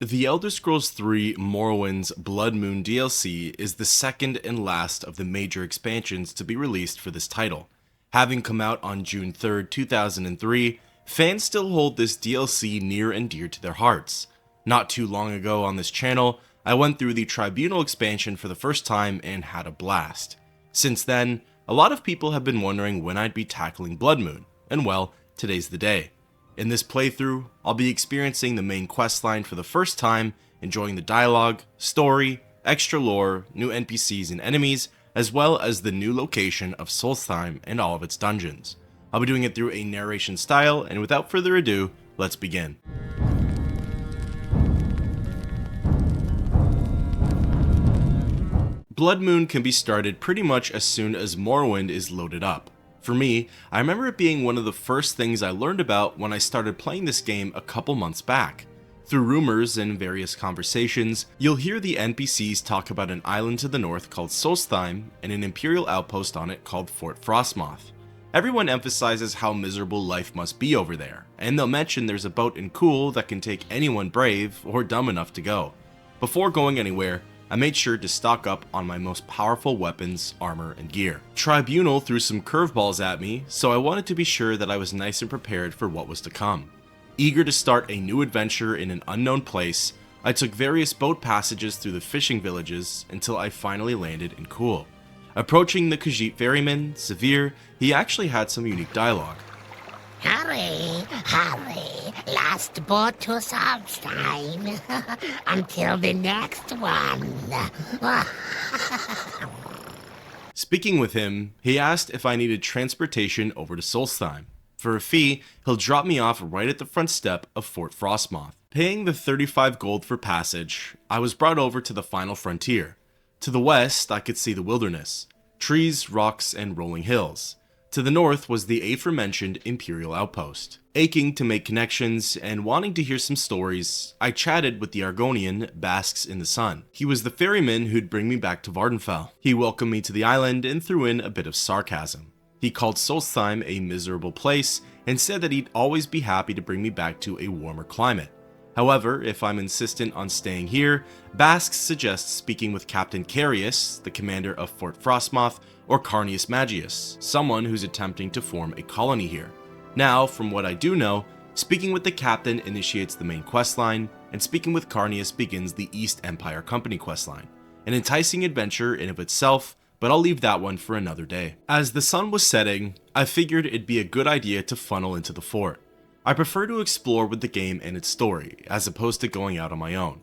The Elder Scrolls 3 Morrowind's Bloodmoon DLC is the second and last of the major expansions to be released for this title. Having come out on June 3rd, 2003, fans still hold this DLC near and dear to their hearts. Not too long ago on this channel, I went through the Tribunal expansion for the first time and had a blast. Since then, a lot of people have been wondering when I'd be tackling Bloodmoon, and well, today's the day. In this playthrough, I'll be experiencing the main questline for the first time, enjoying the dialogue, story, extra lore, new NPCs and enemies, as well as the new location of Solstheim and all of its dungeons. I'll be doing it through a narration style, and without further ado, let's begin. Bloodmoon can be started pretty much as soon as Morrowind is loaded up. For me, I remember it being one of the first things I learned about when I started playing this game a couple months back. Through rumors and various conversations, you'll hear the NPCs talk about an island to the north called Solstheim and an Imperial outpost on it called Fort Frostmoth. Everyone emphasizes how miserable life must be over there, and they'll mention there's a boat in Cool that can take anyone brave or dumb enough to go. Before going anywhere, I made sure to stock up on my most powerful weapons, armor, and gear. Tribunal threw some curveballs at me, so I wanted to be sure that I was nice and prepared for what was to come. Eager to start a new adventure in an unknown place, I took various boat passages through the fishing villages until I finally landed in Cool. Approaching the Khajiit ferryman, Severe, he actually had some unique dialogue. Hurry, hurry, last boat to Solstheim, until the next one. Speaking with him, he asked if I needed transportation over to Solstheim. For a fee, he'll drop me off right at the front step of Fort Frostmoth. Paying the 35 gold for passage, I was brought over to the final frontier. To the west, I could see the wilderness, trees, rocks, and rolling hills. To the north was the aforementioned Imperial outpost. Aching to make connections and wanting to hear some stories, I chatted with the Argonian Basques in the Sun. He was the ferryman who'd bring me back to Vvardenfell. He welcomed me to the island and threw in a bit of sarcasm. He called Solstheim a miserable place and said that he'd always be happy to bring me back to a warmer climate. However, if I'm insistent on staying here, Basques suggests speaking with Captain Carius, the commander of Fort Frostmoth, or Carnius Magius, someone who's attempting to form a colony here. Now, from what I do know, speaking with the captain initiates the main questline, and speaking with Carnius begins the East Empire Company questline. An enticing adventure in of itself, but I'll leave that one for another day. As the sun was setting, I figured it'd be a good idea to funnel into the fort. I prefer to explore with the game and its story, as opposed to going out on my own.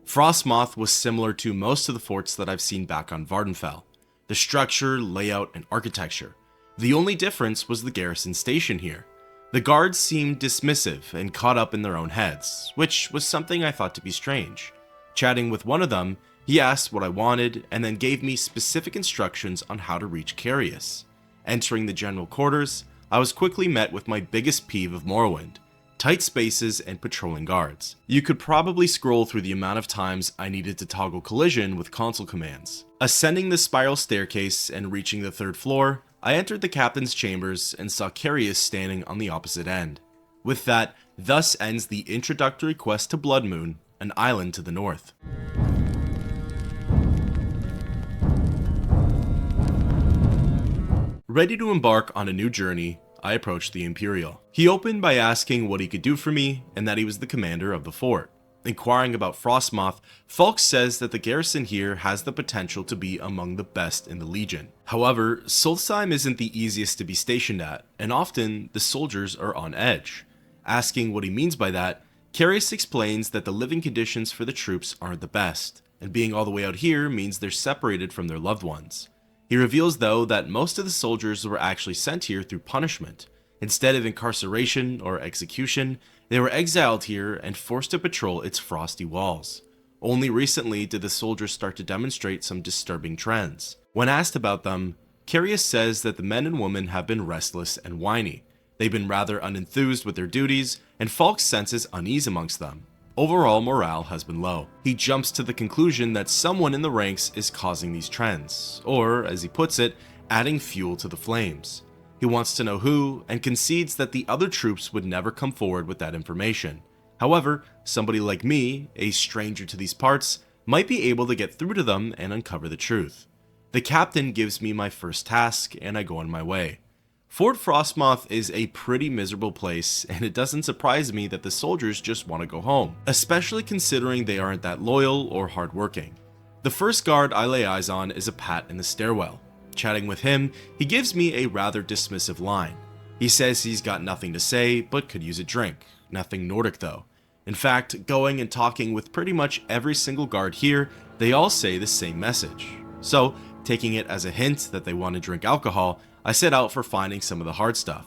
Frostmoth was similar to most of the forts that I've seen back on Vvardenfell. The structure, layout, and architecture. The only difference was the garrison station here. The guards seemed dismissive and caught up in their own heads, which was something I thought to be strange. Chatting with one of them, he asked what I wanted and then gave me specific instructions on how to reach Carius. Entering the general quarters, I was quickly met with my biggest peeve of Morrowind: tight spaces and patrolling guards. You could probably scroll through the amount of times I needed to toggle collision with console commands. Ascending the spiral staircase and reaching the third floor, I entered the captain's chambers and saw Carius standing on the opposite end. With that, thus ends the introductory quest to Bloodmoon, an island to the north. Ready to embark on a new journey, I approached the Imperial. He opened by asking what he could do for me and that he was the commander of the fort. Inquiring about Frostmoth, Falk says that the garrison here has the potential to be among the best in the Legion. However, Solstheim isn't the easiest to be stationed at, and often the soldiers are on edge. Asking what he means by that, Carius explains that the living conditions for the troops aren't the best, and being all the way out here means they're separated from their loved ones. He reveals though that most of the soldiers were actually sent here through punishment. Instead of incarceration or execution, they were exiled here and forced to patrol its frosty walls. Only recently did the soldiers start to demonstrate some disturbing trends. When asked about them, Carius says that the men and women have been restless and whiny. They've been rather unenthused with their duties, and Falk senses unease amongst them. Overall morale has been low. He jumps to the conclusion that someone in the ranks is causing these trends, or, as he puts it, adding fuel to the flames. He wants to know who, and concedes that the other troops would never come forward with that information. However, somebody like me, a stranger to these parts, might be able to get through to them and uncover the truth. The captain gives me my first task, and I go on my way. Fort Frostmoth is a pretty miserable place, and it doesn't surprise me that the soldiers just want to go home, especially considering they aren't that loyal or hardworking. The first guard I lay eyes on is a Pat in the stairwell. Chatting with him, he gives me a rather dismissive line. He says he's got nothing to say, but could use a drink. Nothing Nordic though. In fact, going and talking with pretty much every single guard here, they all say the same message. So, taking it as a hint that they want to drink alcohol, I set out for finding some of the hard stuff.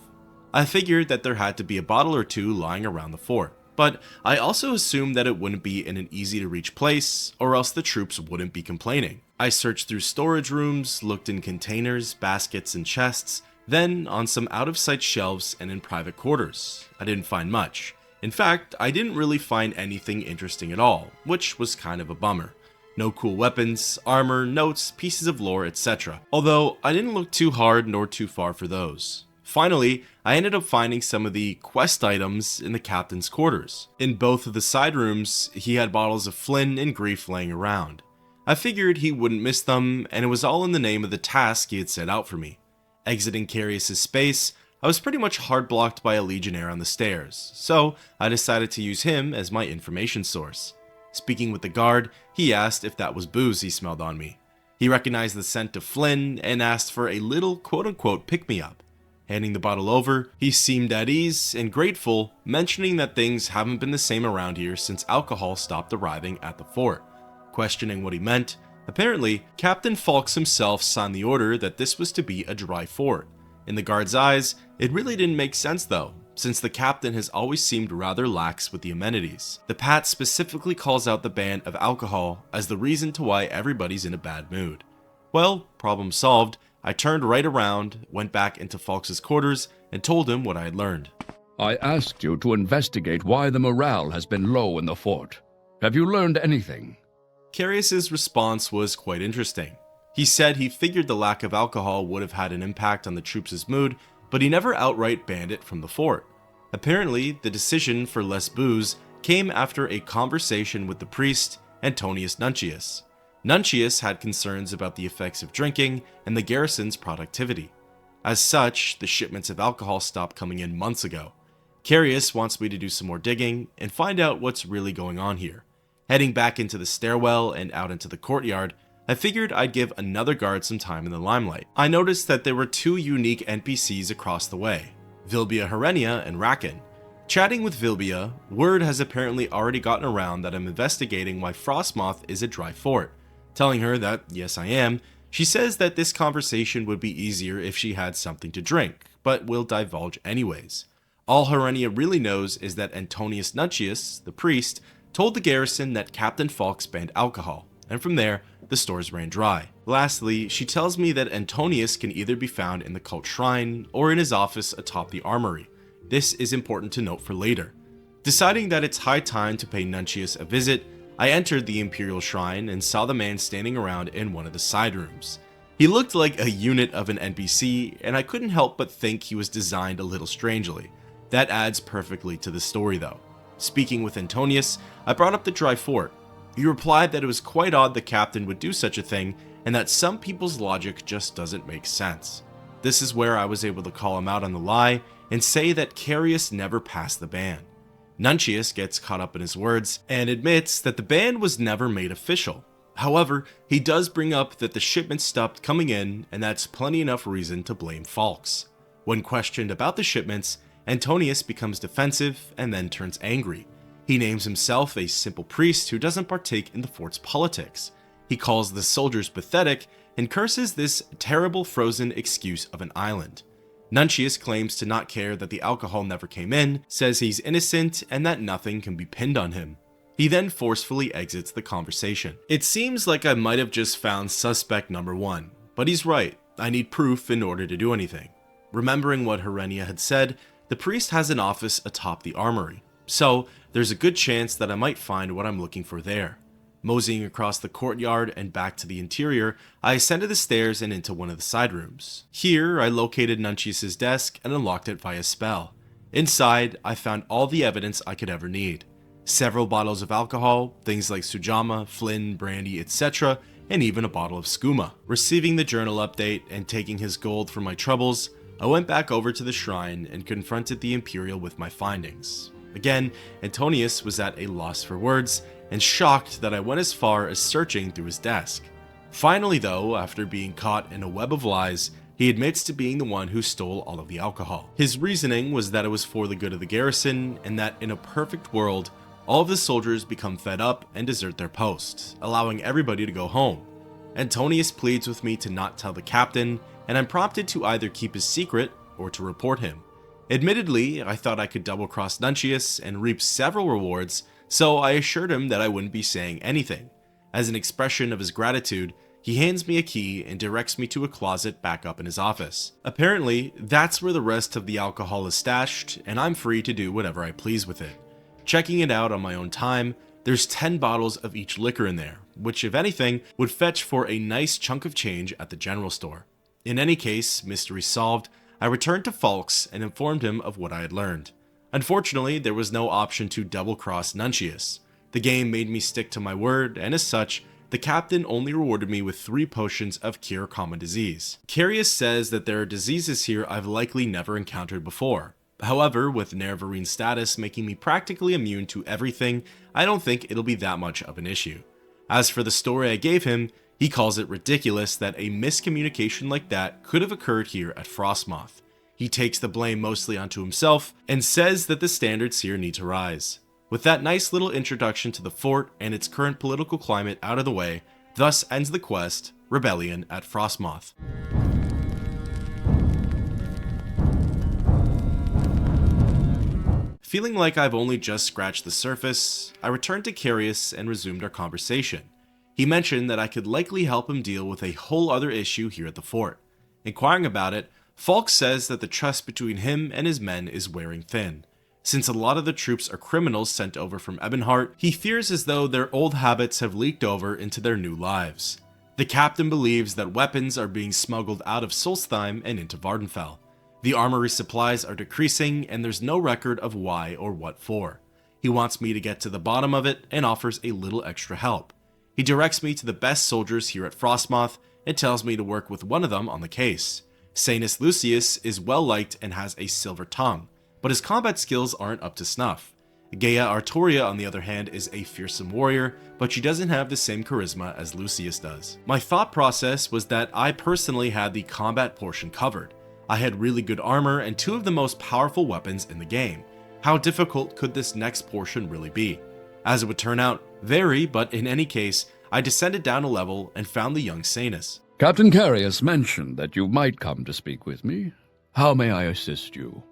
I figured that there had to be a bottle or two lying around the fort, but I also assumed that it wouldn't be in an easy to reach place, or else the troops wouldn't be complaining. I searched through storage rooms, looked in containers, baskets, and chests, then on some out of sight shelves and in private quarters. I didn't find much. In fact, I didn't really find anything interesting at all, which was kind of a bummer. No cool weapons, armor, notes, pieces of lore, etc. Although, I didn't look too hard nor too far for those. Finally, I ended up finding some of the quest items in the captain's quarters. In both of the side rooms, he had bottles of Flynn and Grief laying around. I figured he wouldn't miss them, and it was all in the name of the task he had set out for me. Exiting Carius' space, I was pretty much hard blocked by a legionnaire on the stairs, so I decided to use him as my information source. Speaking with the guard, he asked if that was booze he smelled on me. He recognized the scent of Flynn and asked for a little quote-unquote pick-me-up. Handing the bottle over, he seemed at ease and grateful, mentioning that things haven't been the same around here since alcohol stopped arriving at the fort. Questioning what he meant, apparently, Captain Falks himself signed the order that this was to be a dry fort. In the guard's eyes, it really didn't make sense though, since the captain has always seemed rather lax with the amenities. The Pat specifically calls out the ban of alcohol as the reason to why everybody's in a bad mood. Well, problem solved. I turned right around, went back into Falks' quarters, and told him what I had learned. I asked you to investigate why the morale has been low in the fort. Have you learned anything? Carius' response was quite interesting. He said he figured the lack of alcohol would have had an impact on the troops' mood, but he never outright banned it from the fort. Apparently, the decision for less booze came after a conversation with the priest, Antonius Nuncius. Nuncius had concerns about the effects of drinking and the garrison's productivity. As such, the shipments of alcohol stopped coming in months ago. Carius wants me to do some more digging and find out what's really going on here. Heading back into the stairwell and out into the courtyard, I figured I'd give another guard some time in the limelight. I noticed that there were two unique NPCs across the way, Vilbia Herenia and Raken. Chatting with Vilbia, word has apparently already gotten around that I'm investigating why Frostmoth is a dry fort. Telling her that, yes I am, she says that this conversation would be easier if she had something to drink, but will divulge anyways. All Herenia really knows is that Antonius Nuncius, the priest, told the garrison that Captain Falks banned alcohol, and from there, the stores ran dry. Lastly, she tells me that Antonius can either be found in the cult shrine or in his office atop the armory. This is important to note for later. Deciding that it's high time to pay Nuncius a visit, I entered the Imperial Shrine and saw the man standing around in one of the side rooms. He looked like a unit of an NPC, and I couldn't help but think he was designed a little strangely. That adds perfectly to the story though. Speaking with Antonius, I brought up the dry fort. He replied that it was quite odd the captain would do such a thing, and that some people's logic just doesn't make sense. This is where I was able to call him out on the lie and say that Carius never passed the ban. Nuncius gets caught up in his words and admits that the ban was never made official. However, he does bring up that the shipments stopped coming in, and that's plenty enough reason to blame Falks. When questioned about the shipments, Antonius becomes defensive and then turns angry. He names himself a simple priest who doesn't partake in the fort's politics. He calls the soldiers pathetic and curses this terrible frozen excuse of an island. Nuncius claims to not care that the alcohol never came in, says he's innocent and that nothing can be pinned on him. He then forcefully exits the conversation. It seems like I might have just found suspect number one, but he's right. I need proof in order to do anything. Remembering what Herenia had said, the priest has an office atop the armory, so there's a good chance that I might find what I'm looking for there. Moseying across the courtyard and back to the interior, I ascended the stairs and into one of the side rooms. Here, I located Nuncius' desk and unlocked it via spell. Inside, I found all the evidence I could ever need. several bottles of alcohol, things like sujama, flynn, brandy, etc., and even a bottle of skooma. Receiving the journal update and taking his gold for my troubles, I went back over to the shrine and confronted the Imperial with my findings. Again, Antonius was at a loss for words and shocked that I went as far as searching through his desk. Finally though, after being caught in a web of lies, he admits to being the one who stole all of the alcohol. His reasoning was that it was for the good of the garrison and that in a perfect world, all of the soldiers become fed up and desert their posts, allowing everybody to go home. Antonius pleads with me to not tell the captain, and I'm prompted to either keep his secret or to report him. Admittedly, I thought I could double-cross Nuncius and reap several rewards, so I assured him that I wouldn't be saying anything. As an expression of his gratitude, he hands me a key and directs me to a closet back up in his office. Apparently, that's where the rest of the alcohol is stashed, and I'm free to do whatever I please with it. Checking it out on my own time, there's 10 bottles of each liquor in there, which if anything, would fetch for a nice chunk of change at the general store. In any case, mystery solved, I returned to Falks and informed him of what I had learned. Unfortunately, there was no option to double-cross Nuncius. The game made me stick to my word, and as such, the captain only rewarded me with 3 potions of cure common disease. Carius says that there are diseases here I've likely never encountered before. However, with Nerevarine status making me practically immune to everything, I don't think it'll be that much of an issue. As for the story I gave him, he calls it ridiculous that a miscommunication like that could have occurred here at Frostmoth. He takes the blame mostly onto himself and says that the standards here need to rise. With that nice little introduction to the fort and its current political climate out of the way, thus ends the quest, Rebellion at Frostmoth. Feeling like I've only just scratched the surface, I returned to Carius and resumed our conversation. He mentioned that I could likely help him deal with a whole other issue here at the fort. Inquiring about it, Falk says that the trust between him and his men is wearing thin. Since a lot of the troops are criminals sent over from Ebonheart, he fears as though their old habits have leaked over into their new lives. The captain believes that weapons are being smuggled out of Solstheim and into Vardenfell. The armory supplies are decreasing and there's no record of why or what for. He wants me to get to the bottom of it and offers a little extra help. He directs me to the best soldiers here at Frostmoth and tells me to work with one of them on the case. Sanus Lucius is well liked and has a silver tongue, but his combat skills aren't up to snuff. Gaia Artoria, on the other hand, is a fearsome warrior, but she doesn't have the same charisma as Lucius does. My thought process was that I personally had the combat portion covered. I had really good armor and 2 of the most powerful weapons in the game. How difficult could this next portion really be? As it would turn out, very, but in any case, I descended down a level and found the young Sanus. Captain Carius mentioned that you might come to speak with me. How may I assist you?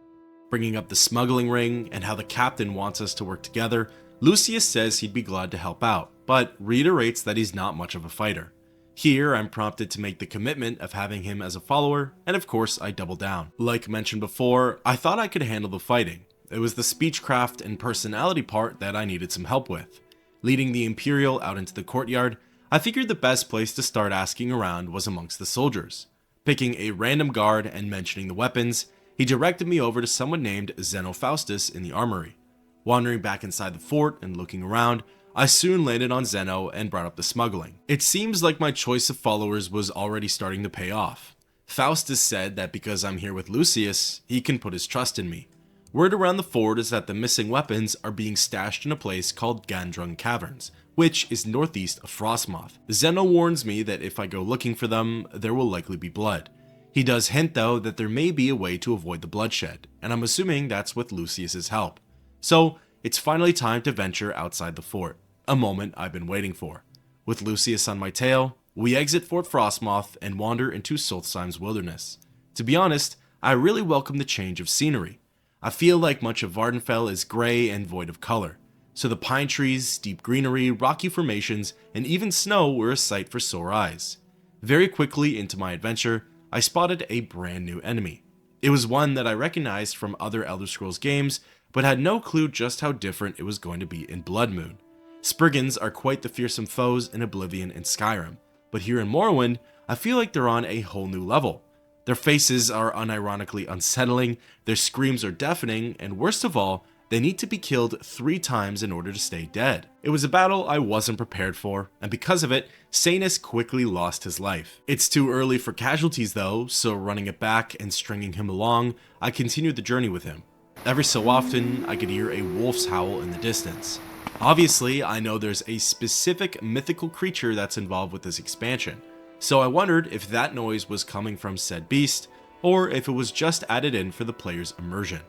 Bringing up the smuggling ring and how the captain wants us to work together, Lucius says he'd be glad to help out, but reiterates that he's not much of a fighter. Here, I'm prompted to make the commitment of having him as a follower, and of course, I double down. Like mentioned before, I thought I could handle the fighting. It was the speechcraft and personality part that I needed some help with. Leading the Imperial out into the courtyard, I figured the best place to start asking around was amongst the soldiers. Picking a random guard and mentioning the weapons, he directed me over to someone named Zenofaustus in the armory. Wandering back inside the fort and looking around, I soon landed on Zeno and brought up the smuggling. It seems like my choice of followers was already starting to pay off. Faustus said that because I'm here with Lucius, he can put his trust in me. Word around the fort is that the missing weapons are being stashed in a place called Gandrung Caverns, which is northeast of Frostmoth. Zeno warns me that if I go looking for them, there will likely be blood. He does hint though that there may be a way to avoid the bloodshed, and I'm assuming that's with Lucius's help. So, it's finally time to venture outside the fort, a moment I've been waiting for. With Lucius on my tail, we exit Fort Frostmoth and wander into Solstheim's wilderness. To be honest, I really welcome the change of scenery. I feel like much of Vardenfell is gray and void of color, so the pine trees, steep greenery, rocky formations, and even snow were a sight for sore eyes. Very quickly into my adventure, I spotted a brand new enemy. It was one that I recognized from other Elder Scrolls games, but had no clue just how different it was going to be in Bloodmoon. Spriggans are quite the fearsome foes in Oblivion and Skyrim, but here in Morrowind, I feel like they're on a whole new level. Their faces are unironically unsettling, their screams are deafening, and worst of all, they need to be killed 3 times in order to stay dead. It was a battle I wasn't prepared for, and because of it, Sanus quickly lost his life. It's too early for casualties though, so running it back and stringing him along, I continued the journey with him. Every so often, I could hear a wolf's howl in the distance. Obviously, I know there's a specific mythical creature that's involved with this expansion, so I wondered if that noise was coming from said beast, or if it was just added in for the player's immersion.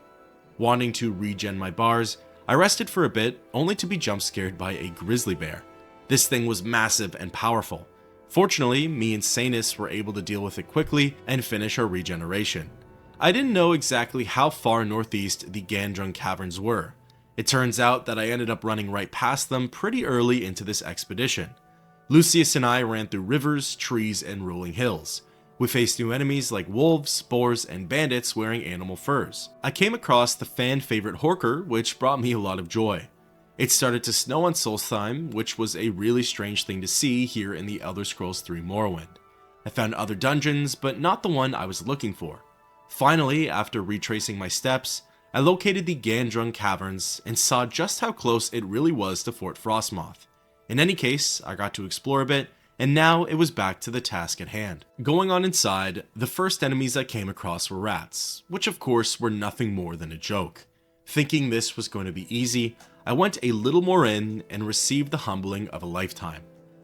Wanting to regen my bars, I rested for a bit, only to be jump scared by a grizzly bear. This thing was massive and powerful. Fortunately, me and Sanus were able to deal with it quickly and finish our regeneration. I didn't know exactly how far northeast the Gandrung Caverns were. It turns out that I ended up running right past them pretty early into this expedition. Lucius and I ran through rivers, trees, and rolling hills. We faced new enemies like wolves, boars, and bandits wearing animal furs. I came across the fan favorite Horker, which brought me a lot of joy. It started to snow on Solstheim, which was a really strange thing to see here in the Elder Scrolls 3 Morrowind. I found other dungeons, but not the one I was looking for. Finally, after retracing my steps, I located the Gandrung Caverns and saw just how close it really was to Fort Frostmoth. In any case, I got to explore a bit, and now it was back to the task at hand. Going on inside, the first enemies I came across were rats, which of course were nothing more than a joke. Thinking this was going to be easy, I went a little more in and received the humbling of a lifetime.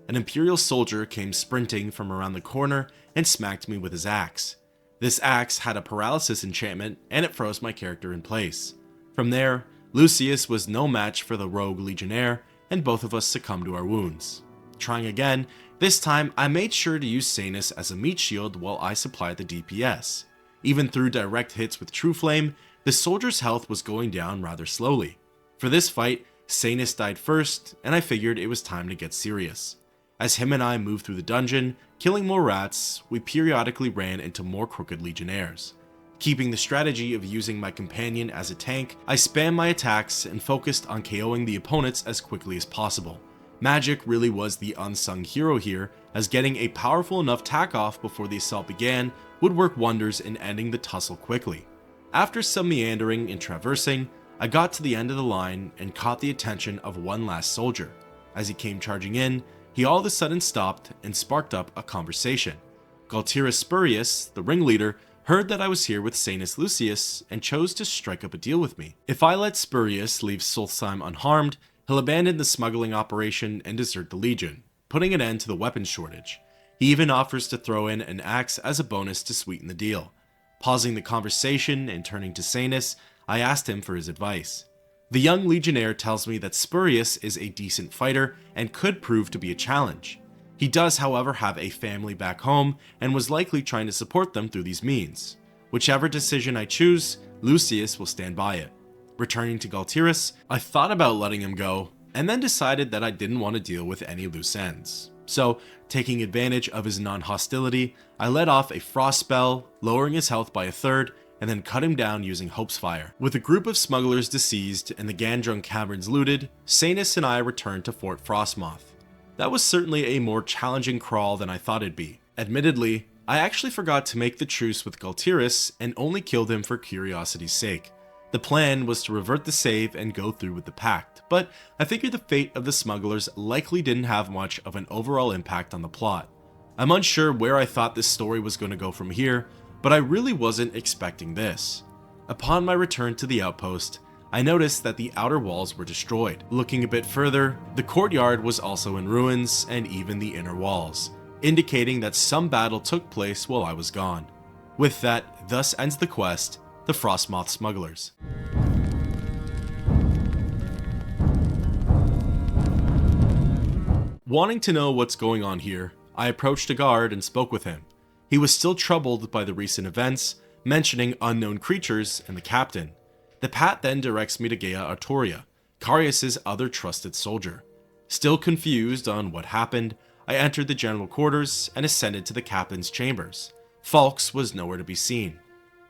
An Imperial soldier came sprinting from around the corner and smacked me with his axe. This axe had a paralysis enchantment and it froze my character in place. From there, Lucius was no match for the rogue legionnaire and both of us succumbed to our wounds. Trying again, this time I made sure to use Sanus as a meat shield while I supplied the DPS. Even through direct hits with True Flame, the soldier's health was going down rather slowly. For this fight, Sanus died first, and I figured it was time to get serious. As him and I moved through the dungeon, killing more rats, we periodically ran into more crooked legionnaires. Keeping the strategy of using my companion as a tank, I spammed my attacks and focused on KOing the opponents as quickly as possible. Magic really was the unsung hero here, as getting a powerful enough tack off before the assault began would work wonders in ending the tussle quickly. After some meandering and traversing, I got to the end of the line and caught the attention of one last soldier. As he came charging in, he all of a sudden stopped and sparked up a conversation. Galtira Spurius, the ringleader, heard that I was here with Sanus Lucius and chose to strike up a deal with me. If I let Spurius leave Solstheim unharmed, he'll abandon the smuggling operation and desert the Legion, putting an end to the weapons shortage. He even offers to throw in an axe as a bonus to sweeten the deal. Pausing the conversation and turning to Sanus, I asked him for his advice. The young legionnaire tells me that Spurius is a decent fighter and could prove to be a challenge. He does, however, have a family back home and was likely trying to support them through these means. Whichever decision I choose, Lucius will stand by it. Returning to Galtiris, I thought about letting him go, and then decided that I didn't want to deal with any loose ends. So, taking advantage of his non-hostility, I let off a frost spell, lowering his health by a third, and then cut him down using Hope's Fire. With a group of smugglers deceased and the Gandrung Caverns looted, Sanus and I returned to Fort Frostmoth. That was certainly a more challenging crawl than I thought it'd be. Admittedly, I actually forgot to make the truce with Galtiris and only killed him for curiosity's sake. The plan was to revert the save and go through with the pact, but I figured the fate of the smugglers likely didn't have much of an overall impact on the plot. I'm unsure where I thought this story was going to go from here, but I really wasn't expecting this. Upon my return to the outpost, I noticed that the outer walls were destroyed. Looking a bit further, the courtyard was also in ruins, and even the inner walls, indicating that some battle took place while I was gone. With that, thus ends the quest, the Frostmoth Smugglers. Wanting to know what's going on here, I approached a guard and spoke with him. He was still troubled by the recent events, mentioning unknown creatures and the captain. The Pat then directs me to Gea Artoria, Carius' other trusted soldier. Still confused on what happened, I entered the general quarters and ascended to the captain's chambers. Falks was nowhere to be seen.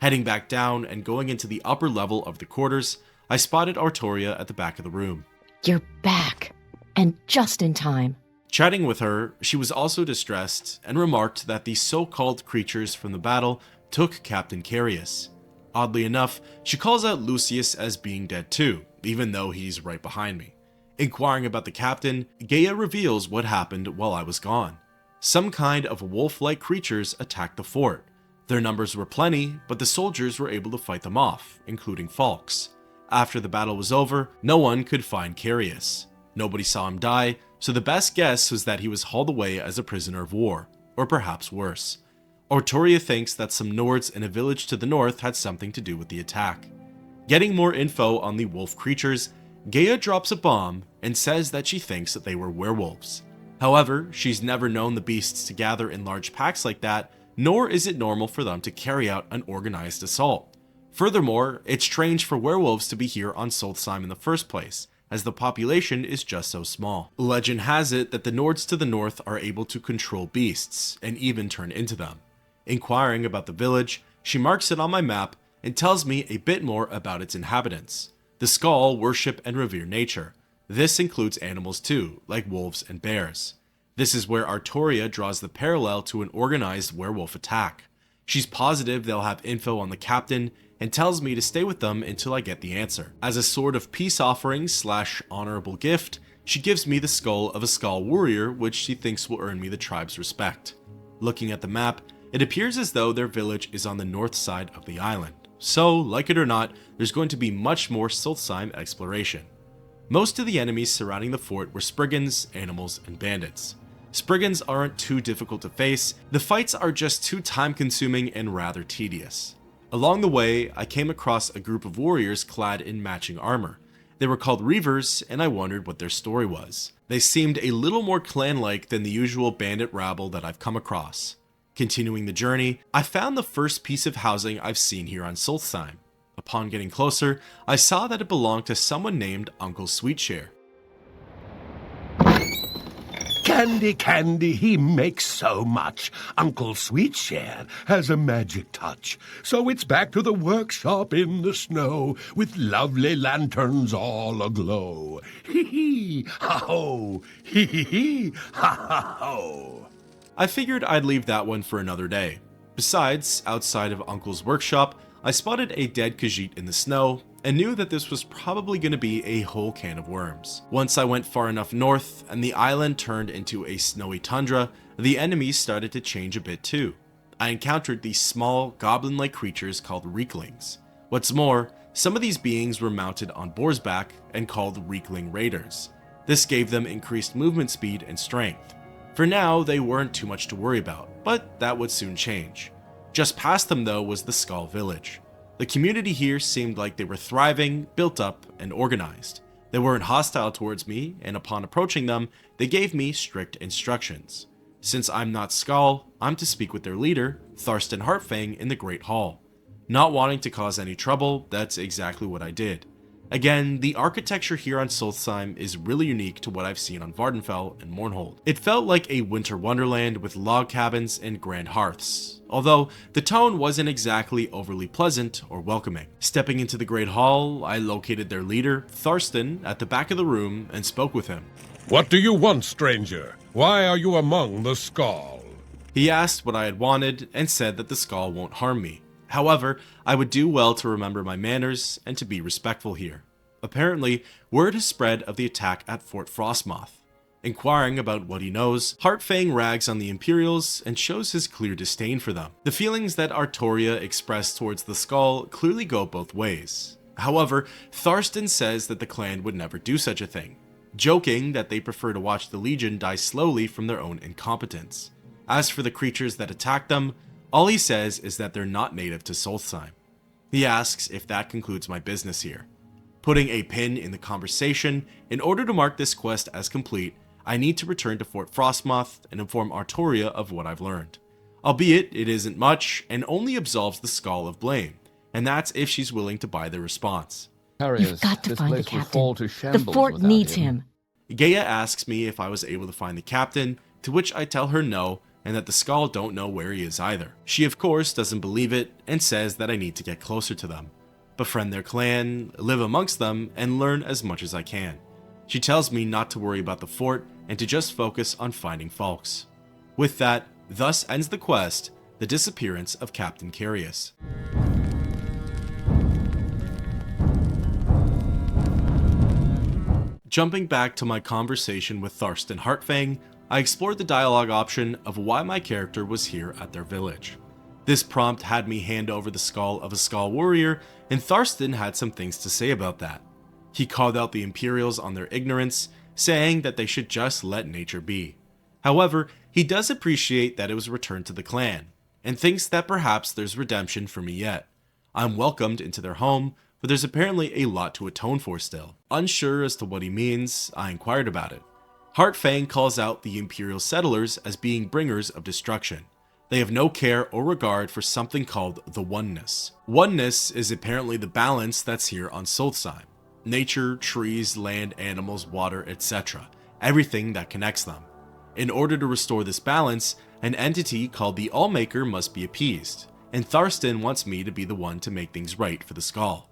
Heading back down and going into the upper level of the quarters, I spotted Artoria at the back of the room. You're back, and just in time. Chatting with her, she was also distressed and remarked that the so-called creatures from the battle took Captain Carius. Oddly enough, she calls out Lucius as being dead too, even though he's right behind me. Inquiring about the captain, Gaia reveals what happened while I was gone. Some kind of wolf-like creatures attacked the fort. Their numbers were plenty, but the soldiers were able to fight them off, including Falks. After the battle was over, no one could find Carius. Nobody saw him die, so the best guess was that he was hauled away as a prisoner of war, or perhaps worse. Artoria thinks that some Nords in a village to the north had something to do with the attack. Getting more info on the wolf creatures, Gaia drops a bomb and says that she thinks that they were werewolves. However, she's never known the beasts to gather in large packs like that, nor is it normal for them to carry out an organized assault. Furthermore, it's strange for werewolves to be here on Solstheim in the first place, as the population is just so small. Legend has it that the Nords to the north are able to control beasts, and even turn into them. Inquiring about the village, she marks it on my map and tells me a bit more about its inhabitants. The Skaal worship and revere nature. This includes animals too, like wolves and bears. This is where Artoria draws the parallel to an organized werewolf attack. She's positive they'll have info on the captain and tells me to stay with them until I get the answer. As a sort of peace offering / honorable gift, she gives me the skull of a Skaal warrior, which she thinks will earn me the tribe's respect. Looking at the map, it appears as though their village is on the north side of the island. So, like it or not, there's going to be much more Solstheim exploration. Most of the enemies surrounding the fort were Spriggans, animals, and bandits. Spriggans aren't too difficult to face, the fights are just too time-consuming and rather tedious. Along the way, I came across a group of warriors clad in matching armor. They were called Reavers, and I wondered what their story was. They seemed a little more clan-like than the usual bandit rabble that I've come across. Continuing the journey, I found the first piece of housing I've seen here on Solstheim. Upon getting closer, I saw that it belonged to someone named Uncle Sweetshare. Candy, candy, he makes so much. Uncle Sweetshare has a magic touch. So it's back to the workshop in the snow, with lovely lanterns all aglow. Hee-hee, ha-ho, hee-hee-hee, ha-ha-ho. I figured I'd leave that one for another day. Besides, outside of Uncle's workshop, I spotted a dead Khajiit in the snow, and knew that this was probably going to be a whole can of worms. Once I went far enough north, and the island turned into a snowy tundra, the enemies started to change a bit too. I encountered these small, goblin-like creatures called Reeklings. What's more, some of these beings were mounted on boar's back and called Reekling Raiders. This gave them increased movement speed and strength. For now, they weren't too much to worry about, but that would soon change. Just past them though was the Skaal village. The community here seemed like they were thriving, built up, and organized. They weren't hostile towards me, and upon approaching them, they gave me strict instructions. Since I'm not Skaal, I'm to speak with their leader, Tharstan Heartfang, in the Great Hall. Not wanting to cause any trouble, that's exactly what I did. Again, the architecture here on Solstheim is really unique to what I've seen on Vvardenfell and Mournhold. It felt like a winter wonderland with log cabins and grand hearths, although the tone wasn't exactly overly pleasant or welcoming. Stepping into the Great Hall, I located their leader, Tharstan, at the back of the room and spoke with him. What do you want, stranger? Why are you among the Skaal? He asked what I had wanted and said that the Skaal won't harm me. However, I would do well to remember my manners and to be respectful here. Apparently, word has spread of the attack at Fort Frostmoth. Inquiring about what he knows, Heartfang rags on the Imperials and shows his clear disdain for them. The feelings that Artoria expressed towards the Skaal clearly go both ways. However, Tharstan says that the clan would never do such a thing, joking that they prefer to watch the Legion die slowly from their own incompetence. As for the creatures that attack them, all he says is that they're not native to Solstheim. He asks if that concludes my business here. Putting a pin in the conversation, in order to mark this quest as complete, I need to return to Fort Frostmoth and inform Artoria of what I've learned. Albeit, it isn't much, and only absolves the Skaal of blame, and that's if she's willing to buy their response. You've got to this find the place will fall captain. to shambles The fort without needs him. Gaia asks me if I was able to find the captain, to which I tell her no, and that the Skaal don't know where he is either. She of course doesn't believe it, and says that I need to get closer to them, befriend their clan, live amongst them, and learn as much as I can. She tells me not to worry about the fort, and to just focus on finding Falks. With that, thus ends the quest, The Disappearance of Captain Carius. Jumping back to my conversation with Tharst and Heartfang, I explored the dialogue option of why my character was here at their village. This prompt had me hand over the skull of a Skaal warrior, and Tharston had some things to say about that. He called out the Imperials on their ignorance, saying that they should just let nature be. However, he does appreciate that it was returned to the clan, and thinks that perhaps there's redemption for me yet. I'm welcomed into their home, but there's apparently a lot to atone for still. Unsure as to what he means, I inquired about it. Heartfang calls out the Imperial settlers as being bringers of destruction. They have no care or regard for something called the Oneness. Oneness is apparently the balance that's here on Solstheim. Nature, trees, land, animals, water, etc. Everything that connects them. In order to restore this balance, an entity called the Allmaker must be appeased, and Tharston wants me to be the one to make things right for the Skaal.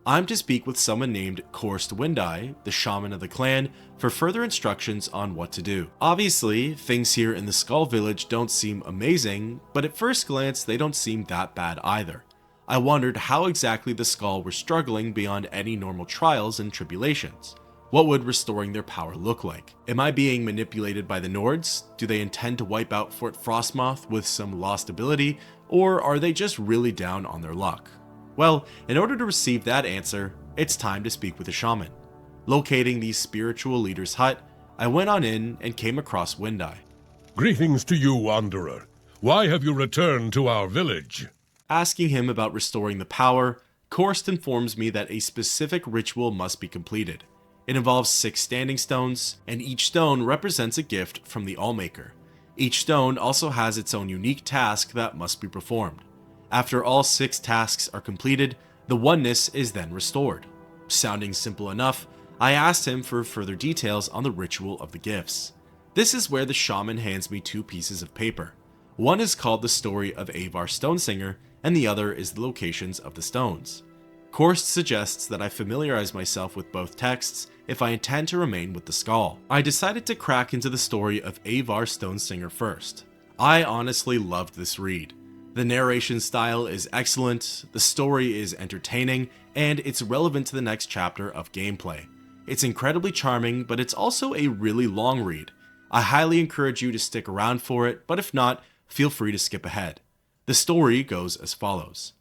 I'm to speak with someone named Korst Windeye, the shaman of the clan, for further instructions on what to do. Obviously, things here in the Skaal village don't seem amazing, but at first glance they don't seem that bad either. I wondered how exactly the Skaal were struggling beyond any normal trials and tribulations. What would restoring their power look like? Am I being manipulated by the Nords? Do they intend to wipe out Fort Frostmoth with some lost ability, or are they just really down on their luck? Well, in order to receive that answer, it's time to speak with a shaman. Locating the spiritual leader's hut, I went on in and came across Windeye. Greetings to you, Wanderer. Why have you returned to our village? Asking him about restoring the power, Korst informs me that a specific ritual must be completed. It involves 6 standing stones, and each stone represents a gift from the Allmaker. Each stone also has its own unique task that must be performed. After all 6 tasks are completed, the oneness is then restored. Sounding simple enough, I asked him for further details on the ritual of the gifts. This is where the shaman hands me 2 pieces of paper. One is called the story of Avar Stonesinger, and the other is the locations of the stones. Korst suggests that I familiarize myself with both texts if I intend to remain with the Skaal. I decided to crack into the story of Avar Stonesinger first. I honestly loved this read. The narration style is excellent, the story is entertaining, and it's relevant to the next chapter of gameplay. It's incredibly charming, but it's also a really long read. I highly encourage you to stick around for it, but if not, feel free to skip ahead. The story goes as follows.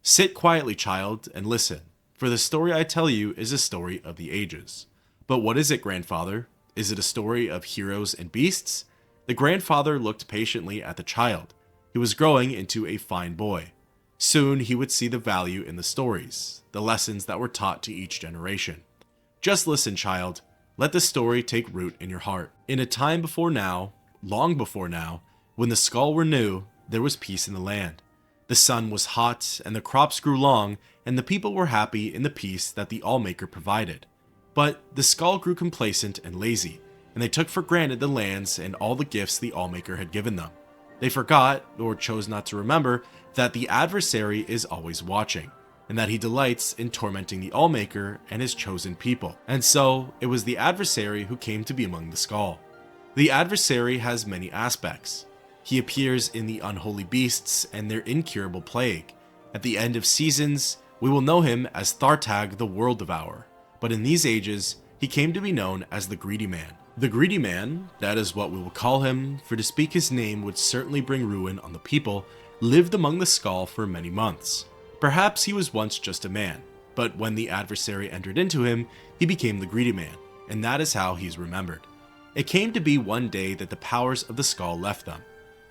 Sit quietly, child, and listen, for the story I tell you is a story of the ages. But what is it, grandfather? Is it a story of heroes and beasts? The grandfather looked patiently at the child. He was growing into a fine boy. Soon he would see the value in the stories, the lessons that were taught to each generation. Just listen, child. Let the story take root in your heart. In a time before now, long before now, when the Skaal were new, there was peace in the land. The sun was hot, and the crops grew long, and the people were happy in the peace that the Allmaker provided. But the Skaal grew complacent and lazy, and they took for granted the lands and all the gifts the Allmaker had given them. They forgot, or chose not to remember, that the adversary is always watching, and that he delights in tormenting the Allmaker and his chosen people. And so, it was the adversary who came to be among the Skaal. The adversary has many aspects. He appears in the unholy beasts and their incurable plague. At the end of seasons, we will know him as Thartag the World Devourer, but in these ages, he came to be known as the Greedy Man. The Greedy Man, that is what we will call him, for to speak his name would certainly bring ruin on the people, lived among the Skaal for many months. Perhaps he was once just a man, but when the adversary entered into him, he became the Greedy Man, and that is how he's remembered. It came to be one day that the powers of the Skaal left them.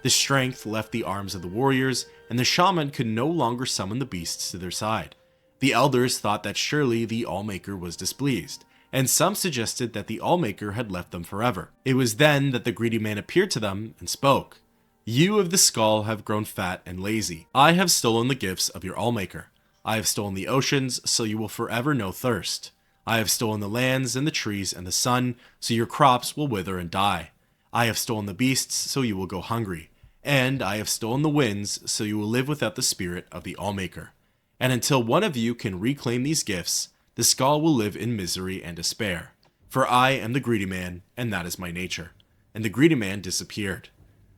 The strength left the arms of the warriors, and the shaman could no longer summon the beasts to their side. The elders thought that surely the Allmaker was displeased, and some suggested that the Allmaker had left them forever. It was then that the Greedy Man appeared to them and spoke. You of the Skaal have grown fat and lazy. I have stolen the gifts of your Allmaker. I have stolen the oceans, so you will forever know thirst. I have stolen the lands and the trees and the sun, so your crops will wither and die. I have stolen the beasts, so you will go hungry. And I have stolen the winds, so you will live without the spirit of the Allmaker. And until one of you can reclaim these gifts, the Skaal will live in misery and despair. For I am the Greedy Man, and that is my nature. And the Greedy Man disappeared.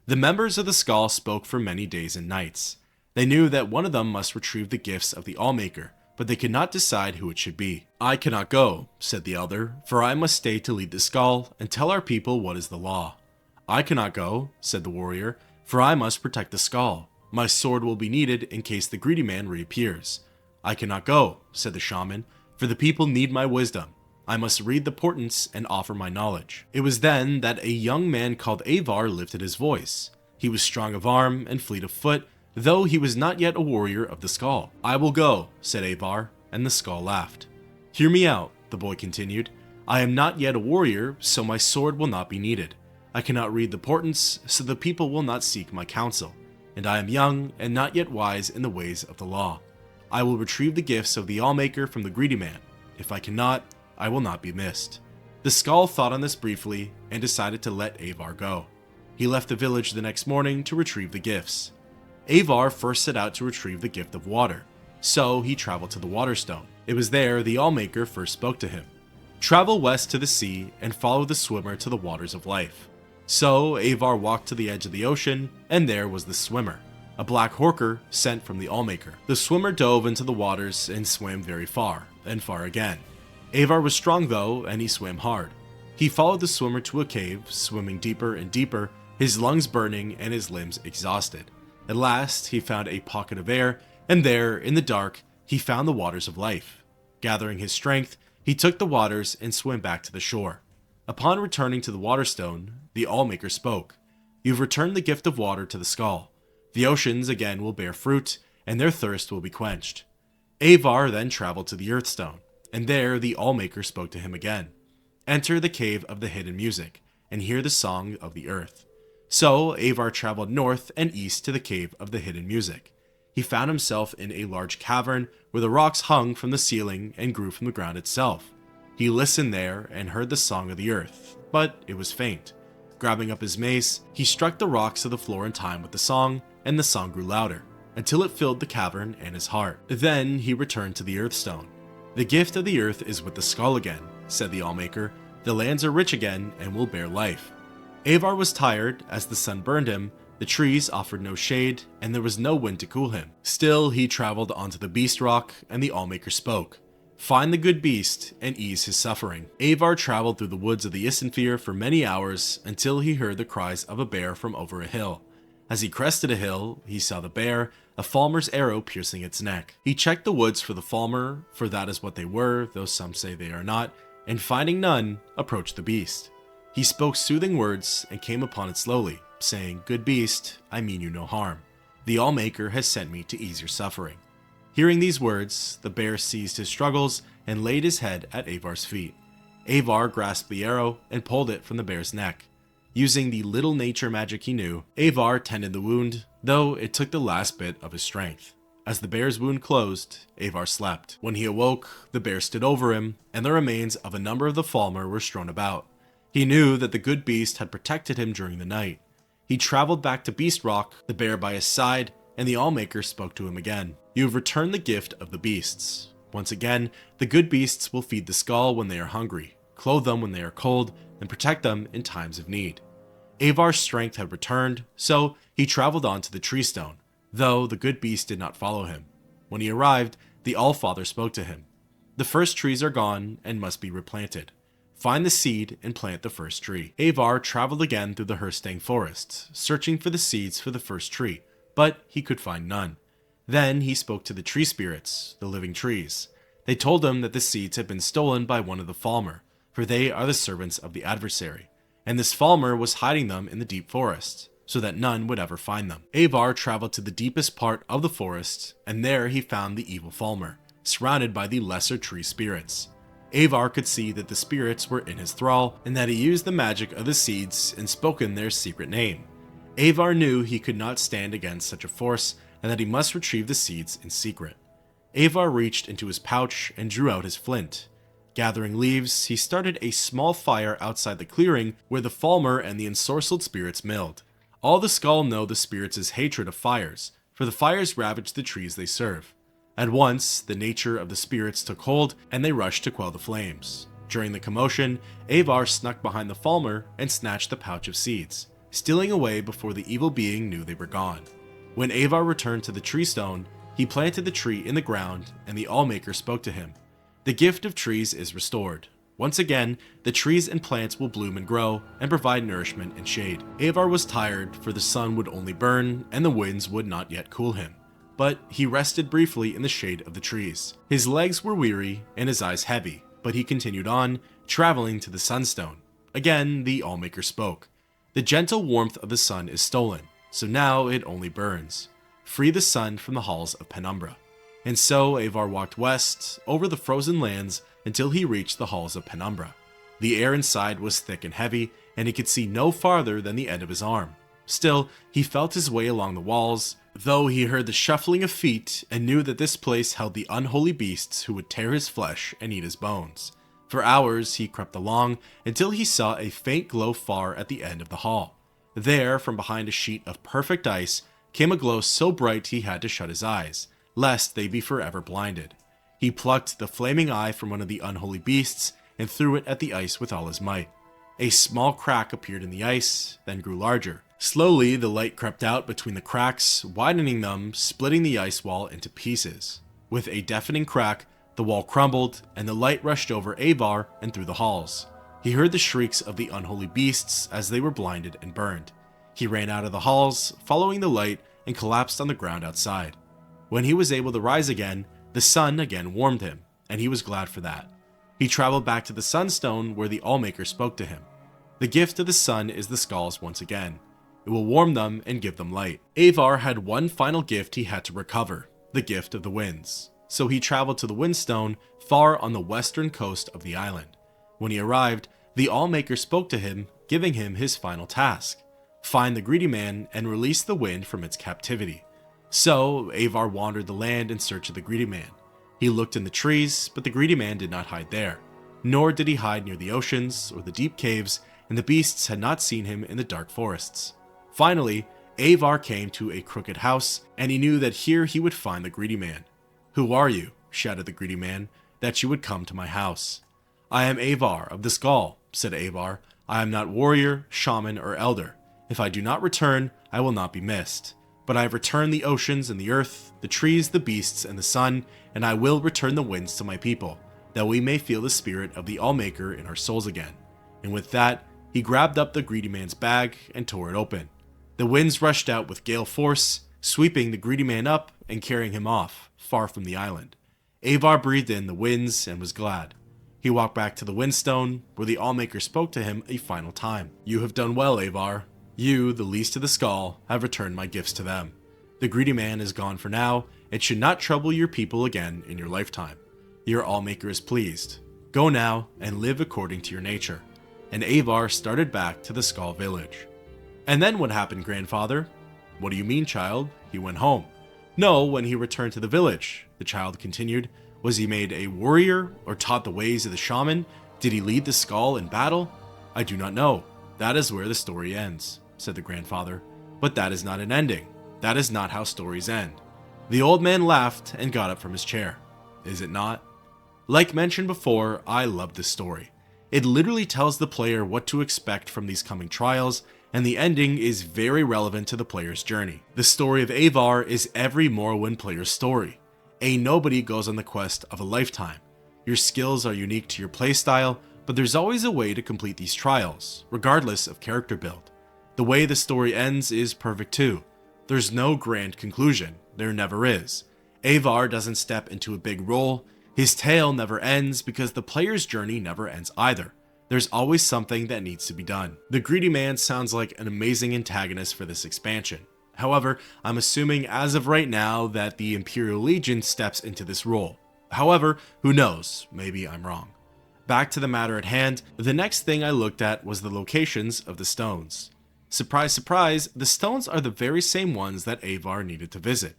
The members of the Skaal spoke for many days and nights. They knew that one of them must retrieve the gifts of the Allmaker, but they could not decide who it should be. "I cannot go," said the elder, "for I must stay to lead the Skaal and tell our people what is the law." "I cannot go," said the warrior, "for I must protect the Skaal. My sword will be needed in case the greedy man reappears." "I cannot go," said the shaman, "for the people need my wisdom. I must read the portents and offer my knowledge." It was then that a young man called Avar lifted his voice. He was strong of arm and fleet of foot, though he was not yet a warrior of the Skaal. "I will go," said Avar, and the Skaal laughed. "Hear me out," the boy continued. "I am not yet a warrior, so my sword will not be needed. I cannot read the portents, so the people will not seek my counsel. And I am young and not yet wise in the ways of the law. I will retrieve the gifts of the Allmaker from the greedy man. If I cannot, I will not be missed." The Skaal thought on this briefly and decided to let Avar go. He left the village the next morning to retrieve the gifts. Avar first set out to retrieve the gift of water, so he traveled to the Waterstone. It was there the Allmaker first spoke to him. "Travel west to the sea and follow the swimmer to the waters of life." So Avar walked to the edge of the ocean, and there was the swimmer, a black horker sent from the Allmaker. The swimmer dove into the waters and swam very far, and far again. Avar was strong though, and he swam hard. He followed the swimmer to a cave, swimming deeper and deeper, his lungs burning and his limbs exhausted. At last, he found a pocket of air, and there, in the dark, he found the waters of life. Gathering his strength, he took the waters and swam back to the shore. Upon returning to the Waterstone, the Allmaker spoke. "You've returned the gift of water to the Skaal. The oceans again will bear fruit, and their thirst will be quenched." Avar then traveled to the Earthstone, and there the Allmaker spoke to him again. "Enter the cave of the hidden music, and hear the song of the earth." So Avar traveled north and east to the cave of the hidden music. He found himself in a large cavern where the rocks hung from the ceiling and grew from the ground itself. He listened there and heard the song of the earth, but it was faint. Grabbing up his mace, he struck the rocks of the floor in time with the song, and the song grew louder, until it filled the cavern and his heart. Then he returned to the Earthstone. "The gift of the earth is with the Skaal again," said the Allmaker. "The lands are rich again and will bear life." Avar was tired, as the sun burned him, the trees offered no shade, and there was no wind to cool him. Still, he traveled onto the Beast Rock, and the Allmaker spoke. "Find the good beast and ease his suffering." Avar traveled through the woods of the Isenfir for many hours until he heard the cries of a bear from over a hill. As he crested a hill, he saw the bear, a Falmer's arrow piercing its neck. He checked the woods for the Falmer, for that is what they were, though some say they are not, and finding none, approached the beast. He spoke soothing words and came upon it slowly, saying, "Good beast, I mean you no harm. The Allmaker has sent me to ease your suffering." Hearing these words, the bear ceased his struggles and laid his head at Avar's feet. Avar grasped the arrow and pulled it from the bear's neck. Using the little nature magic he knew, Avar tended the wound, though it took the last bit of his strength. As the bear's wound closed, Avar slept. When he awoke, the bear stood over him, and the remains of a number of the Falmer were strewn about. He knew that the good beast had protected him during the night. He traveled back to Beast Rock, the bear by his side, and the Allmaker spoke to him again. "You have returned the gift of the beasts. Once again, the good beasts will feed the Skaal when they are hungry, clothe them when they are cold, and protect them in times of need." Avar's strength had returned, so he traveled on to the Tree Stone, though the good beast did not follow him. When he arrived, the Allfather spoke to him. "The first trees are gone and must be replanted. Find the seed and plant the first tree." Avar traveled again through the Hircine forest, searching for the seeds for the first tree, but he could find none. Then he spoke to the tree spirits, the living trees. They told him that the seeds had been stolen by one of the Falmer, for they are the servants of the adversary, and this Falmer was hiding them in the deep forest, so that none would ever find them. Avar traveled to the deepest part of the forest, and there he found the evil Falmer, surrounded by the lesser tree spirits. Avar could see that the spirits were in his thrall, and that he used the magic of the seeds and spoken their secret name. Avar knew he could not stand against such a force, and that he must retrieve the seeds in secret. Avar reached into his pouch and drew out his flint. Gathering leaves, he started a small fire outside the clearing where the Falmer and the ensorcelled spirits milled. All the Skaal know the spirits' hatred of fires, for the fires ravage the trees they serve. At once, the nature of the spirits took hold, and they rushed to quell the flames. During the commotion, Avar snuck behind the Falmer and snatched the pouch of seeds, stealing away before the evil being knew they were gone. When Avar returned to the Tree Stone, He planted the tree in the ground, and the Allmaker spoke to him. The gift of trees is restored. Once again, the trees and plants will bloom and grow, and provide nourishment and shade. Avar was tired, for the sun would only burn, and the winds would not yet cool him. But he rested briefly in the shade of the trees. His legs were weary, and his eyes heavy, but he continued on, traveling to the Sunstone. Again, the Allmaker spoke. The gentle warmth of the sun is stolen, so now it only burns. Free the sun from the halls of penumbra. And so Avar walked west, over the frozen lands, until he reached the halls of penumbra. The air inside was thick and heavy, and he could see no farther than the end of his arm. Still, he felt his way along the walls, though he heard the shuffling of feet and knew that this place held the unholy beasts who would tear his flesh and eat his bones. For hours he crept along, until he saw a faint glow far at the end of the hall. There, from behind a sheet of perfect ice, came a glow so bright he had to shut his eyes, lest they be forever blinded. He plucked the flaming eye from one of the unholy beasts and threw it at the ice with all his might. A small crack appeared in the ice, then grew larger. Slowly, the light crept out between the cracks, widening them, splitting the ice wall into pieces. With a deafening crack, the wall crumbled, and the light rushed over Avar and through the halls. He heard the shrieks of the unholy beasts as they were blinded and burned. He ran out of the halls, following the light, and collapsed on the ground outside. When he was able to rise again, the sun again warmed him, and he was glad for that. He traveled back to the Sunstone where the Allmaker spoke to him. The gift of the sun is the Skaals once again. It will warm them and give them light. Avar had one final gift he had to recover, the gift of the winds. So he traveled to the Windstone far on the western coast of the island. When he arrived, the Allmaker spoke to him, giving him his final task: find the greedy man and release the wind from its captivity. So, Avar wandered the land in search of the greedy man. He looked in the trees, but the greedy man did not hide there. Nor did he hide near the oceans or the deep caves, and the beasts had not seen him in the dark forests. Finally, Avar came to a crooked house, and he knew that here he would find the greedy man. "Who are you?" shouted the greedy man, "that you would come to my house?" "I am Avar of the Skaal," said Avar. "I am not warrior, shaman, or elder. If I do not return, I will not be missed. But I have returned the oceans and the earth, the trees, the beasts, and the sun, and I will return the winds to my people, that we may feel the spirit of the Allmaker in our souls again." And with that, he grabbed up the greedy man's bag and tore it open. The winds rushed out with gale force, sweeping the greedy man up and carrying him off, far from the island. Avar breathed in the winds and was glad. He walked back to the Windstone, where the Allmaker spoke to him a final time. "You have done well, Avar. You, the least of the Skaal, have returned my gifts to them. The greedy man is gone for now, and should not trouble your people again in your lifetime. Your Allmaker is pleased. Go now, and live according to your nature." And Avar started back to the Skaal village. "And then what happened, grandfather?" "What do you mean, child? He went home." "No, when he returned to the village," the child continued. "Was he made a warrior, or taught the ways of the shaman? Did he lead the Skaal in battle?" "I do not know. That is where the story ends," said the grandfather. "But that is not an ending. That is not how stories end." The old man laughed and got up from his chair. "Is it not?" Like mentioned before, I love this story. It literally tells the player what to expect from these coming trials, and the ending is very relevant to the player's journey. The story of Avar is every Morrowind player's story. A nobody goes on the quest of a lifetime. Your skills are unique to your playstyle, but there's always a way to complete these trials, regardless of character build. The way the story ends is perfect too. There's no grand conclusion, there never is. Avar doesn't step into a big role, his tale never ends because the player's journey never ends either. There's always something that needs to be done. The Greedy Man sounds like an amazing antagonist for this expansion. However, I'm assuming as of right now that the Imperial Legion steps into this role. However, who knows, maybe I'm wrong. Back to the matter at hand, the next thing I looked at was the locations of the stones. Surprise, surprise, the stones are the very same ones that Avar needed to visit.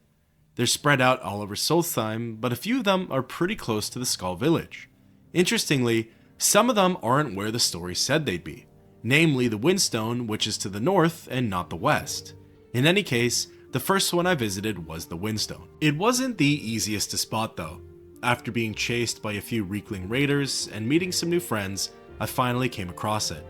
They're spread out all over Solstheim, but a few of them are pretty close to the Skaal village. Interestingly, some of them aren't where the story said they'd be, namely the Windstone, which is to the north and not the west. In any case, the first one I visited was the Windstone. It wasn't the easiest to spot though. After being chased by a few Reekling raiders and meeting some new friends, I finally came across it.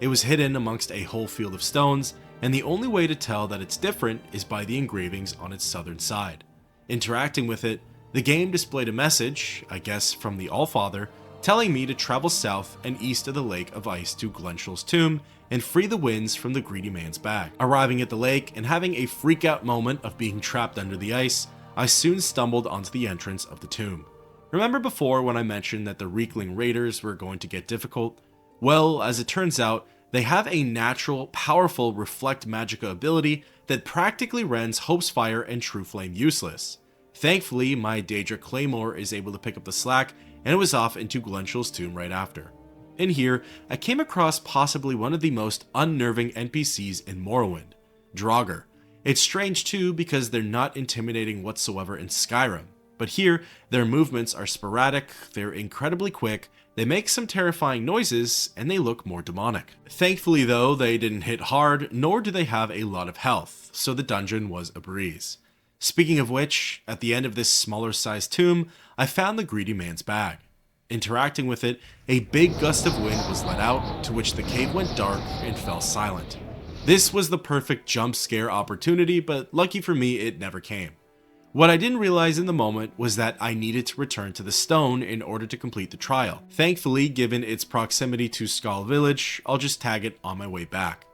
It was hidden amongst a whole field of stones, and the only way to tell that it's different is by the engravings on its southern side. Interacting with it, the game displayed a message, I guess from the Allfather, telling me to travel south and east of the Lake of Ice to Glenshul's tomb and free the winds from the greedy man's bag. Arriving at the lake and having a freak-out moment of being trapped under the ice, I soon stumbled onto the entrance of the tomb. Remember before when I mentioned that the Reekling Raiders were going to get difficult? Well, as it turns out, they have a natural, powerful Reflect Magicka ability that practically rends Hope's Fire and True Flame useless. Thankfully, my Daedra Claymore is able to pick up the slack, and it was off into Glenshul's tomb right after. In here, I came across possibly one of the most unnerving NPCs in Morrowind, Draugr. It's strange too because they're not intimidating whatsoever in Skyrim, but here, their movements are sporadic, they're incredibly quick, they make some terrifying noises, and they look more demonic. Thankfully though, they didn't hit hard, nor do they have a lot of health, so the dungeon was a breeze. Speaking of which, at the end of this smaller sized tomb, I found the greedy man's bag. Interacting with it, a big gust of wind was let out, to which the cave went dark and fell silent. This was the perfect jump scare opportunity, but lucky for me, it never came. What I didn't realize in the moment was that I needed to return to the stone in order to complete the trial. Thankfully, given its proximity to Skaal village, I'll just tag it on my way back.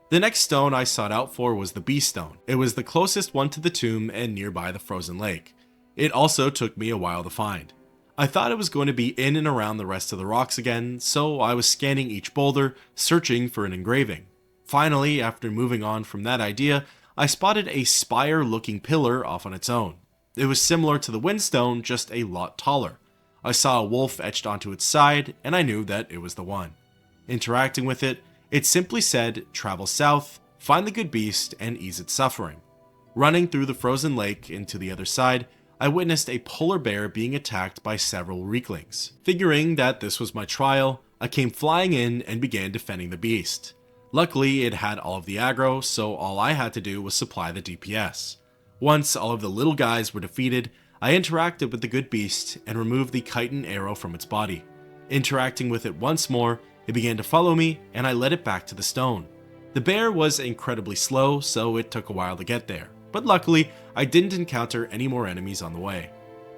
The next stone I sought out for was the Beast Stone. It was the closest one to the tomb and nearby the frozen lake. It also took me a while to find. I thought it was going to be in and around the rest of the rocks again, so I was scanning each boulder, searching for an engraving. Finally, after moving on from that idea, I spotted a spire-looking pillar off on its own. It was similar to the Windstone, just a lot taller. I saw a wolf etched onto its side, and I knew that it was the one. Interacting with it, it simply said, travel south, find the good beast, and ease its suffering. Running through the frozen lake into the other side, I witnessed a polar bear being attacked by several Reeklings. Figuring that this was my trial, I came flying in and began defending the beast. Luckily, it had all of the aggro, so all I had to do was supply the DPS. Once all of the little guys were defeated, I interacted with the good beast and removed the chitin arrow from its body. Interacting with it once more, it began to follow me, and I led it back to the stone. The bear was incredibly slow, so it took a while to get there, but luckily, I didn't encounter any more enemies on the way.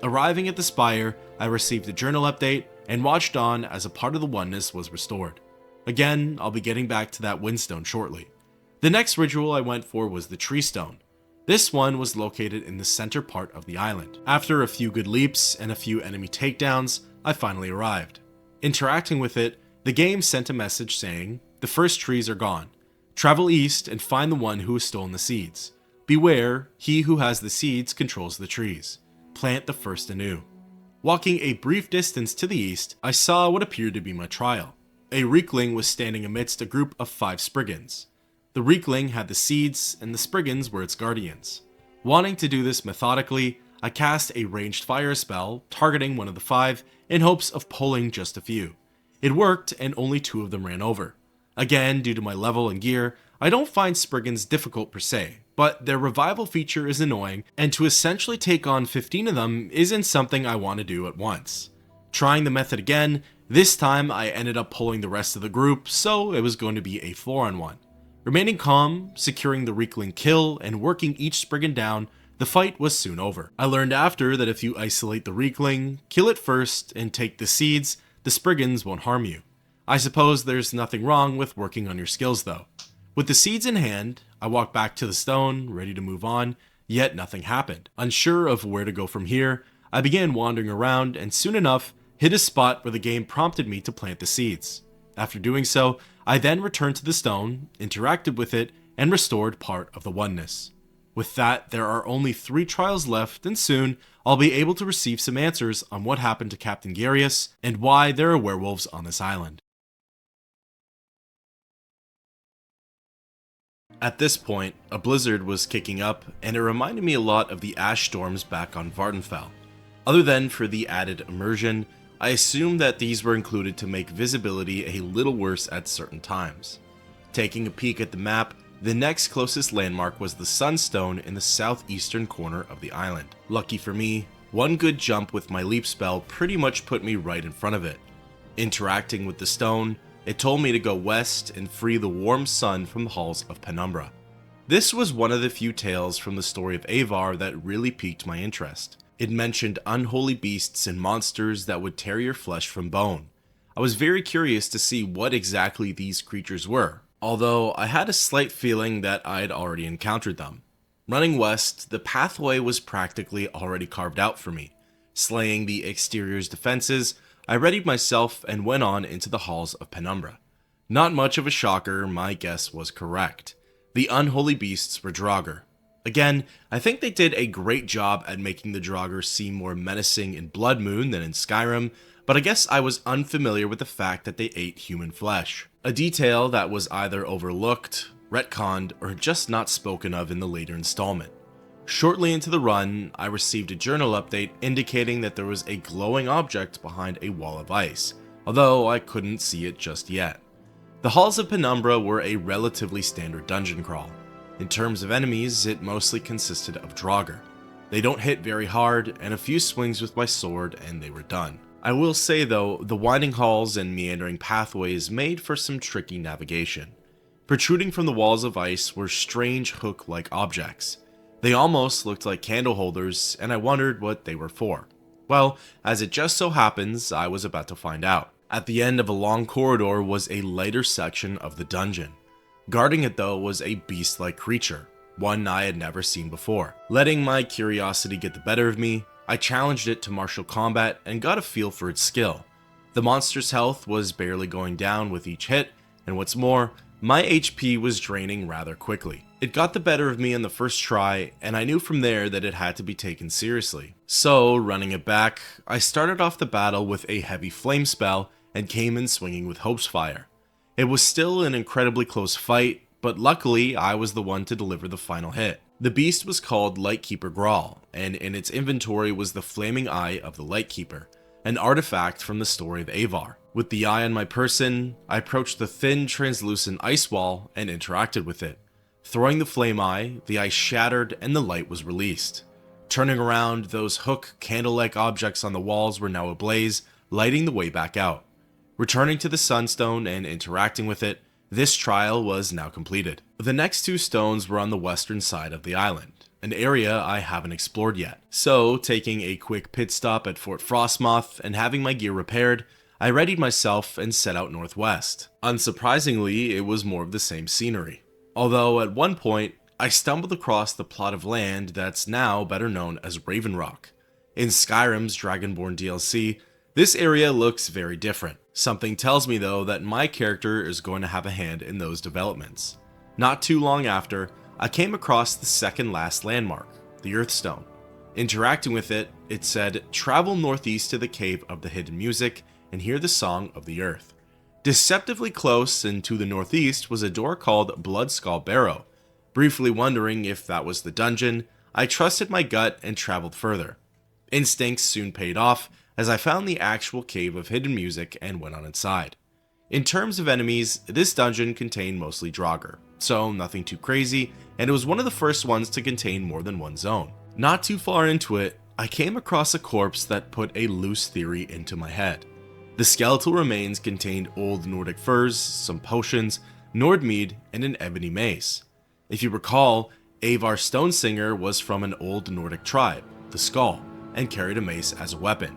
Arriving at the spire, I received a journal update and watched on as a part of the oneness was restored. Again, I'll be getting back to that Windstone shortly. The next ritual I went for was the Tree Stone. This one was located in the center part of the island. After a few good leaps and a few enemy takedowns, I finally arrived. Interacting with it, the game sent a message saying, the first trees are gone. Travel east and find the one who has stolen the seeds. Beware, he who has the seeds controls the trees. Plant the first anew. Walking a brief distance to the east, I saw what appeared to be my trial. A Reekling was standing amidst a group of 5 Spriggans. The Reekling had the seeds, and the Spriggans were its guardians. Wanting to do this methodically, I cast a ranged fire spell, targeting one of the 5, in hopes of pulling just a few. It worked, and only 2 of them ran over. Again, due to my level and gear, I don't find Spriggans difficult per se, but their revival feature is annoying, and to essentially take on 15 of them isn't something I want to do at once. Trying the method again, this time I ended up pulling the rest of the group, so it was going to be a 4-on-1. Remaining calm, securing the Reekling kill, and working each Spriggan down, the fight was soon over. I learned after that if you isolate the Reekling, kill it first, and take the seeds, the Spriggans won't harm you. I suppose there's nothing wrong with working on your skills though. With the seeds in hand, I walked back to the stone, ready to move on, yet nothing happened. Unsure of where to go from here, I began wandering around and soon enough, hit a spot where the game prompted me to plant the seeds. After doing so, I then returned to the stone, interacted with it, and restored part of the oneness. With that, there are only 3 trials left, and soon, I'll be able to receive some answers on what happened to Captain Carius, and why there are werewolves on this island. At this point, a blizzard was kicking up, and it reminded me a lot of the ash storms back on Vvardenfell. Other than for the added immersion, I assume that these were included to make visibility a little worse at certain times. Taking a peek at the map, the next closest landmark was the Sunstone in the southeastern corner of the island. Lucky for me, one good jump with my leap spell pretty much put me right in front of it. Interacting with the stone, it told me to go west and free the warm sun from the halls of Penumbra. This was one of the few tales from the story of Avar that really piqued my interest. It mentioned unholy beasts and monsters that would tear your flesh from bone. I was very curious to see what exactly these creatures were, although I had a slight feeling that I'd already encountered them. Running west, the pathway was practically already carved out for me. Slaying the exterior's defenses, I readied myself and went on into the halls of Penumbra. Not much of a shocker, my guess was correct. The unholy beasts were Draugr. Again, I think they did a great job at making the Draugr seem more menacing in Bloodmoon than in Skyrim, but I guess I was unfamiliar with the fact that they ate human flesh. A detail that was either overlooked, retconned, or just not spoken of in the later installment. Shortly into the run, I received a journal update indicating that there was a glowing object behind a wall of ice, although I couldn't see it just yet. The halls of Penumbra were a relatively standard dungeon crawl. In terms of enemies, it mostly consisted of Draugr. They don't hit very hard, and a few swings with my sword and they were done. I will say though, the winding halls and meandering pathways made for some tricky navigation. Protruding from the walls of ice were strange hook-like objects. They almost looked like candle holders, and I wondered what they were for. Well, as it just so happens, I was about to find out. At the end of a long corridor was a lighter section of the dungeon. Guarding it though was a beast-like creature, one I had never seen before. Letting my curiosity get the better of me, I challenged it to martial combat and got a feel for its skill. The monster's health was barely going down with each hit, and what's more, my HP was draining rather quickly. It got the better of me in the first try, and I knew from there that it had to be taken seriously. So, running it back, I started off the battle with a heavy flame spell and came in swinging with Hope's Fire. It was still an incredibly close fight, but luckily I was the one to deliver the final hit. The beast was called Lightkeeper Grawl, and in its inventory was the Flaming Eye of the Lightkeeper, an artifact from the story of Avar. With the eye on my person, I approached the thin, translucent ice wall and interacted with it. Throwing the flame eye, the ice shattered and the light was released. Turning around, those hook, candle-like objects on the walls were now ablaze, lighting the way back out. Returning to the sunstone and interacting with it, this trial was now completed. The next two stones were on the western side of the island, an area I haven't explored yet. So, taking a quick pit stop at Fort Frostmoth and having my gear repaired, I readied myself and set out northwest. Unsurprisingly, it was more of the same scenery. Although at one point, I stumbled across the plot of land that's now better known as Raven Rock. In Skyrim's Dragonborn DLC, this area looks very different. Something tells me though that my character is going to have a hand in those developments. Not too long after, I came across the second last landmark, the Earthstone. Interacting with it, it said, travel northeast to the Cave of the Hidden Music and hear the Song of the Earth. Deceptively close and to the northeast was a door called Bloodskull Barrow. Briefly wondering if that was the dungeon, I trusted my gut and traveled further. Instincts soon paid off as I found the actual Cave of Hidden Music and went on inside. In terms of enemies, this dungeon contained mostly Draugr, so nothing too crazy, and it was one of the first ones to contain more than one zone. Not too far into it, I came across a corpse that put a loose theory into my head. The skeletal remains contained old Nordic furs, some potions, Nord mead, and an ebony mace. If you recall, Avar Stonesinger was from an old Nordic tribe, the Skaal, and carried a mace as a weapon.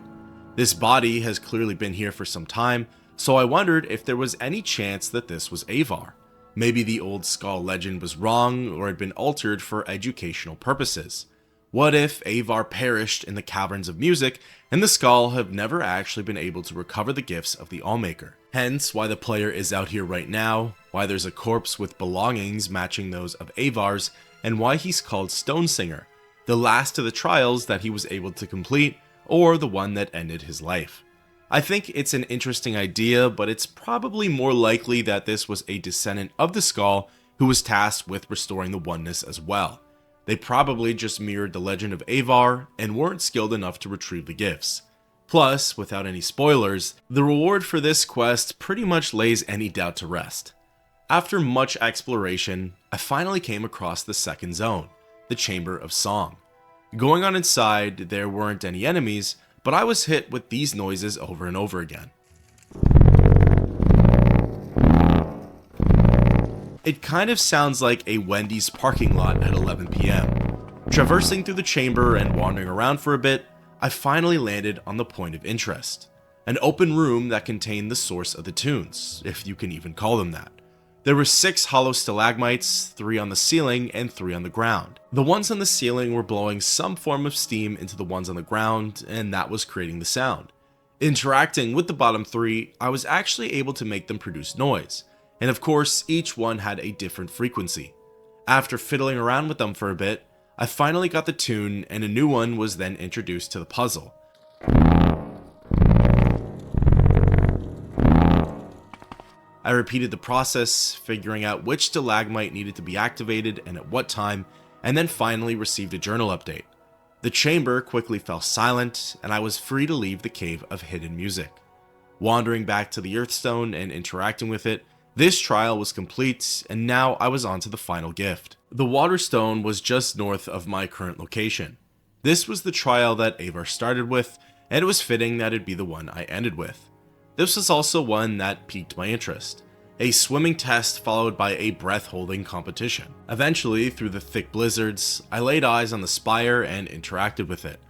This body has clearly been here for some time, so I wondered if there was any chance that this was Avar. Maybe the old Skaal legend was wrong or had been altered for educational purposes. What if Avar perished in the Caverns of Music and the Skaal have never actually been able to recover the gifts of the Allmaker? Hence why the player is out here right now, why there's a corpse with belongings matching those of Avar's, and why he's called Stonesinger, the last of the trials that he was able to complete, or the one that ended his life. I think it's an interesting idea, but it's probably more likely that this was a descendant of the Skaal who was tasked with restoring the oneness as well. They probably just mirrored the legend of Avar and weren't skilled enough to retrieve the gifts. Plus, without any spoilers, the reward for this quest pretty much lays any doubt to rest. After much exploration, I finally came across the second zone, the Chamber of Song. Going on inside, there weren't any enemies, but I was hit with these noises over and over again. It kind of sounds like a Wendy's parking lot at 11 p.m. Traversing through the chamber and wandering around for a bit, I finally landed on the point of interest. An open room that contained the source of the tunes, if you can even call them that. There were 6 hollow stalagmites, 3 on the ceiling and 3 on the ground. The ones on the ceiling were blowing some form of steam into the ones on the ground, and that was creating the sound. Interacting with the bottom 3, I was actually able to make them produce noise, and of course each one had a different frequency. After fiddling around with them for a bit, I finally got the tune, and a new one was then introduced to the puzzle. I repeated the process, figuring out which stalagmite needed to be activated and at what time, and then finally received a journal update. The chamber quickly fell silent, and I was free to leave the Cave of Hidden Music. Wandering back to the Earthstone and interacting with it, this trial was complete, and now I was on to the final gift. The Waterstone was just north of my current location. This was the trial that Avar started with, and it was fitting that it'd be the one I ended with. This was also one that piqued my interest. A swimming test followed by a breath-holding competition. Eventually, through the thick blizzards, I laid eyes on the spire and interacted with it.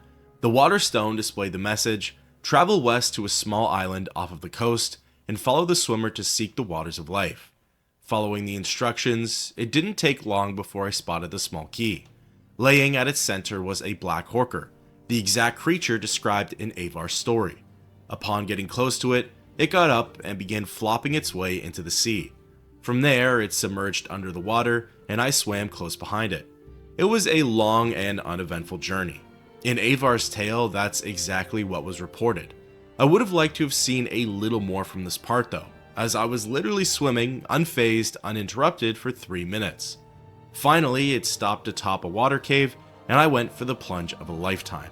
The Waterstone displayed the message, travel west to a small island off of the coast and follow the swimmer to seek the waters of life. Following the instructions, it didn't take long before I spotted the small key. Laying at its center was a black horker, the exact creature described in Avar's story. Upon getting close to it, it got up and began flopping its way into the sea. From there, it submerged under the water, and I swam close behind it. It was a long and uneventful journey. In Avar's tale, that's exactly what was reported. I would have liked to have seen a little more from this part though, as I was literally swimming, unfazed, uninterrupted for 3 minutes. Finally, it stopped atop a water cave, and I went for the plunge of a lifetime.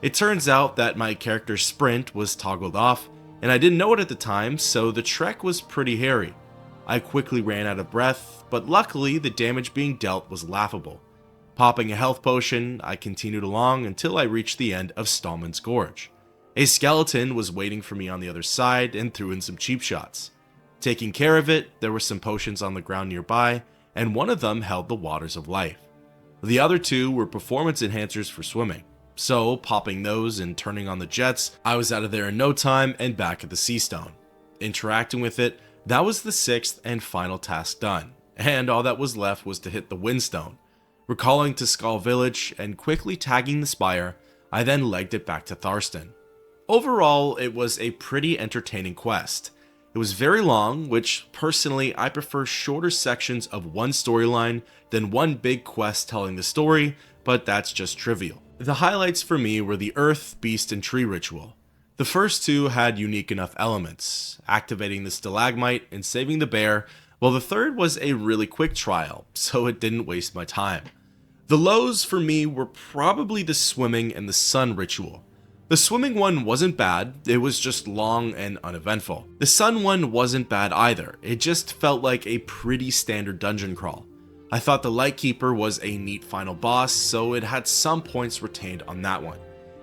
It turns out that my character's sprint was toggled off, and I didn't know it at the time, so the trek was pretty hairy. I quickly ran out of breath, but luckily the damage being dealt was laughable. Popping a health potion, I continued along until I reached the end of Stallman's Gorge. A skeleton was waiting for me on the other side and threw in some cheap shots. Taking care of it, there were some potions on the ground nearby, and one of them held the waters of life. The other 2 were performance enhancers for swimming. So, popping those and turning on the jets, I was out of there in no time and back at the Sea Stone. Interacting with it, that was the 6th and final task done, and all that was left was to hit the Windstone. Recalling to Skaal Village and quickly tagging the spire, I then legged it back to Tharston. Overall, it was a pretty entertaining quest. It was very long, which personally I prefer shorter sections of one storyline than one big quest telling the story, but that's just trivial. The highlights for me were the Earth, Beast, and Tree ritual. The first 2 had unique enough elements, activating the stalagmite and saving the bear, while the third was a really quick trial, so it didn't waste my time. The lows for me were probably the swimming and the sun ritual. The swimming one wasn't bad, it was just long and uneventful. The sun one wasn't bad either, it just felt like a pretty standard dungeon crawl. I thought the Lightkeeper was a neat final boss, so it had some points retained on that one.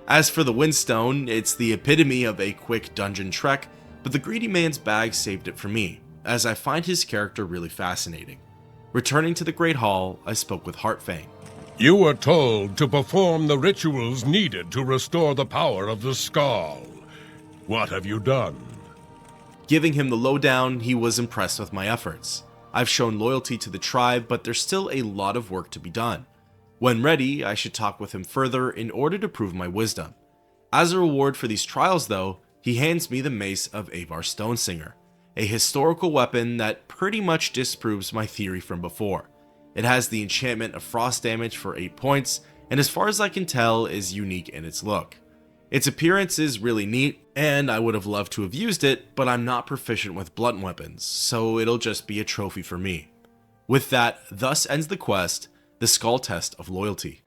As for the Windstone, it's the epitome of a quick dungeon trek, but the Greedy Man's bag saved it for me, as I find his character really fascinating. Returning to the Great Hall, I spoke with Fang. You were told to perform the rituals needed to restore the power of the Skaal. What have you done? Giving him the lowdown, he was impressed with my efforts. I've shown loyalty to the tribe, but there's still a lot of work to be done. When ready, I should talk with him further in order to prove my wisdom. As a reward for these trials though, he hands me the Mace of Avar Stonesinger, a historical weapon that pretty much disproves my theory from before. It has the enchantment of frost damage for 8 points, and as far as I can tell is unique in its look. Its appearance is really neat, and I would have loved to have used it, but I'm not proficient with blunt weapons, so it'll just be a trophy for me. With that, thus ends the quest, the Skaal Test of Loyalty.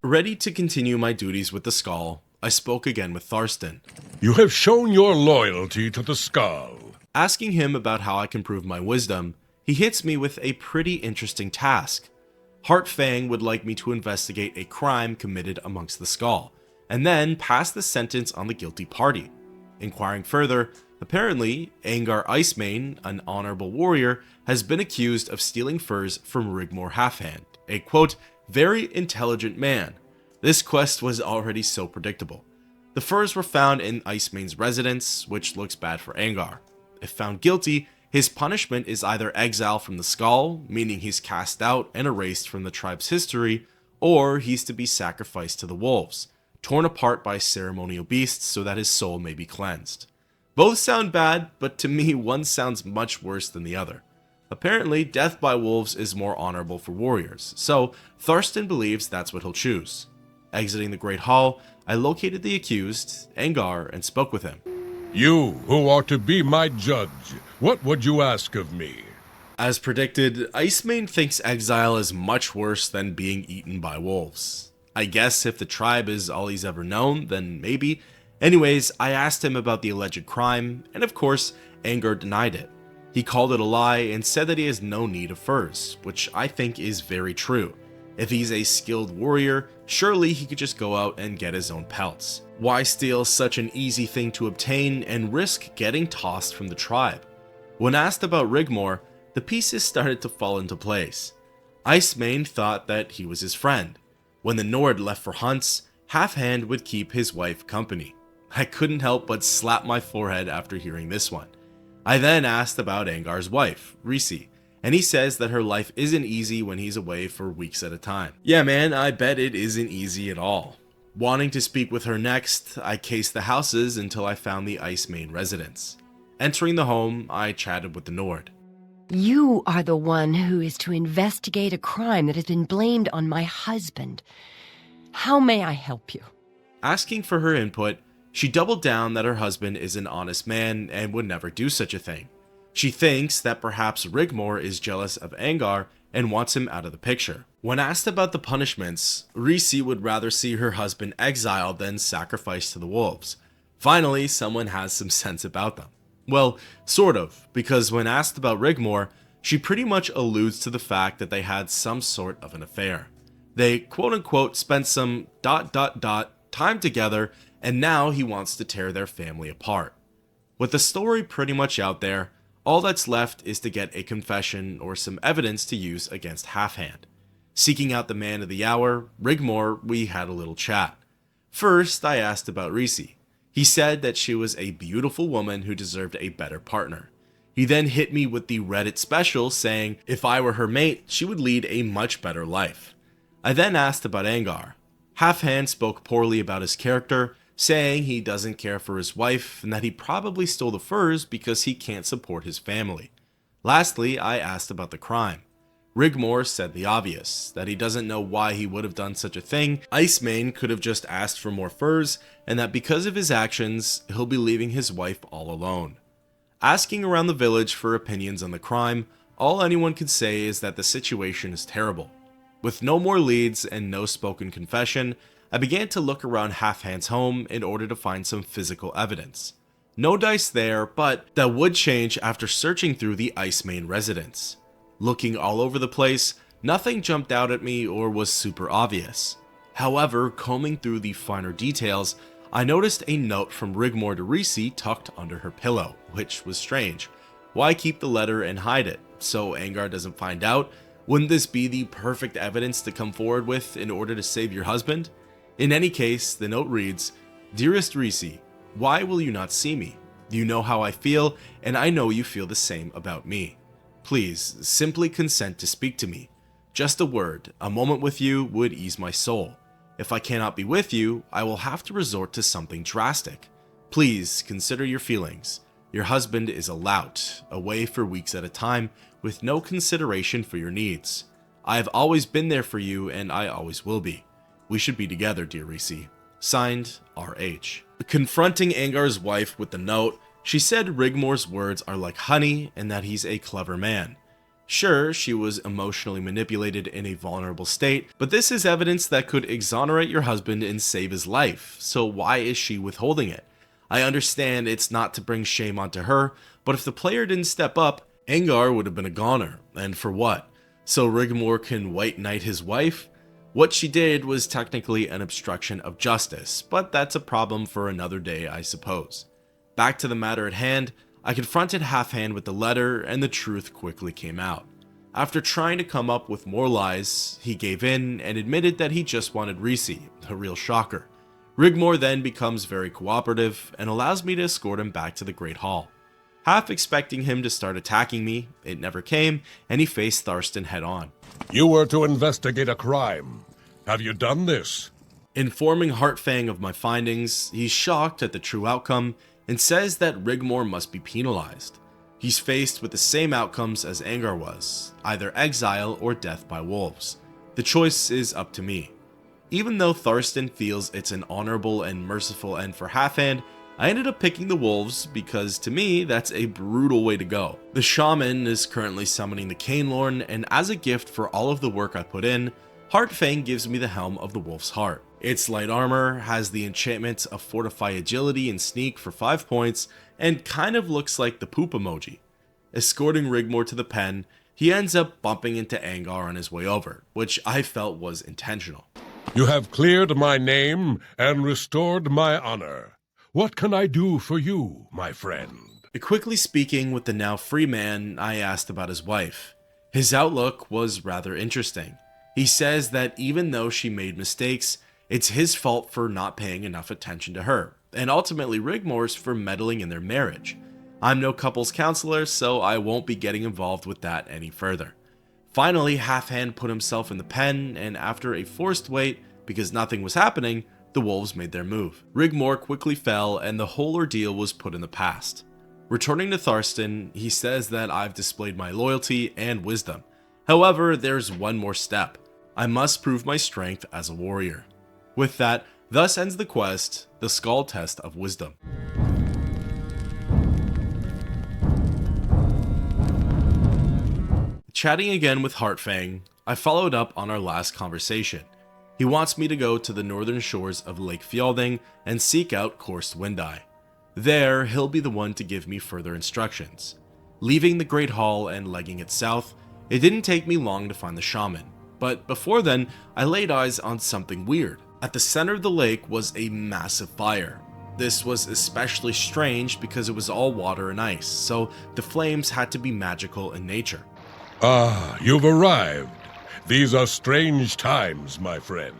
Ready to continue my duties with the Skaal, I spoke again with Tharston. You have shown your loyalty to the Skaal. Asking him about how I can prove my wisdom, he hits me with a pretty interesting task. Fang would like me to investigate a crime committed amongst the Skaal, and then pass the sentence on the guilty party. Inquiring further, apparently, Angar Icemane, an honorable warrior, has been accused of stealing furs from Rigmor Halfhand, a quote, very intelligent man. This quest was already so predictable. The furs were found in Icemane's residence, which looks bad for Angar. If found guilty, his punishment is either exile from the Skaal, meaning he's cast out and erased from the tribe's history, or he's to be sacrificed to the wolves, torn apart by ceremonial beasts so that his soul may be cleansed. Both sound bad, but to me one sounds much worse than the other. Apparently, death by wolves is more honorable for warriors, so Tharstan believes that's what he'll choose. Exiting the Great Hall, I located the accused, Angar, and spoke with him. You, who are to be my judge, what would you ask of me? As predicted, Icemane thinks exile is much worse than being eaten by wolves. I guess if the tribe is all he's ever known, then maybe. Anyways, I asked him about the alleged crime, and of course, Angar denied it. He called it a lie and said that he has no need of furs, which I think is very true. If he's a skilled warrior, surely he could just go out and get his own pelts. Why steal such an easy thing to obtain and risk getting tossed from the tribe? When asked about Rigmor, the pieces started to fall into place. Icemane thought that he was his friend. When the Nord left for hunts, Halfhand would keep his wife company. I couldn't help but slap my forehead after hearing this one. I then asked about Angar's wife, Rite, and he says that her life isn't easy when he's away for weeks at a time. Yeah man, I bet it isn't easy at all. Wanting to speak with her next, I cased the houses until I found the Icemane residence. Entering the home, I chatted with the Nord. You are the one who is to investigate a crime that has been blamed on my husband. How may I help you? Asking for her input, she doubled down that her husband is an honest man and would never do such a thing. She thinks that perhaps Rigmor is jealous of Angar and wants him out of the picture. When asked about the punishments, Rite would rather see her husband exiled than sacrificed to the wolves. Finally, someone has some sense about them. Well, sort of, because when asked about Rigmor, she pretty much alludes to the fact that they had some sort of an affair. They quote-unquote spent some ... time together, and now he wants to tear their family apart. With the story pretty much out there, all that's left is to get a confession or some evidence to use against Halfhand. Seeking out the man of the hour, Rigmor, we had a little chat. First, I asked about Rite. He said that she was a beautiful woman who deserved a better partner. He then hit me with the Reddit special saying if I were her mate, she would lead a much better life. I then asked about Angar. Halfhand spoke poorly about his character, saying he doesn't care for his wife and that he probably stole the furs because he can't support his family. Lastly, I asked about the crime. Rigmor said the obvious, that he doesn't know why he would have done such a thing. Icemane could have just asked for more furs, and that because of his actions, he'll be leaving his wife all alone. Asking around the village for opinions on the crime, all anyone could say is that the situation is terrible. With no more leads and no spoken confession, I began to look around Halfhand's home in order to find some physical evidence. No dice there, but that would change after searching through the Icemane residence. Looking all over the place, nothing jumped out at me or was super obvious. However, combing through the finer details, I noticed a note from Rigmor to Rite tucked under her pillow, which was strange. Why keep the letter and hide it, so Angar doesn't find out? Wouldn't this be the perfect evidence to come forward with in order to save your husband? In any case, the note reads, "Dearest Rite, why will you not see me? You know how I feel, and I know you feel the same about me. Please, simply consent to speak to me. Just a word, a moment with you would ease my soul. If I cannot be with you, I will have to resort to something drastic. Please consider your feelings. Your husband is a lout, away for weeks at a time, with no consideration for your needs. I have always been there for you, and I always will be. We should be together, dear Rite. Signed, R.H." Confronting Angar's wife with the note, she said Rigmor's words are like honey and that he's a clever man. Sure, she was emotionally manipulated in a vulnerable state, but this is evidence that could exonerate your husband and save his life, so why is she withholding it? I understand it's not to bring shame onto her, but if the player didn't step up, Angar would have been a goner, and for what? So Rigmor can white knight his wife? What she did was technically an obstruction of justice, but that's a problem for another day, I suppose. Back to the matter at hand, I confronted Half-Hand with the letter, and the truth quickly came out. After trying to come up with more lies, he gave in and admitted that he just wanted Rice, a real shocker. Rigmor then becomes very cooperative and allows me to escort him back to the Great Hall. Half expecting him to start attacking me, it never came, and he faced Thurston head on. You were to investigate a crime. Have you done this? Informing Fang of my findings, he's shocked at the true outcome and says that Rigmor must be penalized. He's faced with the same outcomes as Angar was, either exile or death by wolves. The choice is up to me. Even though Thurston feels it's an honorable and merciful end for Half-Hand, I ended up picking the wolves because to me that's a brutal way to go. The shaman is currently summoning the Cainlorn, and as a gift for all of the work I put in, Fang gives me the helm of the wolf's heart. Its light armor has the enchantment of Fortify Agility and Sneak for 5 points, and kind of looks like the poop emoji. Escorting Rigmor to the pen, he ends up bumping into Angar on his way over, which I felt was intentional. You have cleared my name and restored my honor. What can I do for you, my friend? Quickly speaking with the now free man, I asked about his wife. His outlook was rather interesting. He says that even though she made mistakes, it's his fault for not paying enough attention to her, and ultimately Rigmor's for meddling in their marriage. I'm no couples counselor, so I won't be getting involved with that any further. Finally, Half-Hand put himself in the pen, and after a forced wait, because nothing was happening, the wolves made their move. Rigmor quickly fell, and the whole ordeal was put in the past. Returning to Thurston, he says that I've displayed my loyalty and wisdom. However, there's one more step. I must prove my strength as a warrior. With that, thus ends the quest, the Skaal test of wisdom. Chatting again with Fang, I followed up on our last conversation. He wants me to go to the northern shores of Lake Fjelding and seek out Korst Windeye. There, he'll be the one to give me further instructions. Leaving the Great Hall and legging it south, it didn't take me long to find the shaman. But before then, I laid eyes on something weird. At the center of the lake was a massive fire. This was especially strange because it was all water and ice, so the flames had to be magical in nature. Ah, you've arrived. These are strange times, my friend.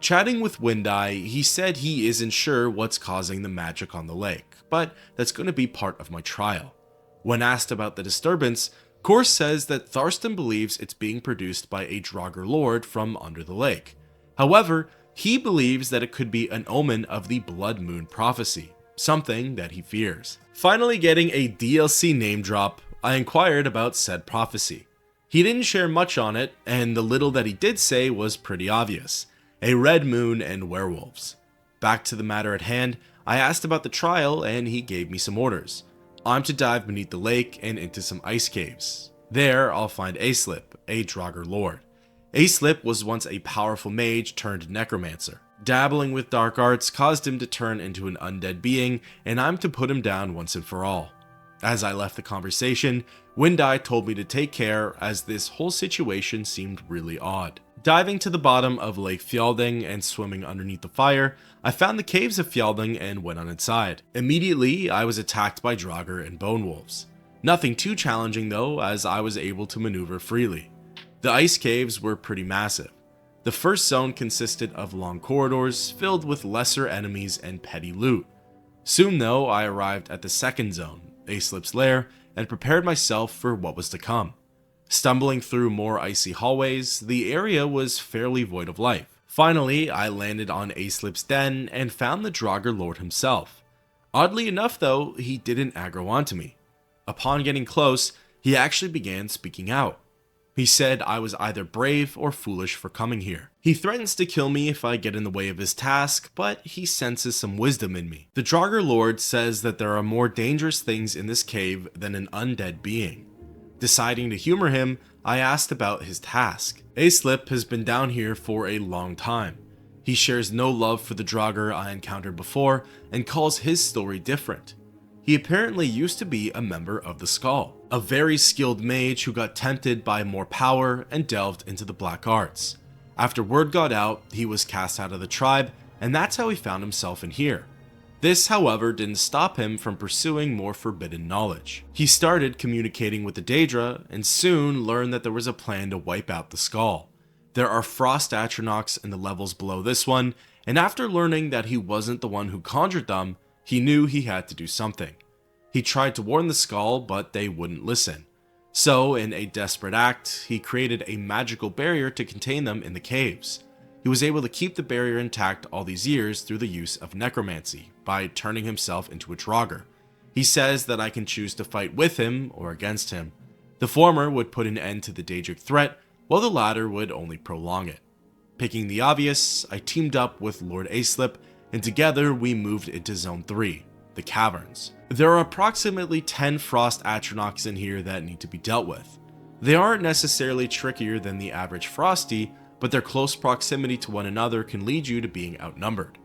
Chatting with Windeye, he said he isn't sure what's causing the magic on the lake, but that's going to be part of my trial. When asked about the disturbance, Korst says that Thurston believes it's being produced by a Draugr Lord from under the lake. However, he believes that it could be an omen of the Bloodmoon prophecy, something that he fears. Finally getting a DLC name drop, I inquired about said prophecy. He didn't share much on it, and the little that he did say was pretty obvious. A red moon and werewolves. Back to the matter at hand, I asked about the trial and he gave me some orders. I'm to dive beneath the lake and into some ice caves. There, I'll find Aislip, a Draugr Lord. Aislip was once a powerful mage turned necromancer. Dabbling with dark arts caused him to turn into an undead being, and I'm to put him down once and for all. As I left the conversation, Windeye told me to take care as this whole situation seemed really odd. Diving to the bottom of Lake Fjelding and swimming underneath the fire, I found the caves of Fjelding and went on inside. Immediately, I was attacked by Draugr and bone wolves. Nothing too challenging though, as I was able to maneuver freely. The ice caves were pretty massive. The first zone consisted of long corridors filled with lesser enemies and petty loot. Soon though, I arrived at the second zone, Aislip's lair, and prepared myself for what was to come. Stumbling through more icy hallways, the area was fairly void of life. Finally, I landed on Aislip's den and found the Draugr Lord himself. Oddly enough though, he didn't aggro onto me. Upon getting close, he actually began speaking out. He said I was either brave or foolish for coming here. He threatens to kill me if I get in the way of his task, but he senses some wisdom in me. The Draugr Lord says that there are more dangerous things in this cave than an undead being. Deciding to humor him, I asked about his task. Aislip has been down here for a long time. He shares no love for the Draugr I encountered before and calls his story different. He apparently used to be a member of the Skaal, a very skilled mage who got tempted by more power and delved into the black arts. After word got out, he was cast out of the tribe, and that's how he found himself in here. This, however, didn't stop him from pursuing more forbidden knowledge. He started communicating with the Daedra, and soon learned that there was a plan to wipe out the Skaal. There are frost atronachs in the levels below this one, and after learning that he wasn't the one who conjured them, he knew he had to do something. He tried to warn the Skaal, but they wouldn't listen. So, in a desperate act, he created a magical barrier to contain them in the caves. He was able to keep the barrier intact all these years through the use of necromancy, by turning himself into a Draugr. He says that I can choose to fight with him or against him. The former would put an end to the Daedric threat, while the latter would only prolong it. Picking the obvious, I teamed up with Lord Aislip, and together we moved into Zone 3, the Caverns. There are approximately 10 frost atronachs in here that need to be dealt with. They aren't necessarily trickier than the average frosty, but their close proximity to one another can lead you to being outnumbered.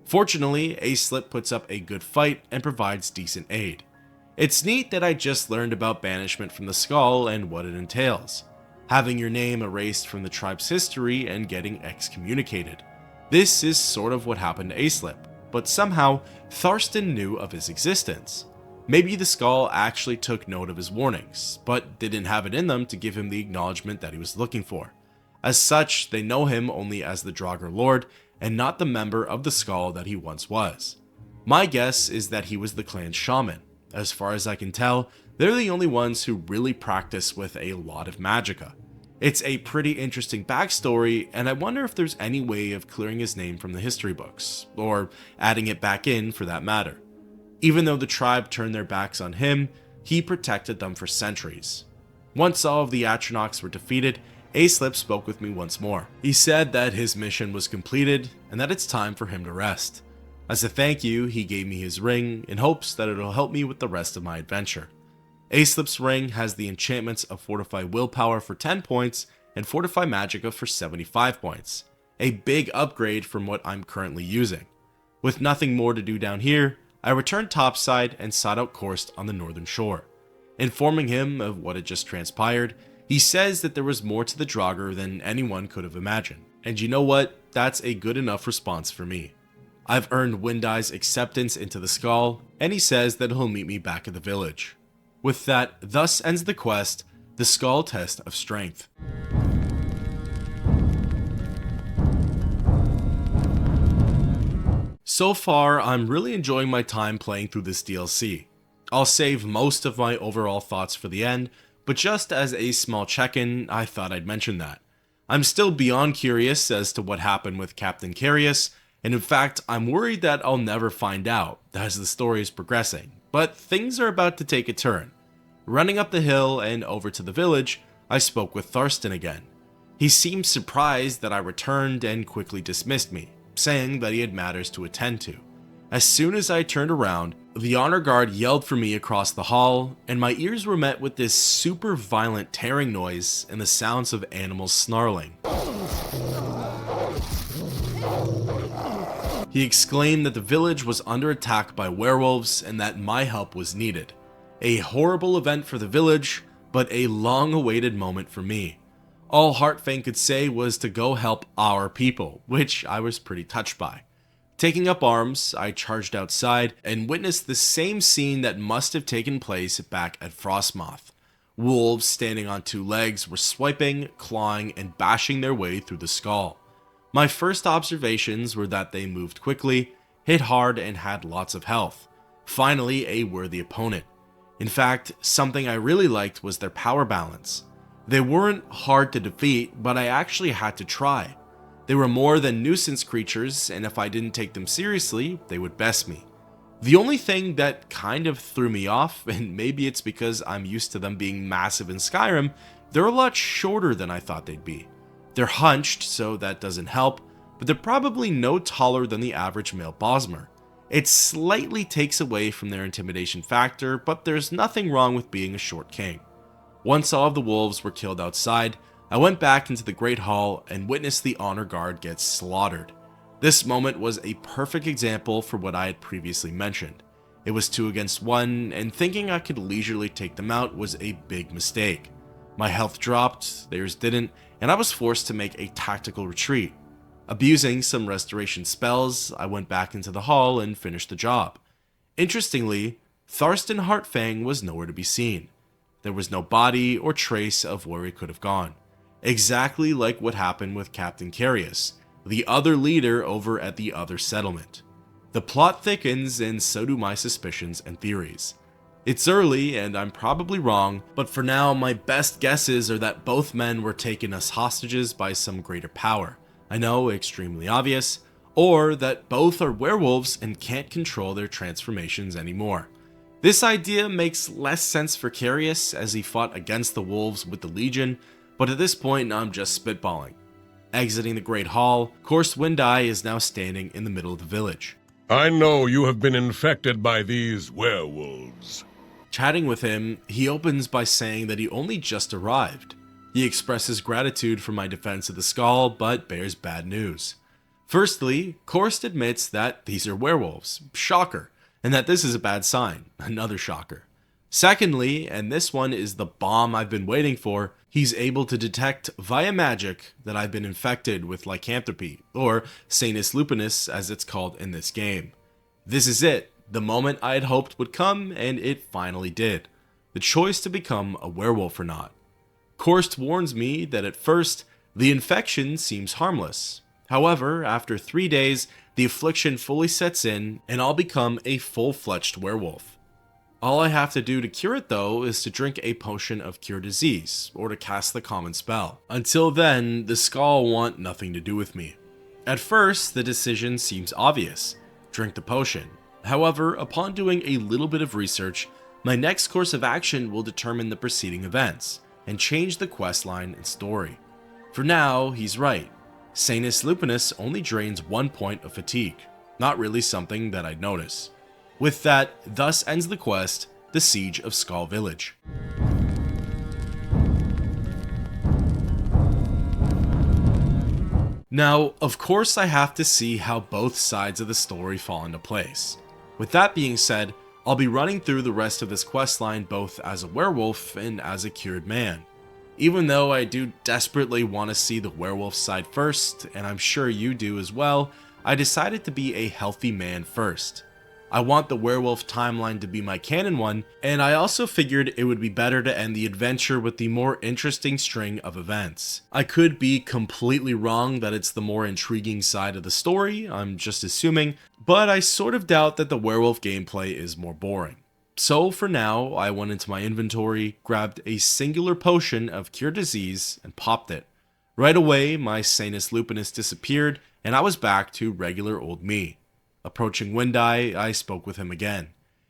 Fortunately, Aislip puts up a good fight and provides decent aid. It's neat that I just learned about banishment from the Skaal and what it entails. Having your name erased from the tribe's history and getting excommunicated. This is sort of what happened to Aislip, but somehow Tharstan knew of his existence. Maybe the Skaal actually took note of his warnings, but didn't have it in them to give him the acknowledgement that he was looking for. As such, they know him only as the Draugr Lord, and not the member of the Skaal that he once was. My guess is that he was the clan's shaman. As far as I can tell, they're the only ones who really practice with a lot of magicka. It's a pretty interesting backstory, and I wonder if there's any way of clearing his name from the history books, or adding it back in for that matter. Even though the tribe turned their backs on him, he protected them for centuries. Once all of the atronachs were defeated, Aislip spoke with me once more. He said that his mission was completed and that it's time for him to rest. As a thank you, he gave me his ring in hopes that it'll help me with the rest of my adventure. Aislip's ring has the enchantments of Fortify Willpower for 10 points and Fortify Magicka for 75 points. A big upgrade from what I'm currently using. With nothing more to do down here, I returned topside and sought out Korst on the northern shore. Informing him of what had just transpired, he says that there was more to the Draugr than anyone could have imagined. And you know what? That's a good enough response for me. I've earned Windeye's acceptance into the Skaal, and he says that he'll meet me back at the village. With that, thus ends the quest, the Skaal Test of Strength. So far, I'm really enjoying my time playing through this DLC. I'll save most of my overall thoughts for the end, but just as a small check-in, I thought I'd mention that. I'm still beyond curious as to what happened with Captain Carius, and in fact, I'm worried that I'll never find out as the story is progressing, but things are about to take a turn. Running up the hill and over to the village, I spoke with Tharstan again. He seemed surprised that I returned and quickly dismissed me, saying that he had matters to attend to. As soon as I turned around, the honor guard yelled for me across the hall, and my ears were met with this super violent tearing noise and the sounds of animals snarling. He exclaimed that the village was under attack by werewolves and that my help was needed. A horrible event for the village, but a long-awaited moment for me. All Heartfang could say was to go help our people, which I was pretty touched by. Taking up arms, I charged outside and witnessed the same scene that must have taken place back at Frostmoth. Wolves standing on two legs were swiping, clawing, and bashing their way through the Skaal. My first observations were that they moved quickly, hit hard, and had lots of health. Finally, a worthy opponent. In fact, something I really liked was their power balance. They weren't hard to defeat, but I actually had to try. They were more than nuisance creatures, and if I didn't take them seriously, they would best me. The only thing that kind of threw me off, and maybe it's because I'm used to them being massive in Skyrim, they're a lot shorter than I thought they'd be. They're hunched, so that doesn't help, but they're probably no taller than the average male Bosmer. It slightly takes away from their intimidation factor, but there's nothing wrong with being a short king. Once all of the wolves were killed outside, I went back into the Great Hall and witnessed the honor guard get slaughtered. This moment was a perfect example for what I had previously mentioned. It was 2 against 1, and thinking I could leisurely take them out was a big mistake. My health dropped, theirs didn't, and I was forced to make a tactical retreat. Abusing some restoration spells, I went back into the hall and finished the job. Interestingly, Tharstan Heartfang was nowhere to be seen. There was no body or trace of where he could have gone. Exactly like what happened with Captain Carius, the other leader over at the other settlement. The plot thickens, and so do my suspicions and theories. It's early, and I'm probably wrong, but for now, my best guesses are that both men were taken as hostages by some greater power. I know, extremely obvious. Or that both are werewolves and can't control their transformations anymore. This idea makes less sense for Carius, as he fought against the wolves with the Legion, but at this point, I'm just spitballing. Exiting the Great Hall, Korst Windeye is now standing in the middle of the village. I know you have been infected by these werewolves. Chatting with him, he opens by saying that he only just arrived. He expresses gratitude for my defense of the Skaal, but bears bad news. Firstly, Korst admits that these are werewolves, shocker, and that this is a bad sign, another shocker. Secondly, and this one is the bomb I've been waiting for, he's able to detect via magic that I've been infected with lycanthropy, or Sanus lupinus as it's called in this game. This is it, the moment I had hoped would come, and it finally did. The choice to become a werewolf or not. Korst warns me that at first, the infection seems harmless. However, after 3 days, the affliction fully sets in, and I'll become a full-fledged werewolf. All I have to do to cure it though is to drink a potion of cure disease, or to cast the common spell. Until then, the Skaal want nothing to do with me. At first, the decision seems obvious. Drink the potion. However, upon doing a little bit of research, my next course of action will determine the preceding events, and change the questline and story. For now, he's right. Sanus lupinus only drains 1 point of fatigue. Not really something that I'd notice. With that, thus ends the quest, the Siege of Skaal Village. Now, of course I have to see how both sides of the story fall into place. With that being said, I'll be running through the rest of this questline both as a werewolf and as a cured man. Even though I do desperately want to see the werewolf side first, and I'm sure you do as well, I decided to be a healthy man first. I want the werewolf timeline to be my canon one, and I also figured it would be better to end the adventure with the more interesting string of events. I could be completely wrong that it's the more intriguing side of the story, I'm just assuming, but I sort of doubt that the werewolf gameplay is more boring. So for now, I went into my inventory, grabbed a singular potion of cure disease, and popped it. Right away, my Sanus lupinus disappeared, and I was back to regular old me. Approaching Windeye, I spoke with him again.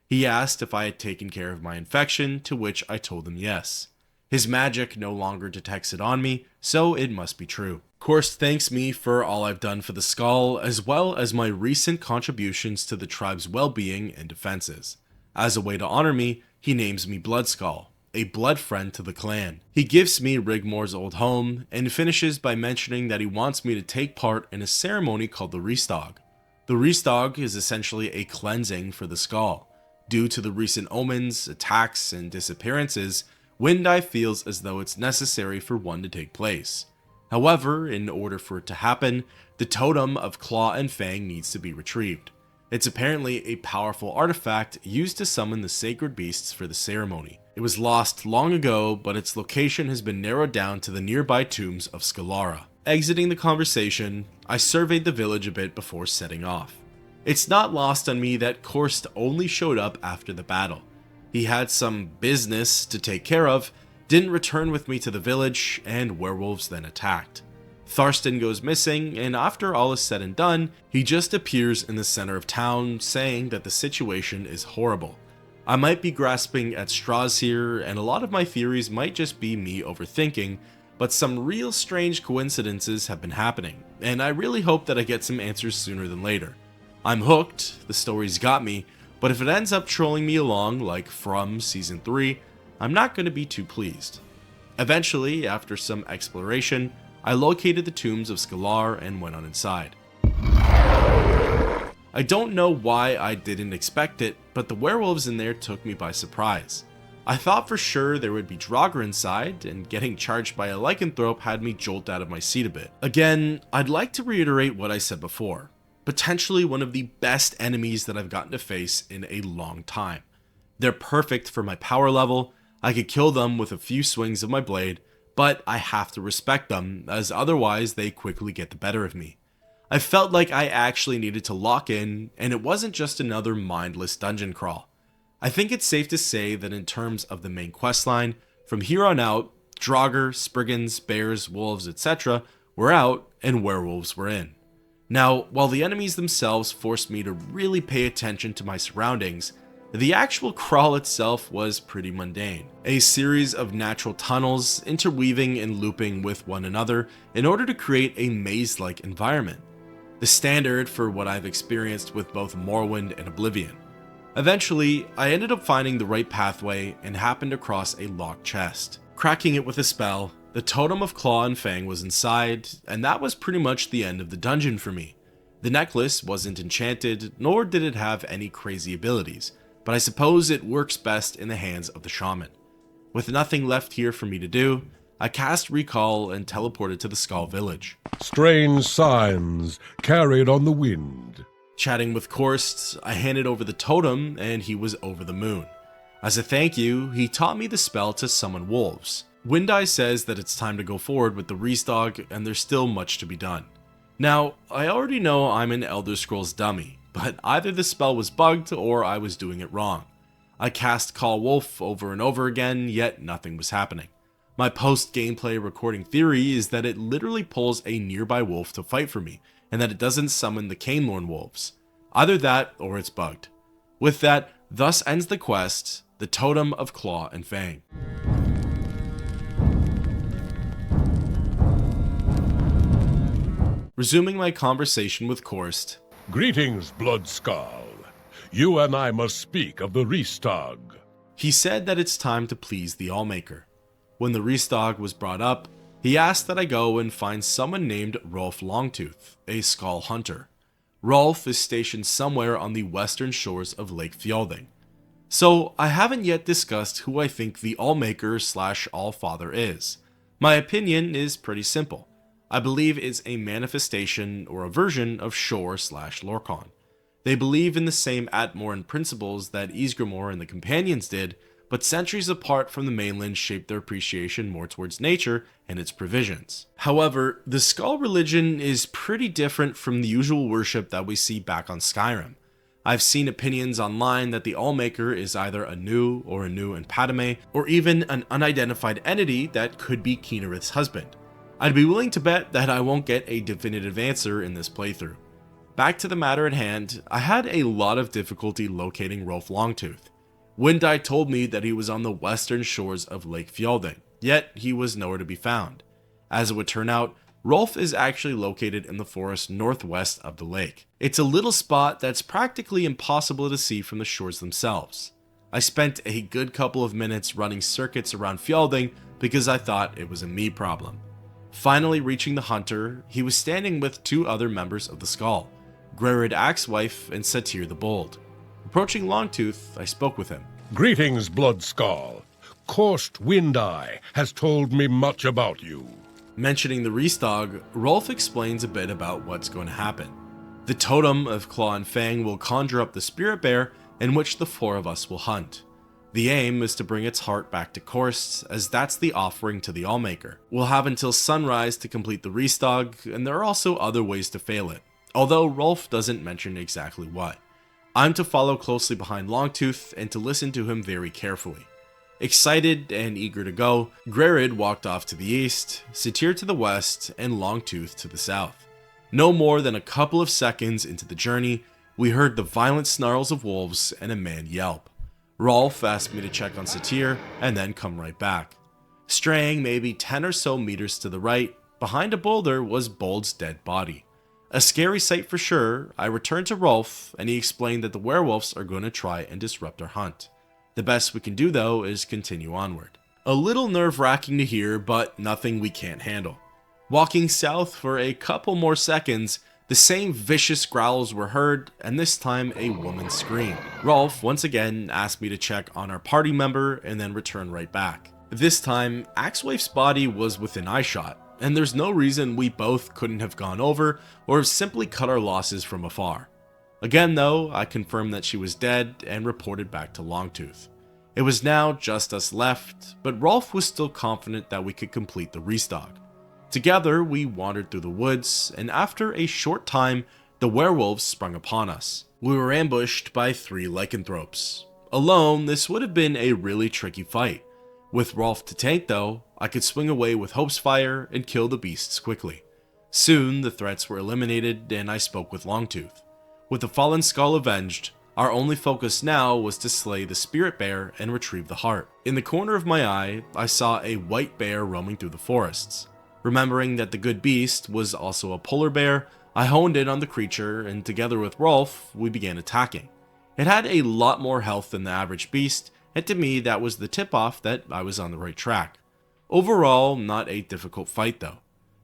He asked if I had taken care of my infection, to which I told him yes. His magic no longer detects it on me, so it must be true. Korst thanks me for all I've done for the Skaal, as well as my recent contributions to the tribe's well-being and defenses. As a way to honor me, he names me Bloodskull, a blood friend to the clan. He gives me Rigmore's old home, and finishes by mentioning that he wants me to take part in a ceremony called the Ristaag. The Ristaag is essentially a cleansing for the Skaal. Due to the recent omens, attacks, and disappearances, Windeye feels as though it's necessary for one to take place. However, in order for it to happen, the Totem of Claw and Fang needs to be retrieved. It's apparently a powerful artifact used to summon the sacred beasts for the ceremony. It was lost long ago, but its location has been narrowed down to the nearby tombs of Scallara. Exiting the conversation, I surveyed the village a bit before setting off. It's not lost on me that Korst only showed up after the battle. He had some business to take care of, didn't return with me to the village, and werewolves then attacked. Tharstan goes missing, and after all is said and done, he just appears in the center of town, saying that the situation is horrible. I might be grasping at straws here, and a lot of my theories might just be me overthinking, but some real strange coincidences have been happening, and I really hope that I get some answers sooner than later. I'm hooked, the story's got me, but if it ends up trolling me along like From Season 3, I'm not going to be too pleased. Eventually, after some exploration, I located the tombs of Scallar and went on inside. I don't know why I didn't expect it, but the werewolves in there took me by surprise. I thought for sure there would be Draugr inside, and getting charged by a lycanthrope had me jolt out of my seat a bit. Again, I'd like to reiterate what I said before. Potentially one of the best enemies that I've gotten to face in a long time. They're perfect for my power level. I could kill them with a few swings of my blade, but I have to respect them, as otherwise they quickly get the better of me. I felt like I actually needed to lock in, and it wasn't just another mindless dungeon crawl. I think it's safe to say that in terms of the main questline, from here on out, Draugr, Spriggans, bears, wolves, etc. were out and werewolves were in. Now, while the enemies themselves forced me to really pay attention to my surroundings, the actual crawl itself was pretty mundane. A series of natural tunnels interweaving and looping with one another in order to create a maze-like environment. The standard for what I've experienced with both Morrowind and Oblivion. Eventually, I ended up finding the right pathway and happened across a locked chest. Cracking it with a spell, the Totem of Claw and Fang was inside, and that was pretty much the end of the dungeon for me. The necklace wasn't enchanted, nor did it have any crazy abilities, but I suppose it works best in the hands of the shaman. With nothing left here for me to do, I cast Recall and teleported to the Skaal village. Strange signs carried on the wind. Chatting with Korst, I handed over the totem and he was over the moon. As a thank you, he taught me the spell to summon wolves. Windeye says that it's time to go forward with the Ristaag and there's still much to be done. Now, I already know I'm an elderscrolls dummy, but either the spell was bugged or I was doing it wrong. I cast Call Wolf over and over again, yet nothing was happening. My post-gameplay recording theory is that it literally pulls a nearby wolf to fight for me, and that it doesn't summon the Canelorn wolves. Either that, or it's bugged. With that, thus ends the quest, the Totem of Claw and Fang. Resuming my conversation with Korst. Greetings, Blood Skaal. You and I must speak of the Ristaag. He said that it's time to please the Allmaker. When the Ristaag was brought up, he asked that I go and find someone named Rolf Longtooth, a Skaal hunter. Rolf is stationed somewhere on the western shores of Lake Fjölding. So I haven't yet discussed who I think the Allmaker / Allfather is. My opinion is pretty simple. I believe it's a manifestation or a version of Shor / Lorkhan. They believe in the same Atmoran principles that Ysgramor and the Companions did, but centuries apart from the mainland shaped their appreciation more towards nature and its provisions. However, the Skaal religion is pretty different from the usual worship that we see back on Skyrim. I've seen opinions online that the Allmaker is either Anu or Anu and Padme, or even an unidentified entity that could be Kynareth's husband. I'd be willing to bet that I won't get a definitive answer in this playthrough. Back to the matter at hand, I had a lot of difficulty locating Rolf Longtooth. Windeye told me that he was on the western shores of Lake Fjölding, yet he was nowhere to be found. As it would turn out, Rolf is actually located in the forest northwest of the lake. It's a little spot that's practically impossible to see from the shores themselves. I spent a good couple of minutes running circuits around Fjölding because I thought it was a me problem. Finally reaching the hunter, he was standing with two other members of the Skaal, Grerid Axewife and Satyr the Bold. Approaching Longtooth, I spoke with him. Greetings, Blood Skaal. Korst Windeye has told me much about you. Mentioning the Ristaag, Rolf explains a bit about what's going to happen. The Totem of Claw and Fang will conjure up the spirit bear in which the four of us will hunt. The aim is to bring its heart back to Korst, as that's the offering to the Allmaker. We'll have until sunrise to complete the Ristaag, and there are also other ways to fail it, although Rolf doesn't mention exactly what. I'm to follow closely behind Longtooth and to listen to him very carefully. Excited and eager to go, Grerid walked off to the east, Satyr to the west, and Longtooth to the south. No more than a couple of seconds into the journey, we heard the violent snarls of wolves and a man yelp. Rolf asked me to check on Satyr and then come right back. Straying maybe 10 or so meters to the right, behind a boulder was Bold's dead body. A scary sight for sure. I returned to Rolf and he explained that the werewolves are going to try and disrupt our hunt. The best we can do though is continue onward. A little nerve-wracking to hear, but nothing we can't handle. Walking south for a couple more seconds, the The same vicious growls were heard, and this time a woman screamed. Rolf once again asked me to check on our party member and then return right back. This time, Axewife's body was within eyeshot, and there's no reason we both couldn't have gone over or have simply cut our losses from afar. Again though, I confirmed that she was dead and reported back to Longtooth. It was now just us left, but Rolf was still confident that we could complete the Ristaag. Together, we wandered through the woods, and after a short time, the werewolves sprung upon us. We were ambushed by 3 lycanthropes. Alone, this would have been a really tricky fight. With Rolf to tank though, I could swing away with Hope's Fire and kill the beasts quickly. Soon, the threats were eliminated, and I spoke with Longtooth. With the fallen Skaal avenged, our only focus now was to slay the spirit bear and retrieve the heart. In the corner of my eye, I saw a white bear roaming through the forests. Remembering that the good beast was also a polar bear, I honed in on the creature, and together with Rolf, we began attacking. It had a lot more health than the average beast, and to me that was the tip-off that I was on the right track. Overall, not a difficult fight though.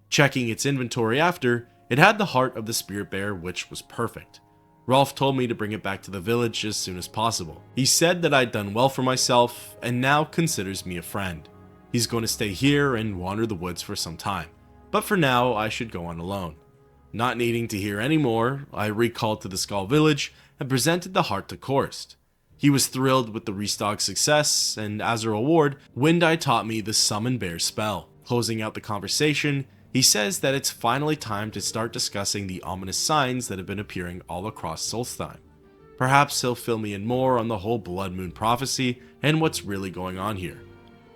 Checking its inventory after, it had the heart of the spirit bear, which was perfect. Rolf told me to bring it back to the village as soon as possible. He said that I'd done well for myself, and now considers me a friend. He's going to stay here and wander the woods for some time, but for now I should go on alone. Not needing to hear any more, I recalled to the Skaal village and presented the heart to Karst. He was thrilled with the Ristaag's success, and as a reward, Windeye taught me the Summon Bear spell. Closing out the conversation, he says that it's finally time to start discussing the ominous signs that have been appearing all across Solstheim. Perhaps he'll fill me in more on the whole Bloodmoon prophecy and what's really going on here.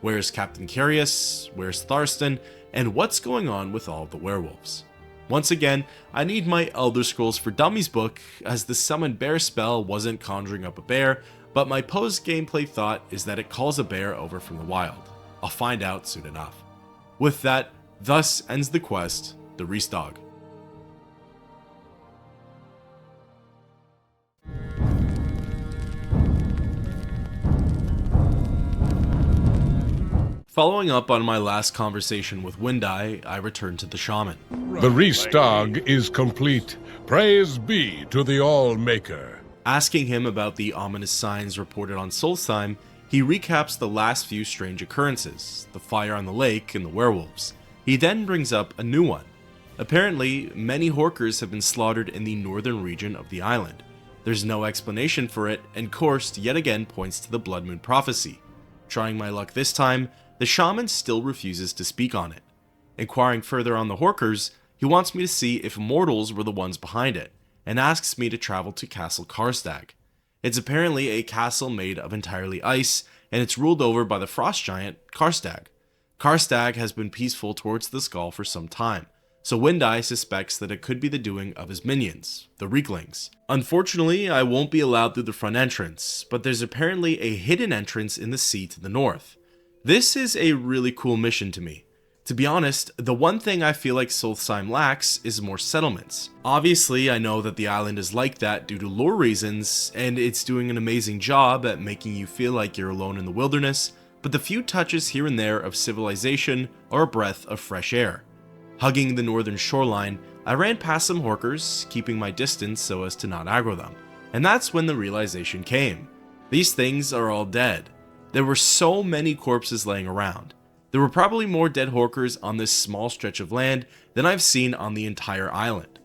Where's Captain Carius? Where's Tharstan? And what's going on with all the werewolves? Once again, I need my Elder Scrolls for Dummies book, as the Summon Bear spell wasn't conjuring up a bear, but my post-gameplay thought is that it calls a bear over from the wild. I'll find out soon enough. With that, thus ends the quest, the Ristaag. Following up on my last conversation with Windeye, I returned to the shaman. The Ristaag is complete. Praise be to the All-Maker. Asking him about the ominous signs reported on Solstheim, he recaps the last few strange occurrences, the fire on the lake and the werewolves. He then brings up a new one. Apparently, many Horkers have been slaughtered in the northern region of the island. There's no explanation for it, and Karst yet again points to the Bloodmoon prophecy. Trying my luck this time, the shaman still refuses to speak on it. Inquiring further on the Horkers, he wants me to see if mortals were the ones behind it, and asks me to travel to Castle Karstaag. It's apparently a castle made of entirely ice, and it's ruled over by the frost giant Karstaag. Karstaag has been peaceful towards the Skaal for some time, so Windeye suspects that it could be the doing of his minions, the Reeklings. Unfortunately, I won't be allowed through the front entrance, but there's apparently a hidden entrance in the sea to the north. This is a really cool mission to me. To be honest, the one thing I feel like Solstheim lacks is more settlements. Obviously, I know that the island is like that due to lore reasons, and it's doing an amazing job at making you feel like you're alone in the wilderness, but the few touches here and there of civilization are a breath of fresh air. Hugging the northern shoreline, I ran past some Horkers, keeping my distance so as to not aggro them, and that's when the realization came. These things are all dead. There were so many corpses laying around. There were probably more dead Horkers on this small stretch of land than I've seen on the entire island.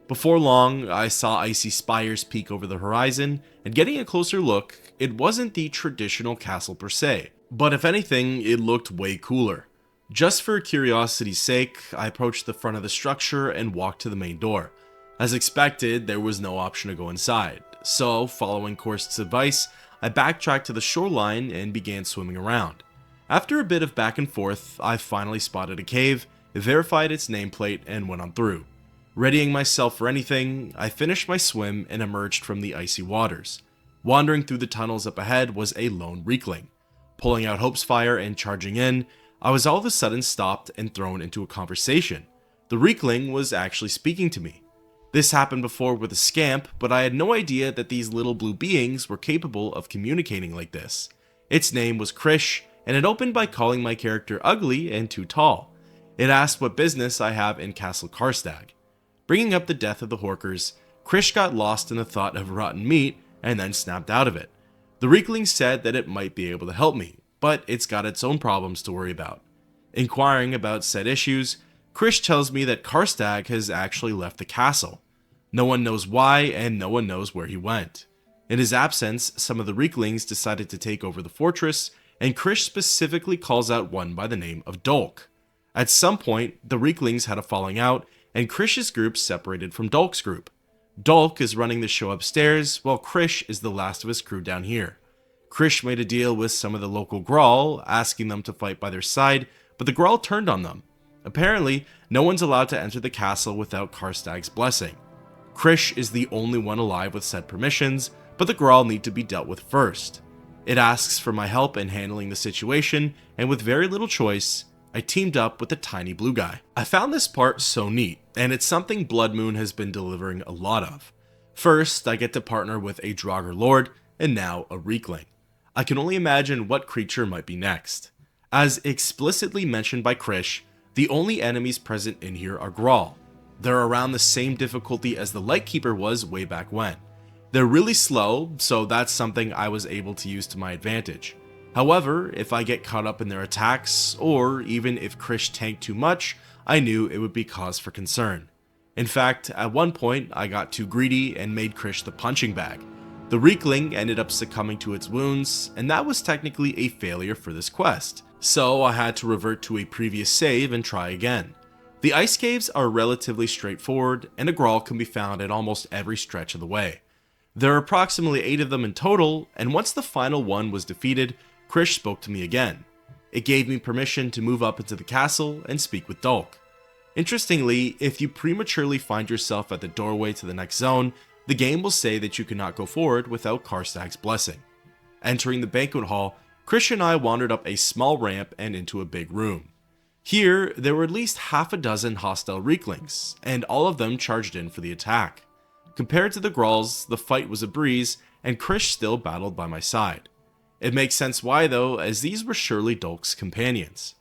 Before long, I saw icy spires peek over the horizon, and getting a closer look, it wasn't the traditional castle per se, but if anything, it looked way cooler. Just for curiosity's sake, I approached the front of the structure and walked to the main door. As expected, there was no option to go inside, so following Karst's advice, I backtracked to the shoreline and began swimming around. After a bit of back and forth, I finally spotted a cave, verified its nameplate, and went on through. Readying myself for anything, I finished my swim and emerged from the icy waters. Wandering through the tunnels up ahead was a lone Reekling. Pulling out Hope's Fire and charging in, I was all of a sudden stopped and thrown into a conversation. The Reekling was actually speaking to me. This happened before with a scamp, but I had no idea that these little blue beings were capable of communicating like this. Its name was Krish, and it opened by calling my character ugly and too tall. It asked what business I have in Castle Karstaag. Bringing up the death of the Horkers, Krish got lost in the thought of rotten meat and then snapped out of it. The Reeklings said that it might be able to help me, but it's got its own problems to worry about. Inquiring about said issues, Krish tells me that Karstaag has actually left the castle. No one knows why, and no one knows where he went. In his absence, some of the Reeklings decided to take over the fortress, and Krish specifically calls out one by the name of Dolk. At some point, the Reeklings had a falling out, and Krish's group separated from Dolk's group. Dolk is running the show upstairs, while Krish is the last of his crew down here. Krish made a deal with some of the local Grawl, asking them to fight by their side, but the Grawl turned on them. Apparently, no one's allowed to enter the castle without Karstaag's blessing. Krish is the only one alive with said permissions, but the Grawl need to be dealt with first. It asks for my help in handling the situation, and with very little choice, I teamed up with the tiny blue guy. I found this part so neat, and it's something Bloodmoon has been delivering a lot of. First, I get to partner with a Draugr Lord, and now a Reekling. I can only imagine what creature might be next. As explicitly mentioned by Krish, the only enemies present in here are Grawl. They're around the same difficulty as the Lightkeeper was way back when. They're really slow, so that's something I was able to use to my advantage. However, if I get caught up in their attacks, or even if Krish tanked too much, I knew it would be cause for concern. In fact, at one point, I got too greedy and made Krish the punching bag. The Reekling ended up succumbing to its wounds, and that was technically a failure for this quest. So I had to revert to a previous save and try again. The ice caves are relatively straightforward, and a Grawl can be found at almost every stretch of the way. There are approximately 8 of them in total, and once the final one was defeated, Krish spoke to me again. It gave me permission to move up into the castle and speak with Dolk. Interestingly, if you prematurely find yourself at the doorway to the next zone, the game will say that you cannot go forward without Karstaag's blessing. Entering the banquet hall, Krish and I wandered up a small ramp and into a big room. Here, there were at least half a dozen hostile Reeklings, and all of them charged in for the attack. Compared to the Gralls, the fight was a breeze, and Krish still battled by my side. It makes sense why though, as these were surely Dolk's companions.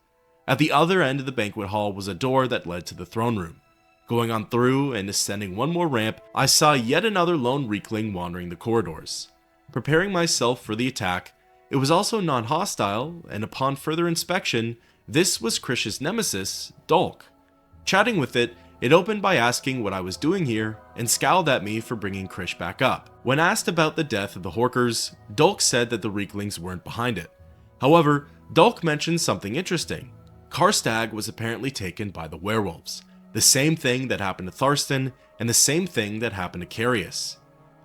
At the other end of the banquet hall was a door that led to the throne room. Going on through and ascending one more ramp, I saw yet another lone Reekling wandering the corridors. Preparing myself for the attack, it was also non-hostile, and upon further inspection, this was Krish's nemesis, Dolk. Chatting with it, it opened by asking what I was doing here, and scowled at me for bringing Krish back up. When asked about the death of the Horkers, Dolk said that the Reeklings weren't behind it. However, Dolk mentioned something interesting. Karstaag was apparently taken by the werewolves. The same thing that happened to Tharstan, and the same thing that happened to Carius.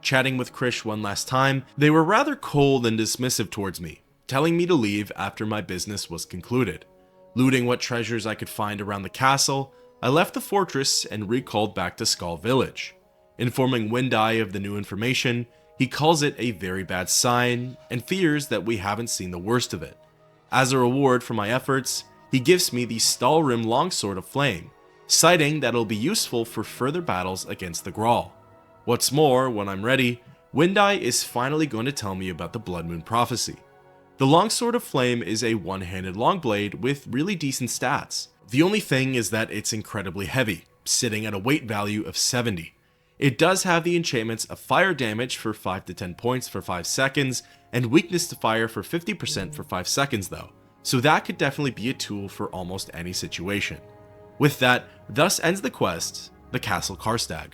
Chatting with Krish one last time, they were rather cold and dismissive towards me, telling me to leave after my business was concluded. Looting what treasures I could find around the castle, I left the fortress and recalled back to Skaal village. Informing Windeye of the new information, he calls it a very bad sign and fears that we haven't seen the worst of it. As a reward for my efforts, he gives me the Stalrim Longsword of Flame, citing that it'll be useful for further battles against the Grawl. What's more, when I'm ready, Windeye is finally going to tell me about the Bloodmoon prophecy. The Longsword of Flame is a one-handed longblade with really decent stats. The only thing is that it's incredibly heavy, sitting at a weight value of 70. It does have the enchantments of fire damage for 5 to 10 points for 5 seconds, and weakness to fire for 50% for 5 seconds though, so that could definitely be a tool for almost any situation. With that, thus ends the quest, the Castle Karstaag.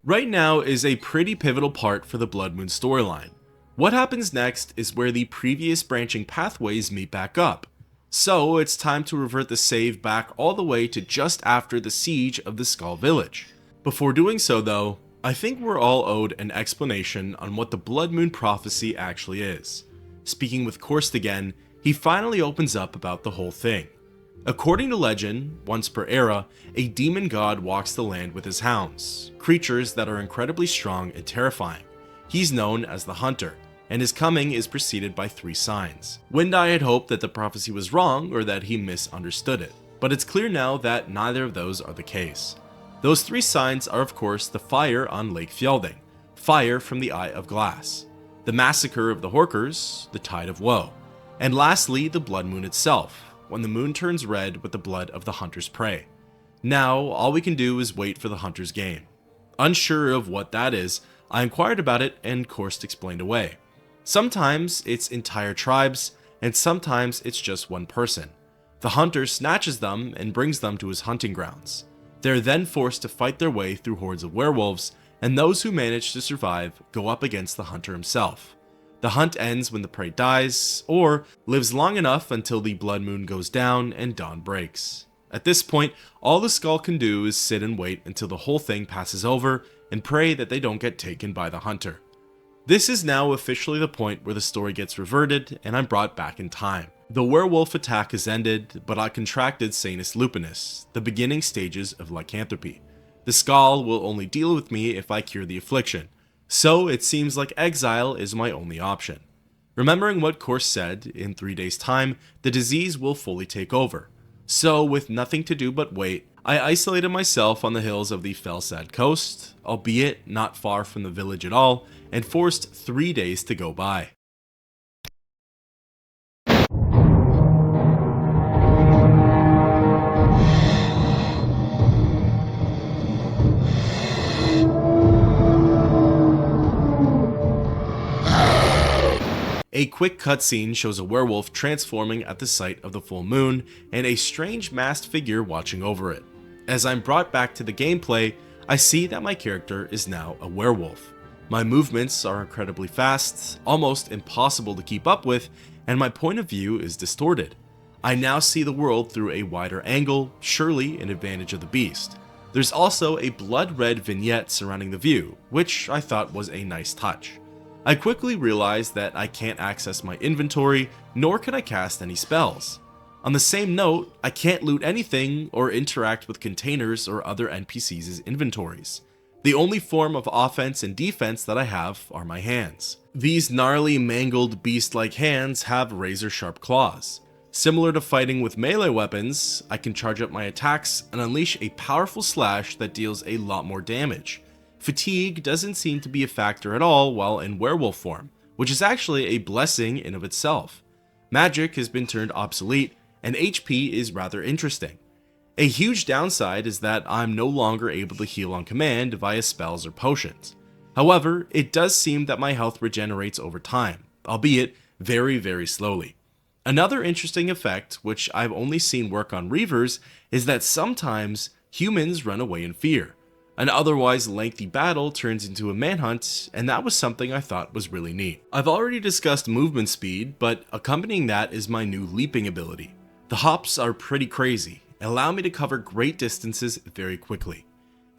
Right now is a pretty pivotal part for the Bloodmoon storyline. What happens next is where the previous branching pathways meet back up. So it's time to revert the save back all the way to just after the siege of the Skaal village. Before doing so though, I think we're all owed an explanation on what the Bloodmoon prophecy actually is. Speaking with Korst again, he finally opens up about the whole thing. According to legend, once per era, a demon god walks the land with his hounds, creatures that are incredibly strong and terrifying. He's known as the Hunter, and his coming is preceded by 3 signs. Windeye had hoped that the prophecy was wrong or that he misunderstood it, but it's clear now that neither of those are the case. Those 3 signs are of course the fire on Lake Fjelding, fire from the Eye of Glass, the massacre of the Horkers, the Tide of Woe, and lastly the Bloodmoon itself, when the moon turns red with the blood of the hunter's prey. Now, all we can do is wait for the hunter's game. Unsure of what that is, I inquired about it and Korst explained away. Sometimes it's entire tribes, and sometimes it's just one person. The hunter snatches them and brings them to his hunting grounds. They are then forced to fight their way through hordes of werewolves, and those who manage to survive go up against the hunter himself. The hunt ends when the prey dies, or lives long enough until the blood moon goes down and dawn breaks. At this point, all the Skaal can do is sit and wait until the whole thing passes over and pray that they don't get taken by the hunter. This is now officially the point where the story gets reverted and I'm brought back in time. The werewolf attack has ended, but I contracted Sanus lupinus, the beginning stages of lycanthropy. The Skaal will only deal with me if I cure the affliction, so it seems like exile is my only option. Remembering what Korst said, in 3 days' time, the disease will fully take over. So, with nothing to do but wait, I isolated myself on the hills of the Felsad coast, albeit not far from the village at all, and forced 3 days to go by. A quick cutscene shows a werewolf transforming at the sight of the full moon and a strange masked figure watching over it. As I'm brought back to the gameplay, I see that my character is now a werewolf. My movements are incredibly fast, almost impossible to keep up with, and my point of view is distorted. I now see the world through a wider angle, surely an advantage of the beast. There's also a blood red vignette surrounding the view, which I thought was a nice touch. I quickly realized that I can't access my inventory, nor can I cast any spells. On the same note, I can't loot anything or interact with containers or other NPCs' inventories. The only form of offense and defense that I have are my hands. These gnarly, mangled, beast-like hands have razor-sharp claws. Similar to fighting with melee weapons, I can charge up my attacks and unleash a powerful slash that deals a lot more damage. Fatigue doesn't seem to be a factor at all while in werewolf form, which is actually a blessing in of itself. Magic has been turned obsolete, and HP is rather interesting. A huge downside is that I'm no longer able to heal on command via spells or potions. However, it does seem that my health regenerates over time, albeit very, very slowly. Another interesting effect, which I've only seen work on Reavers, is that sometimes humans run away in fear. An otherwise lengthy battle turns into a manhunt, and that was something I thought was really neat. I've already discussed movement speed, but accompanying that is my new leaping ability. The hops are pretty crazy, and allow me to cover great distances very quickly.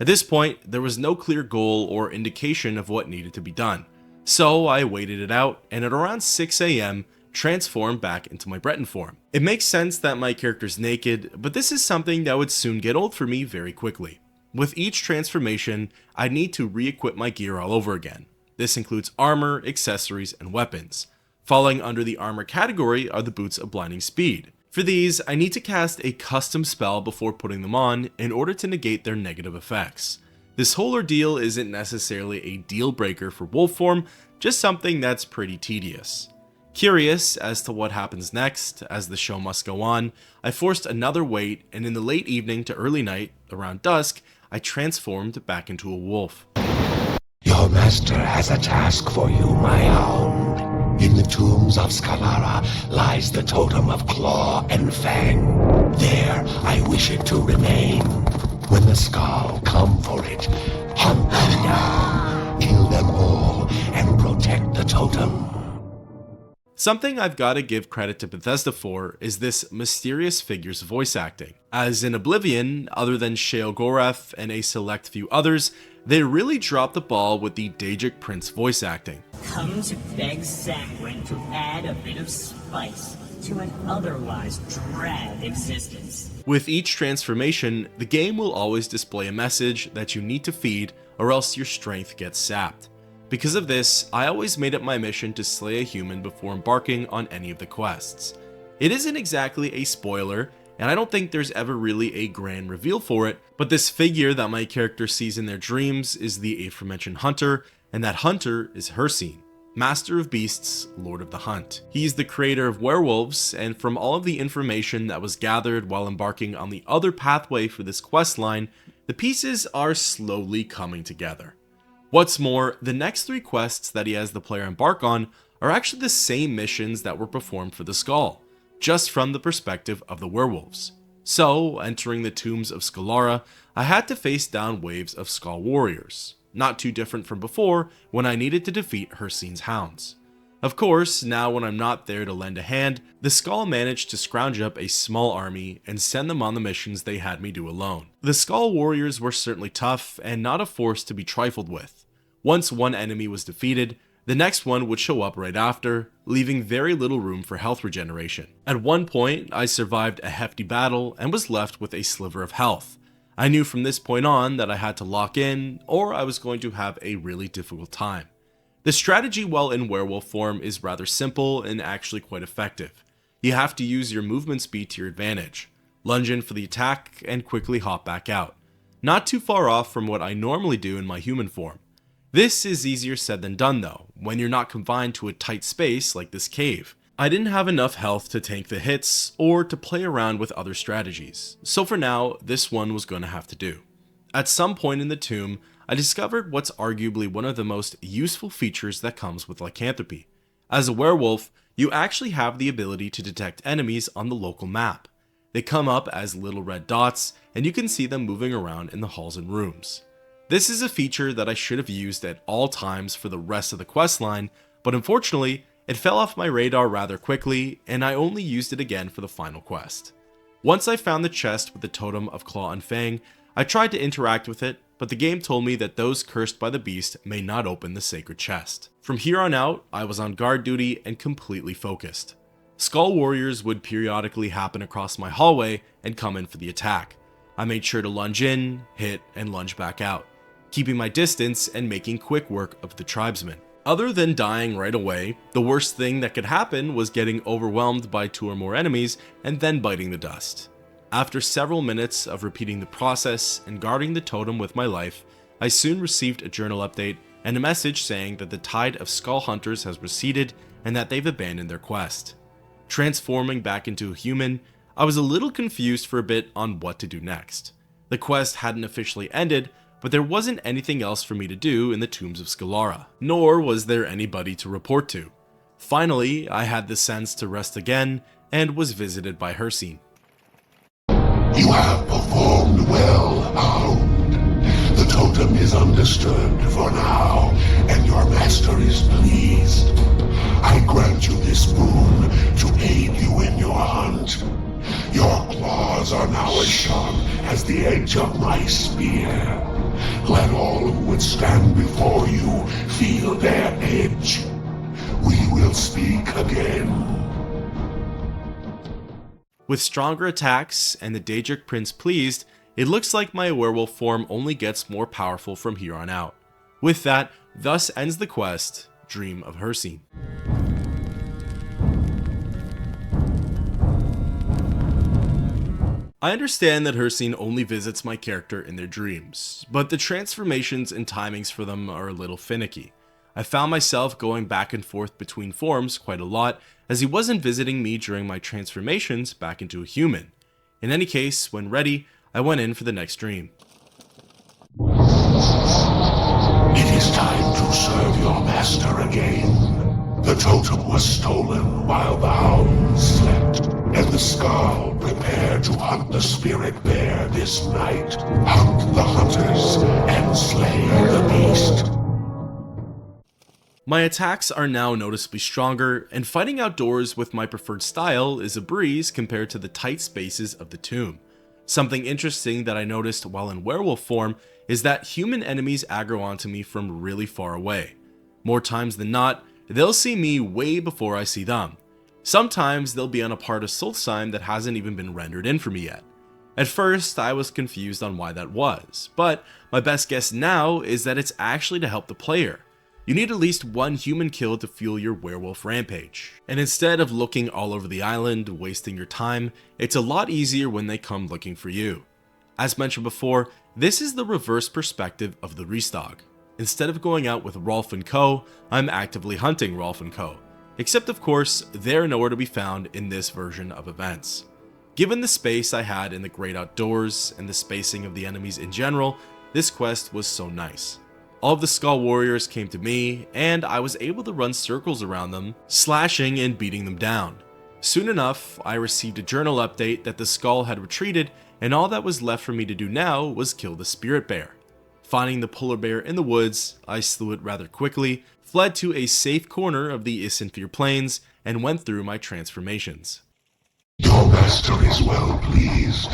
At this point, there was no clear goal or indication of what needed to be done, so I waited it out, and at around 6 AM, transformed back into my Breton form. It makes sense that my character's naked, but this is something that would soon get old for me very quickly. With each transformation, I need to re-equip my gear all over again. This includes armor, accessories, and weapons. Falling under the armor category are the boots of blinding speed. For these, I need to cast a custom spell before putting them on in order to negate their negative effects. This whole ordeal isn't necessarily a deal breaker for wolf form, just something that's pretty tedious. Curious as to what happens next, as the show must go on, I forced another wait, and in the late evening to early night, around dusk, I transformed back into a wolf. Your master has a task for you, my hound. In the tombs of Skalara lies the totem of Claw and Fang. There I wish it to remain. When the Skaal come for it, hunt them down, kill them all, and protect the totem. Something I've got to give credit to Bethesda for is this mysterious figure's voice acting. As in Oblivion, other than Sheol-Gorath and a select few others, they really dropped the ball with the Daedric Prince voice acting. Come to beg Sanguine to add a bit of spice to an otherwise drab existence. With each transformation, the game will always display a message that you need to feed or else your strength gets sapped. Because of this, I always made it my mission to slay a human before embarking on any of the quests. It isn't exactly a spoiler, and I don't think there's ever really a grand reveal for it, but this figure that my character sees in their dreams is the aforementioned hunter, and that hunter is Hircine. Master of Beasts, Lord of the Hunt. He's the creator of werewolves, and from all of the information that was gathered while embarking on the other pathway for this questline, the pieces are slowly coming together. What's more, the next 3 quests that he has the player embark on are actually the same missions that were performed for the Skaal, just from the perspective of the werewolves. So, entering the tombs of Skaalara, I had to face down waves of Skaal warriors, not too different from before when I needed to defeat Hircine's hounds. Of course, now when I'm not there to lend a hand, the Skaal managed to scrounge up a small army and send them on the missions they had me do alone. The Skaal warriors were certainly tough and not a force to be trifled with. Once one enemy was defeated, the next one would show up right after, leaving very little room for health regeneration. At one point, I survived a hefty battle and was left with a sliver of health. I knew from this point on that I had to lock in, or I was going to have a really difficult time. The strategy while in werewolf form is rather simple and actually quite effective. You have to use your movement speed to your advantage, lunge in for the attack, and quickly hop back out. Not too far off from what I normally do in my human form. This is easier said than done though, when you're not confined to a tight space like this cave. I didn't have enough health to tank the hits, or to play around with other strategies, so for now, this one was going to have to do. At some point in the tomb, I discovered what's arguably one of the most useful features that comes with lycanthropy. As a werewolf, you actually have the ability to detect enemies on the local map. They come up as little red dots, and you can see them moving around in the halls and rooms. This is a feature that I should have used at all times for the rest of the questline, but unfortunately, it fell off my radar rather quickly, and I only used it again for the final quest. Once I found the chest with the Totem of Claw and Fang, I tried to interact with it, but the game told me that those cursed by the beast may not open the sacred chest. From here on out, I was on guard duty and completely focused. Skaal warriors would periodically happen across my hallway and come in for the attack. I made sure to lunge in, hit, and lunge back out, keeping my distance and making quick work of the tribesmen. Other than dying right away, the worst thing that could happen was getting overwhelmed by 2 or more enemies and then biting the dust. After several minutes of repeating the process and guarding the totem with my life, I soon received a journal update and a message saying that the tide of Skaal hunters has receded and that they've abandoned their quest. Transforming back into a human, I was a little confused for a bit on what to do next. The quest hadn't officially ended, but there wasn't anything else for me to do in the tombs of Skaalara, nor was there anybody to report to. Finally, I had the sense to rest again and was visited by Hircine. You have performed well, Hound. The totem is undisturbed for now, and your master is pleased. I grant you this boon to aid you in your hunt. Your claws are now as sharp as the edge of my spear. Let all who would stand before you feel their edge. We will speak again. With stronger attacks and the Daedric Prince pleased, it looks like my werewolf form only gets more powerful from here on out. With that, thus ends the quest, Dream of Hircine. I understand that Hircine only visits my character in their dreams, but the transformations and timings for them are a little finicky. I found myself going back and forth between forms quite a lot, as he wasn't visiting me during my transformations back into a human. In any case, when ready, I went in for the next dream. It is time to serve your master again. The totem was stolen while the hounds slept, and the Skaal prepare to hunt the spirit bear this night. Hunt the hunters and slay the beast. My attacks are now noticeably stronger, and fighting outdoors with my preferred style is a breeze compared to the tight spaces of the tomb. Something interesting that I noticed while in werewolf form is that human enemies aggro onto me from really far away. More times than not, they'll see me way before I see them. Sometimes they'll be on a part of Solstheim that hasn't even been rendered in for me yet. At first, I was confused on why that was, but my best guess now is that it's actually to help the player. You need at least one human kill to fuel your werewolf rampage, and instead of looking all over the island, wasting your time, it's a lot easier when they come looking for you. As mentioned before, this is the reverse perspective of the Ristaag. Instead of going out with Rolf and Co., I'm actively hunting Rolf and Co., except of course, they're nowhere to be found in this version of events. Given the space I had in the great outdoors and the spacing of the enemies in general, this quest was so nice. All of the Skaal warriors came to me, and I was able to run circles around them, slashing and beating them down. Soon enough, I received a journal update that the Skaal had retreated, and all that was left for me to do now was kill the spirit bear. Finding the polar bear in the woods, I slew it rather quickly, fled to a safe corner of the Isenfir Plains, and went through my transformations. Your master is well pleased.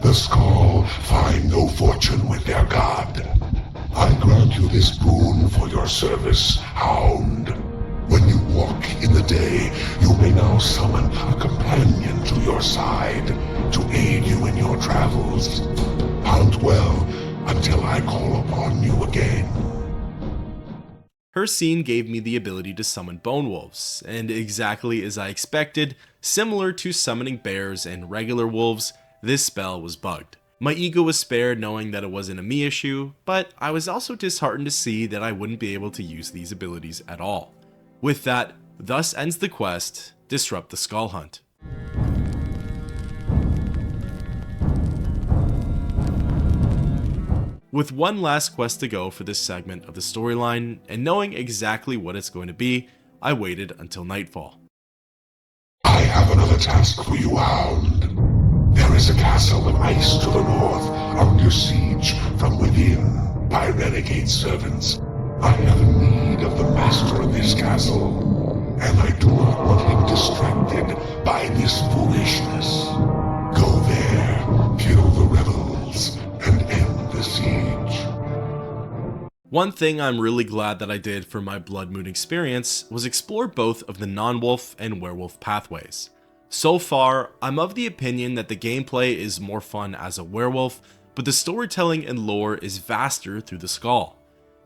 The Skaal find no fortune with their god. I grant you this boon for your service, Hound. When you walk in the day, you may now summon a companion to your side to aid you in your travels. Hunt well until I call upon you again. Hircine gave me the ability to summon bone wolves, and exactly as I expected, similar to summoning bears and regular wolves, this spell was bugged. My ego was spared knowing that it wasn't a me issue, but I was also disheartened to see that I wouldn't be able to use these abilities at all. With that, thus ends the quest, Disrupt the Skaal Hunt. With one last quest to go for this segment of the storyline, and knowing exactly what it's going to be, I waited until nightfall. I have another task for you, Hound. There is a castle of ice to the north, under siege from within by renegade servants. I have need of the master of this castle, and I do not want him distracted by this foolishness. Go there, kill the rebels, and end the siege. One thing I'm really glad that I did for my Bloodmoon experience was explore both of the non-wolf and werewolf pathways. So far, I'm of the opinion that the gameplay is more fun as a werewolf, but the storytelling and lore is vaster through the Skaal.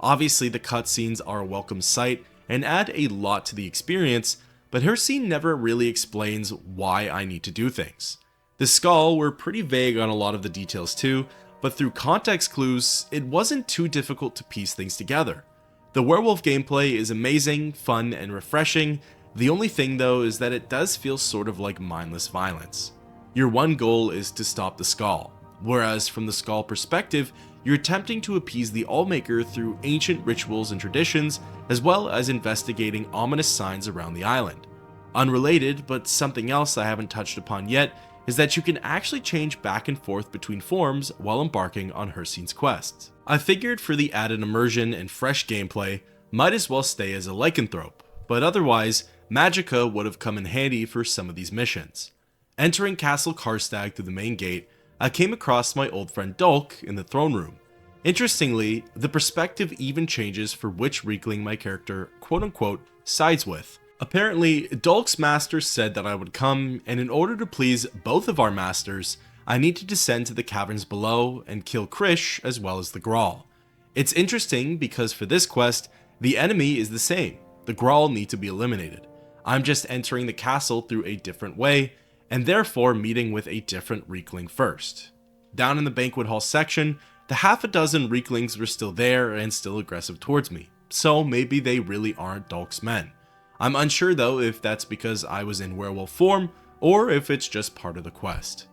Obviously, the cutscenes are a welcome sight and add a lot to the experience, but Hircine never really explains why I need to do things. The Skaal were pretty vague on a lot of the details too, but through context clues, it wasn't too difficult to piece things together. The werewolf gameplay is amazing, fun, and refreshing. The only thing though is that it does feel sort of like mindless violence. Your one goal is to stop the Skaal, whereas from the Skaal perspective, you're attempting to appease the Allmaker through ancient rituals and traditions, as well as investigating ominous signs around the island. Unrelated, but something else I haven't touched upon yet, is that you can actually change back and forth between forms while embarking on Hircine's quests. I figured for the added immersion and fresh gameplay, might as well stay as a lycanthrope, but otherwise, Magicka would have come in handy for some of these missions. Entering Castle Karstaag through the main gate, I came across my old friend Dulk in the throne room. Interestingly, the perspective even changes for which Reekling my character quote-unquote sides with. Apparently, Dulk's master said that I would come, and in order to please both of our masters, I need to descend to the caverns below and kill Krish as well as the Grawl. It's interesting because for this quest, the enemy is the same. The Grawl need to be eliminated. I'm just entering the castle through a different way, and therefore meeting with a different Reekling first. Down in the banquet hall section, the half a dozen Reeklings were still there and still aggressive towards me, so maybe they really aren't Dulk's men. I'm unsure though if that's because I was in werewolf form, or if it's just part of the quest.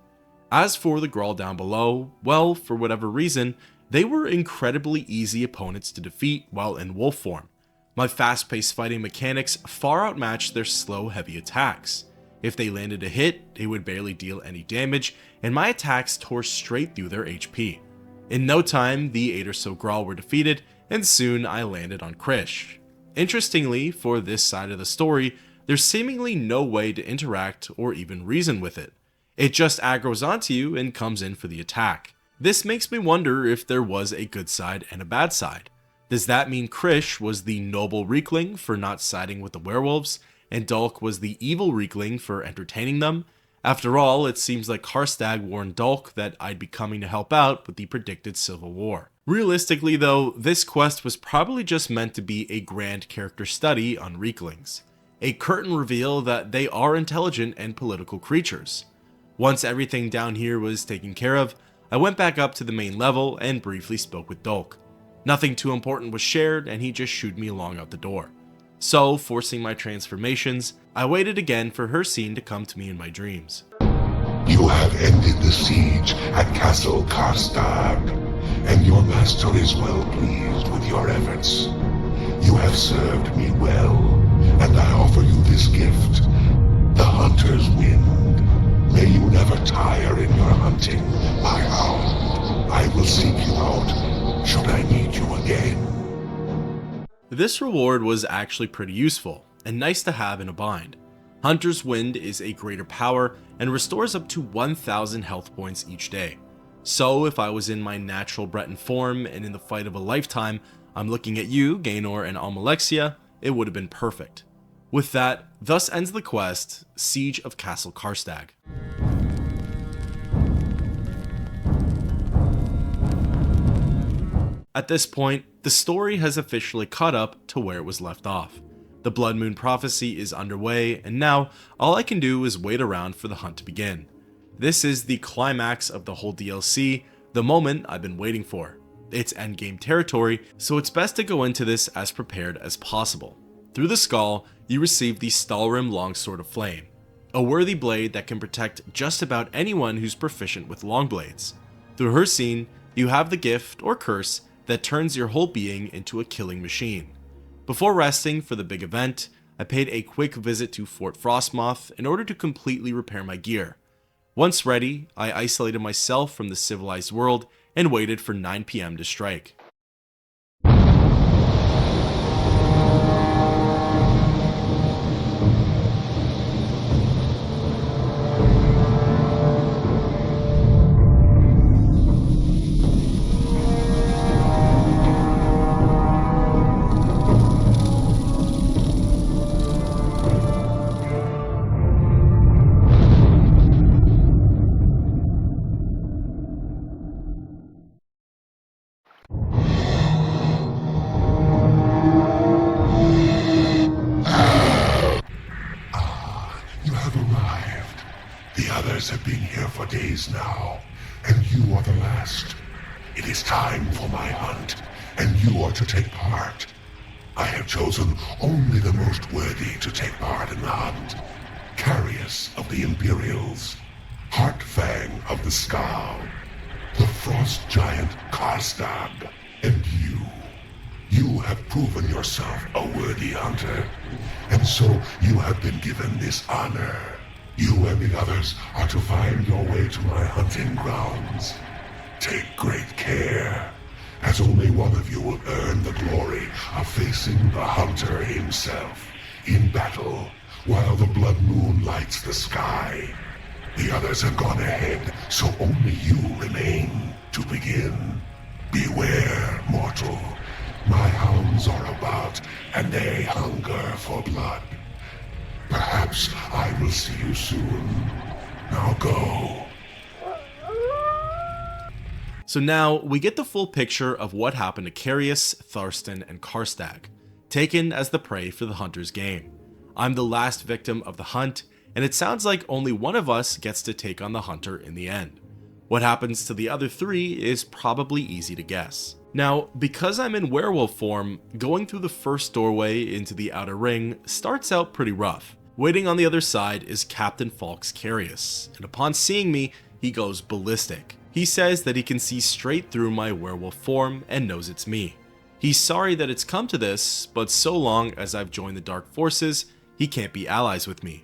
As for the Grawl down below, well, for whatever reason, they were incredibly easy opponents to defeat while in wolf form. My fast-paced fighting mechanics far outmatched their slow, heavy attacks. If they landed a hit, they would barely deal any damage, and my attacks tore straight through their HP. In no time, the 8 or so Grawl were defeated, and soon I landed on Krish. Interestingly, for this side of the story, there's seemingly no way to interact or even reason with it. It just aggroes onto you and comes in for the attack. This makes me wonder if there was a good side and a bad side. Does that mean Krish was the noble Reekling for not siding with the werewolves, and Dulk was the evil Reekling for entertaining them? After all, it seems like Karstaag warned Dulk that I'd be coming to help out with the predicted civil war. Realistically though, this quest was probably just meant to be a grand character study on Reeklings. A curtain reveal that they are intelligent and political creatures. Once everything down here was taken care of, I went back up to the main level and briefly spoke with Dulk. Nothing too important was shared, and he just shooed me along out the door. So, forcing my transformations, I waited again for Hircine to come to me in my dreams. You have ended the siege at Castle Karstaag, and your master is well pleased with your efforts. You have served me well, and I offer you this gift, the Hunter's Wind. May you never tire in your hunting, my hound. I will seek you out, should I need you again. This reward was actually pretty useful, and nice to have in a bind. Hunter's Wind is a greater power and restores up to 1000 health points each day. So if I was in my natural Breton form and in the fight of a lifetime, I'm looking at you, Gaynor and Almalexia, it would have been perfect. With that, thus ends the quest, Siege of Castle Karstaag. At this point, the story has officially caught up to where it was left off. The Bloodmoon prophecy is underway, and now all I can do is wait around for the hunt to begin. This is the climax of the whole DLC, the moment I've been waiting for. It's endgame territory, so it's best to go into this as prepared as possible. Through the Skaal, you receive the Stalrim Longsword of Flame, a worthy blade that can protect just about anyone who's proficient with long blades. Through Hircine, you have the gift, or curse, that turns your whole being into a killing machine. Before resting for the big event, I paid a quick visit to Fort Frostmoth in order to completely repair my gear. Once ready, I isolated myself from the civilized world and waited for 9 PM to strike. Have been here for days now, and you are the last. It is time for my hunt, and you are to take part. I have chosen only the most worthy to take part in the hunt. Carius of the Imperials, Fang of the Skaal, the frost giant Karstaag, and you. You have proven yourself a worthy hunter, and so you have been given this honor. You and the others are to find your way to my hunting grounds. Take great care, as only one of you will earn the glory of facing the hunter himself in battle while the Bloodmoon lights the sky. The others have gone ahead, so only you remain to begin. Beware, mortal. My hounds are about, and they hunger for blood. Perhaps I will see you soon. Now go. So now we get the full picture of what happened to Carius, Tharstan, and Karstaag, taken as the prey for the hunter's game. I'm the last victim of the hunt, and it sounds like only one of us gets to take on the hunter in the end. What happens to the other 3 is probably easy to guess. Now, because I'm in werewolf form, going through the first doorway into the outer ring starts out pretty rough. Waiting on the other side is Captain Falk's Carius, and upon seeing me, he goes ballistic. He says that he can see straight through my werewolf form and knows it's me. He's sorry that it's come to this, but so long as I've joined the Dark Forces, he can't be allies with me.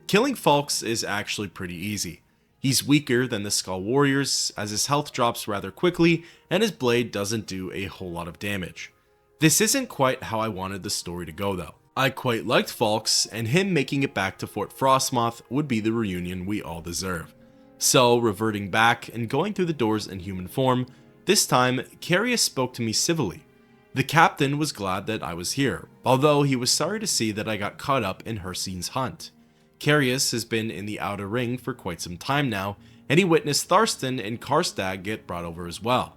Killing Falks is actually pretty easy. He's weaker than the Skaal warriors, as his health drops rather quickly and his blade doesn't do a whole lot of damage. This isn't quite how I wanted the story to go though. I quite liked Falks, and him making it back to Fort Frostmoth would be the reunion we all deserve. So, reverting back and going through the doors in human form, this time Carius spoke to me civilly. The captain was glad that I was here, although he was sorry to see that I got caught up in Hircine's hunt. Carius has been in the outer ring for quite some time now, and he witnessed Tharstan and Karstaag get brought over as well.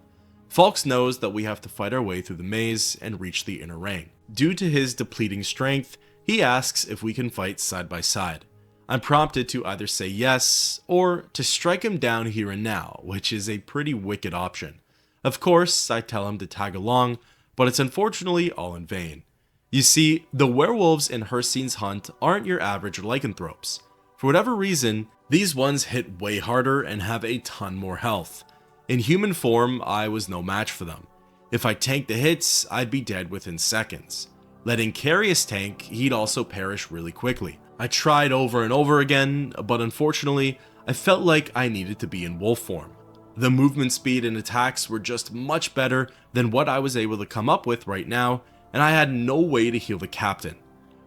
Falks knows that we have to fight our way through the maze and reach the inner ring. Due to his depleting strength, he asks if we can fight side by side. I'm prompted to either say yes, or to strike him down here and now, which is a pretty wicked option. Of course, I tell him to tag along, but it's unfortunately all in vain. You see, the werewolves in Hircine's hunt aren't your average lycanthropes. For whatever reason, these ones hit way harder and have a ton more health. In human form, I was no match for them. If I tanked the hits, I'd be dead within seconds. Letting Carius tank, he'd also perish really quickly. I tried over and over again, but unfortunately, I felt like I needed to be in wolf form. The movement speed and attacks were just much better than what I was able to come up with right now, and I had no way to heal the captain.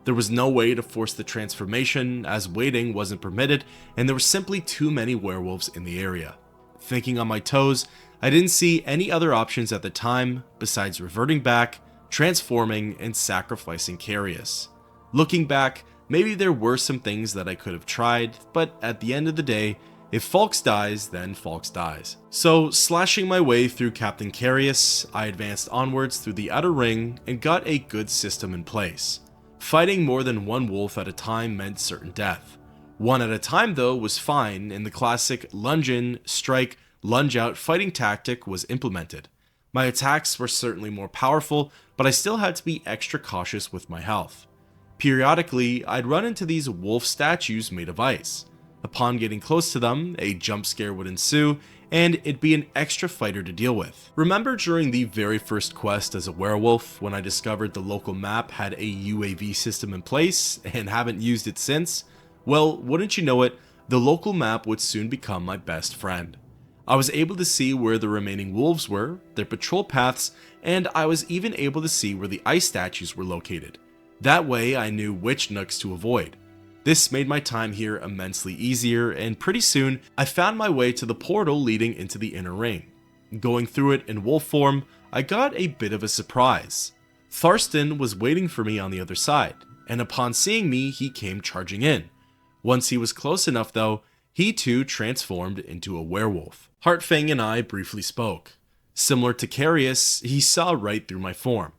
There was no way to force the transformation, as waiting wasn't permitted, and there were simply too many werewolves in the area. Thinking on my toes, I didn't see any other options at the time besides reverting back, transforming, and sacrificing Carius. Looking back, maybe there were some things that I could have tried, but at the end of the day, if Falx dies, then Falx dies. So, slashing my way through Captain Carius, I advanced onwards through the outer ring and got a good system in place. Fighting more than one wolf at a time meant certain death. One at a time though was fine, and the classic lunge in, strike, lunge out fighting tactic was implemented. My attacks were certainly more powerful, but I still had to be extra cautious with my health. Periodically, I'd run into these wolf statues made of ice. Upon getting close to them, a jump scare would ensue, and it'd be an extra fighter to deal with. Remember during the very first quest as a werewolf when I discovered the local map had a UAV system in place and haven't used it since? Well, wouldn't you know it, the local map would soon become my best friend. I was able to see where the remaining wolves were, their patrol paths, and I was even able to see where the ice statues were located. That way I knew which nooks to avoid. This made my time here immensely easier, and pretty soon I found my way to the portal leading into the inner ring. Going through it in wolf form, I got a bit of a surprise. Tharstan was waiting for me on the other side, and upon seeing me he came charging in. Once he was close enough though, he too transformed into a werewolf. Fang and I briefly spoke. Similar to Carius, he saw right through my form.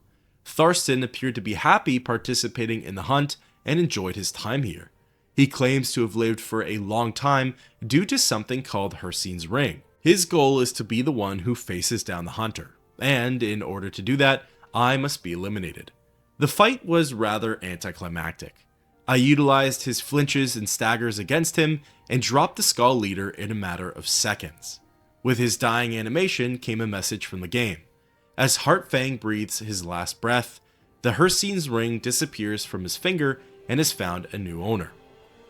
Tharstan appeared to be happy participating in the hunt and enjoyed his time here. He claims to have lived for a long time due to something called Hircine's Ring. His goal is to be the one who faces down the hunter, and in order to do that, I must be eliminated. The fight was rather anticlimactic. I utilized his flinches and staggers against him and dropped the Skaal leader in a matter of seconds. With his dying animation came a message from the game. As Fang breathes his last breath, the Hircine's Ring disappears from his finger and has found a new owner.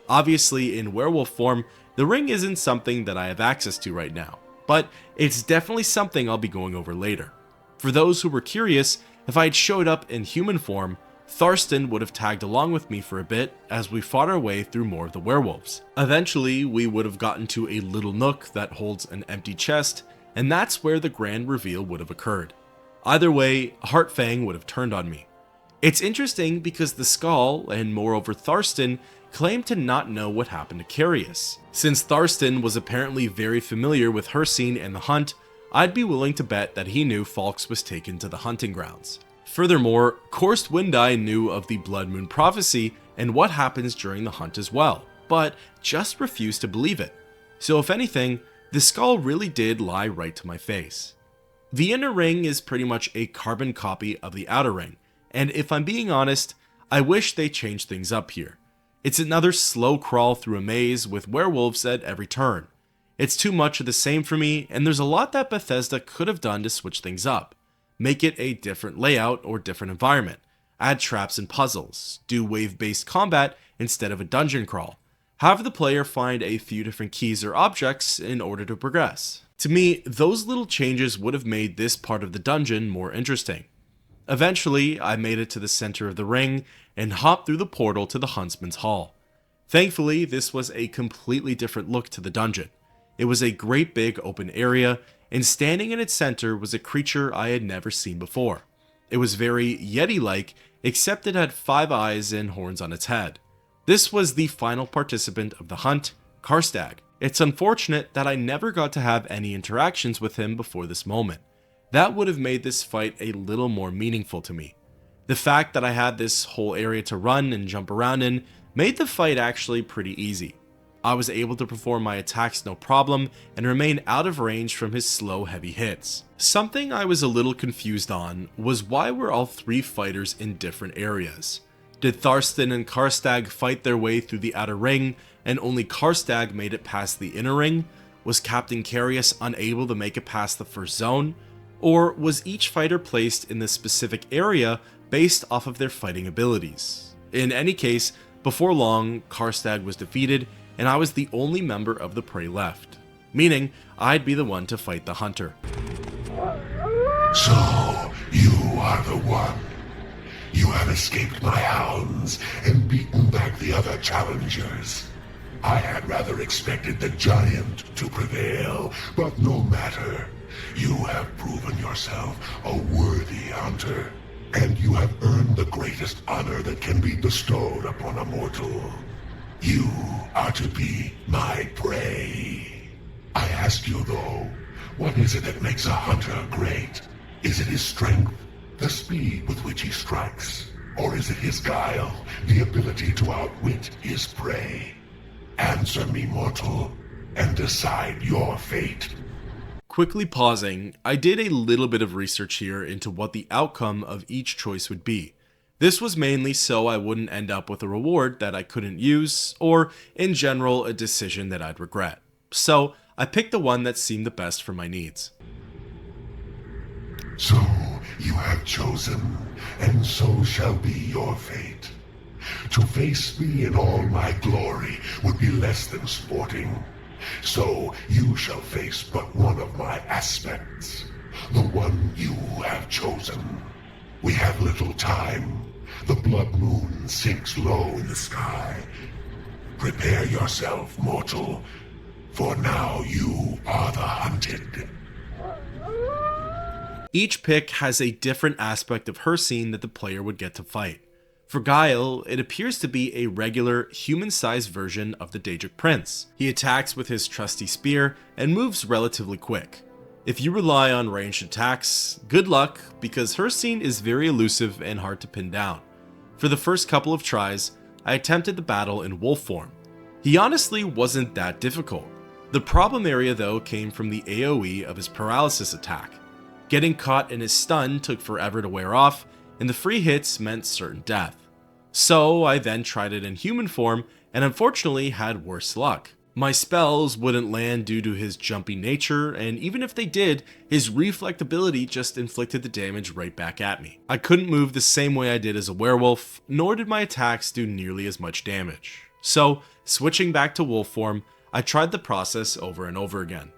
Obviously, in werewolf form, the ring isn't something that I have access to right now, but it's definitely something I'll be going over later. For those who were curious, if I had showed up in human form, Tharstan would have tagged along with me for a bit as we fought our way through more of the werewolves. Eventually, we would have gotten to a little nook that holds an empty chest, and that's where the grand reveal would have occurred. Either way, Fang would have turned on me. It's interesting because the Skaal, and moreover Tharstan, claim to not know what happened to Carius. Since Tharstan was apparently very familiar with Hircine and the hunt, I'd be willing to bet that he knew Falx was taken to the hunting grounds. Furthermore, Korst Windai knew of the Bloodmoon prophecy and what happens during the hunt as well, but just refused to believe it. So if anything, the Skaal really did lie right to my face. The inner ring is pretty much a carbon copy of the outer ring, and if I'm being honest, I wish they changed things up here. It's another slow crawl through a maze with werewolves at every turn. It's too much of the same for me, and there's a lot that Bethesda could have done to switch things up. Make it a different layout or different environment. Add traps and puzzles. Do wave-based combat instead of a dungeon crawl. Have the player find a few different keys or objects in order to progress. To me, those little changes would have made this part of the dungeon more interesting. Eventually, I made it to the center of the ring and hopped through the portal to the Huntsman's Hall. Thankfully, this was a completely different look to the dungeon. It was a great big open area, and standing in its center was a creature I had never seen before. It was very Yeti-like, except it had 5 eyes and horns on its head. This was the final participant of the hunt, Karstaag. It's unfortunate that I never got to have any interactions with him before this moment. That would have made this fight a little more meaningful to me. The fact that I had this whole area to run and jump around in made the fight actually pretty easy. I was able to perform my attacks no problem and remain out of range from his slow heavy hits. Something I was a little confused on was why were all three fighters in different areas? Did Tharstan and Karstaag fight their way through the outer ring and only Karstaag made it past the inner ring? Was Captain Carius unable to make it past the first zone? Or was each fighter placed in this specific area based off of their fighting abilities? In any case, before long, Karstaag was defeated and I was the only member of the prey left, meaning I'd be the one to fight the hunter. So, you are the one. You have escaped my hounds and beaten back the other challengers. I had rather expected the giant to prevail, but no matter. You have proven yourself a worthy hunter, and you have earned the greatest honor that can be bestowed upon a mortal. You are to be my prey. I ask you though, what is it that makes a hunter great? Is it his strength, the speed with which he strikes? Or is it his guile, the ability to outwit his prey? Answer me, mortal, and decide your fate. Quickly pausing, I did a little bit of research here into what the outcome of each choice would be. This was mainly so I wouldn't end up with a reward that I couldn't use, or in general a decision that I'd regret. So I picked the one that seemed the best for my needs. So you have chosen, and so shall be your fate. To face me in all my glory would be less than sporting. So you shall face but one of my aspects, the one you have chosen. We have little time. The Bloodmoon sinks low in the sky. Prepare yourself, mortal, for now you are the hunted. Each pick has a different aspect of Hircine that the player would get to fight. For Guile, it appears to be a regular, human-sized version of the Daedric Prince. He attacks with his trusty spear and moves relatively quick. If you rely on ranged attacks, good luck, because Hircine is very elusive and hard to pin down. For the first couple of tries, I attempted the battle in wolf form. He honestly wasn't that difficult. The problem area though came from the AoE of his paralysis attack. Getting caught in his stun took forever to wear off, and the free hits meant certain death. So I then tried it in human form and unfortunately had worse luck. My spells wouldn't land due to his jumpy nature, and even if they did, his reflect ability just inflicted the damage right back at me. I couldn't move the same way I did as a werewolf, nor did my attacks do nearly as much damage. So, switching back to wolf form, I tried the process over and over again.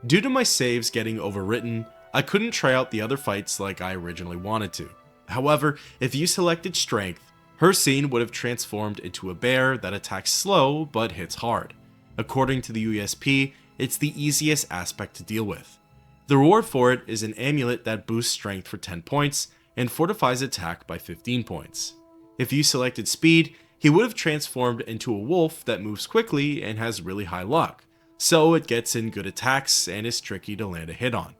Due to my saves getting overwritten, I couldn't try out the other fights like I originally wanted to. However, if you selected strength, Hircine would have transformed into a bear that attacks slow but hits hard. According to the USP, it's the easiest aspect to deal with. The reward for it is an amulet that boosts strength for 10 points and fortifies attack by 15 points. If you selected speed, he would have transformed into a wolf that moves quickly and has really high luck, so it gets in good attacks and is tricky to land a hit on.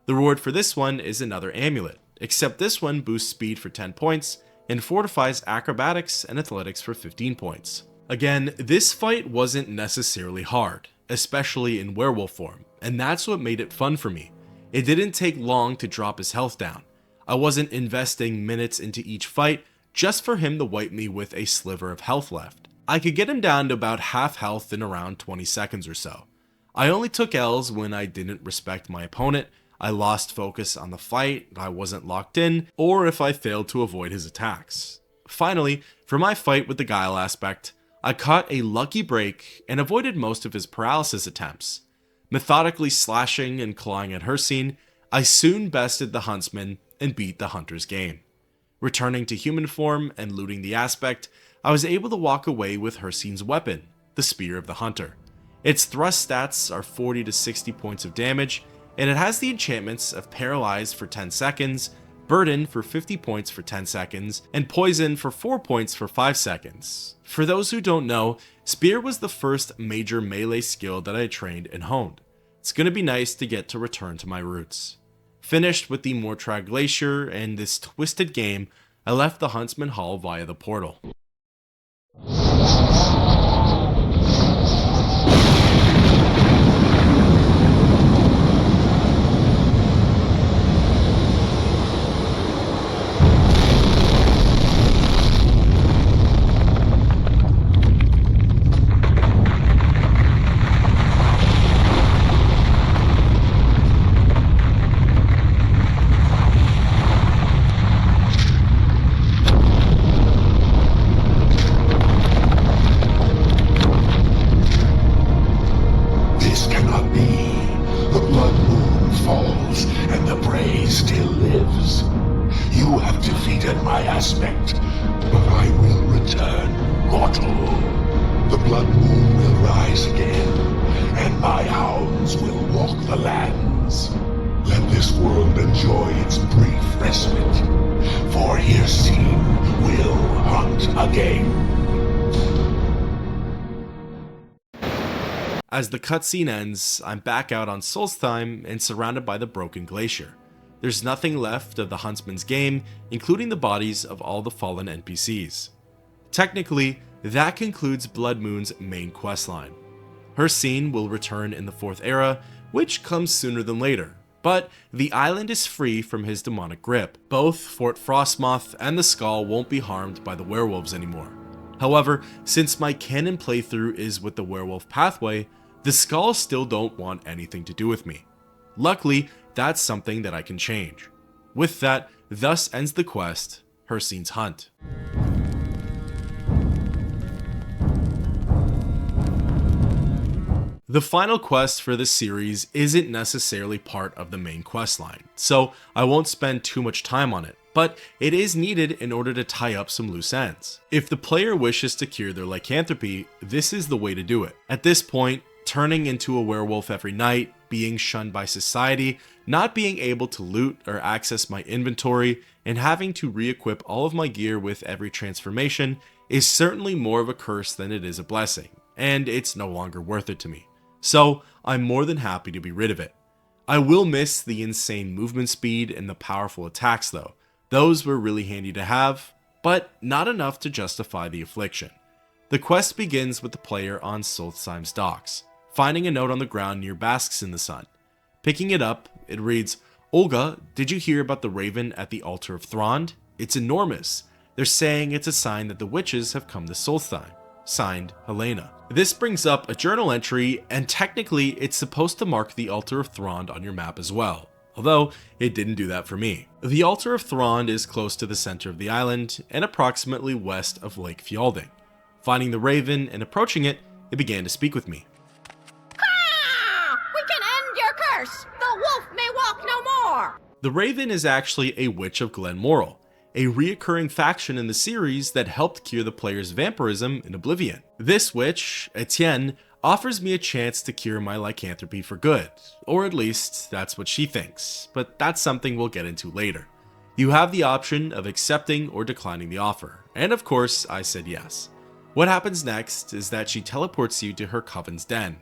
The reward for this one is another amulet, except this one boosts speed for 10 points and fortifies acrobatics and athletics for 15 points. Again, this fight wasn't necessarily hard, especially in werewolf form, and that's what made it fun for me. It didn't take long to drop his health down. I wasn't investing minutes into each fight just for him to wipe me with a sliver of health left. I could get him down to about half health in around 20 seconds or so. I only took L's when I didn't respect my opponent, I lost focus on the fight, I wasn't locked in, or if I failed to avoid his attacks. Finally, for my fight with the Guile aspect, I caught a lucky break and avoided most of his paralysis attempts. Methodically slashing and clawing at Hircine, I soon bested the huntsman and beat the hunter's game. Returning to human form and looting the aspect, I was able to walk away with Hircine's weapon, the Spear of the Hunter. Its thrust stats are 40 to 60 points of damage, and it has the enchantments of Paralyze for 10 seconds, Burden for 50 points for 10 seconds, and Poison for 4 points for 5 seconds. For those who don't know, Spear was the first major melee skill that I trained and honed. It's gonna be nice to get to return to my roots. Finished with the Mortrag Glacier and this twisted game, I left the Huntsman Hall via the portal. Bloodmoon will rise again, and my hounds will walk the lands. Let this world enjoy its brief respite, for Hircine will hunt again. As the cutscene ends, I'm back out on Solstheim and surrounded by the broken glacier. There's nothing left of the Huntsman's game, including the bodies of all the fallen NPCs. Technically, that concludes Bloodmoon's main questline. Hircine will return in the 4th era, which comes sooner than later, but the island is free from his demonic grip. Both Fort Frostmoth and the Skaal won't be harmed by the werewolves anymore. However, since my canon playthrough is with the werewolf pathway, the Skaal still don't want anything to do with me. Luckily, that's something that I can change. With that, thus ends the quest, Hircine's Hunt. The final quest for this series isn't necessarily part of the main questline, so I won't spend too much time on it, but it is needed in order to tie up some loose ends. If the player wishes to cure their lycanthropy, this is the way to do it. At this point, turning into a werewolf every night, being shunned by society, not being able to loot or access my inventory, and having to re-equip all of my gear with every transformation is certainly more of a curse than it is a blessing, and it's no longer worth it to me. So I'm more than happy to be rid of it. I will miss the insane movement speed and the powerful attacks though. Those were really handy to have, but not enough to justify the affliction. The quest begins with the player on Solstheim's docks, finding a note on the ground near Basks in the Sun. Picking it up, it reads, "Olga, did you hear about the raven at the altar of Thrond? It's enormous. They're saying it's a sign that the witches have come to Solstheim. Signed, Helena." This brings up a journal entry, and technically it's supposed to mark the altar of Thrond on your map as well, although it didn't do that for me. The altar of Thrond is close to the center of the island and approximately west of Lake Fjalding. Finding the raven and approaching it, it began to speak with me. We can end your curse! The wolf may walk no more! The raven is actually a witch of Glen Morrel, a reoccurring faction in the series that helped cure the player's vampirism in Oblivion. This witch, Etienne, offers me a chance to cure my lycanthropy for good, or at least that's what she thinks, but that's something we'll get into later. You have the option of accepting or declining the offer, and of course I said yes. What happens next is that she teleports you to her coven's den.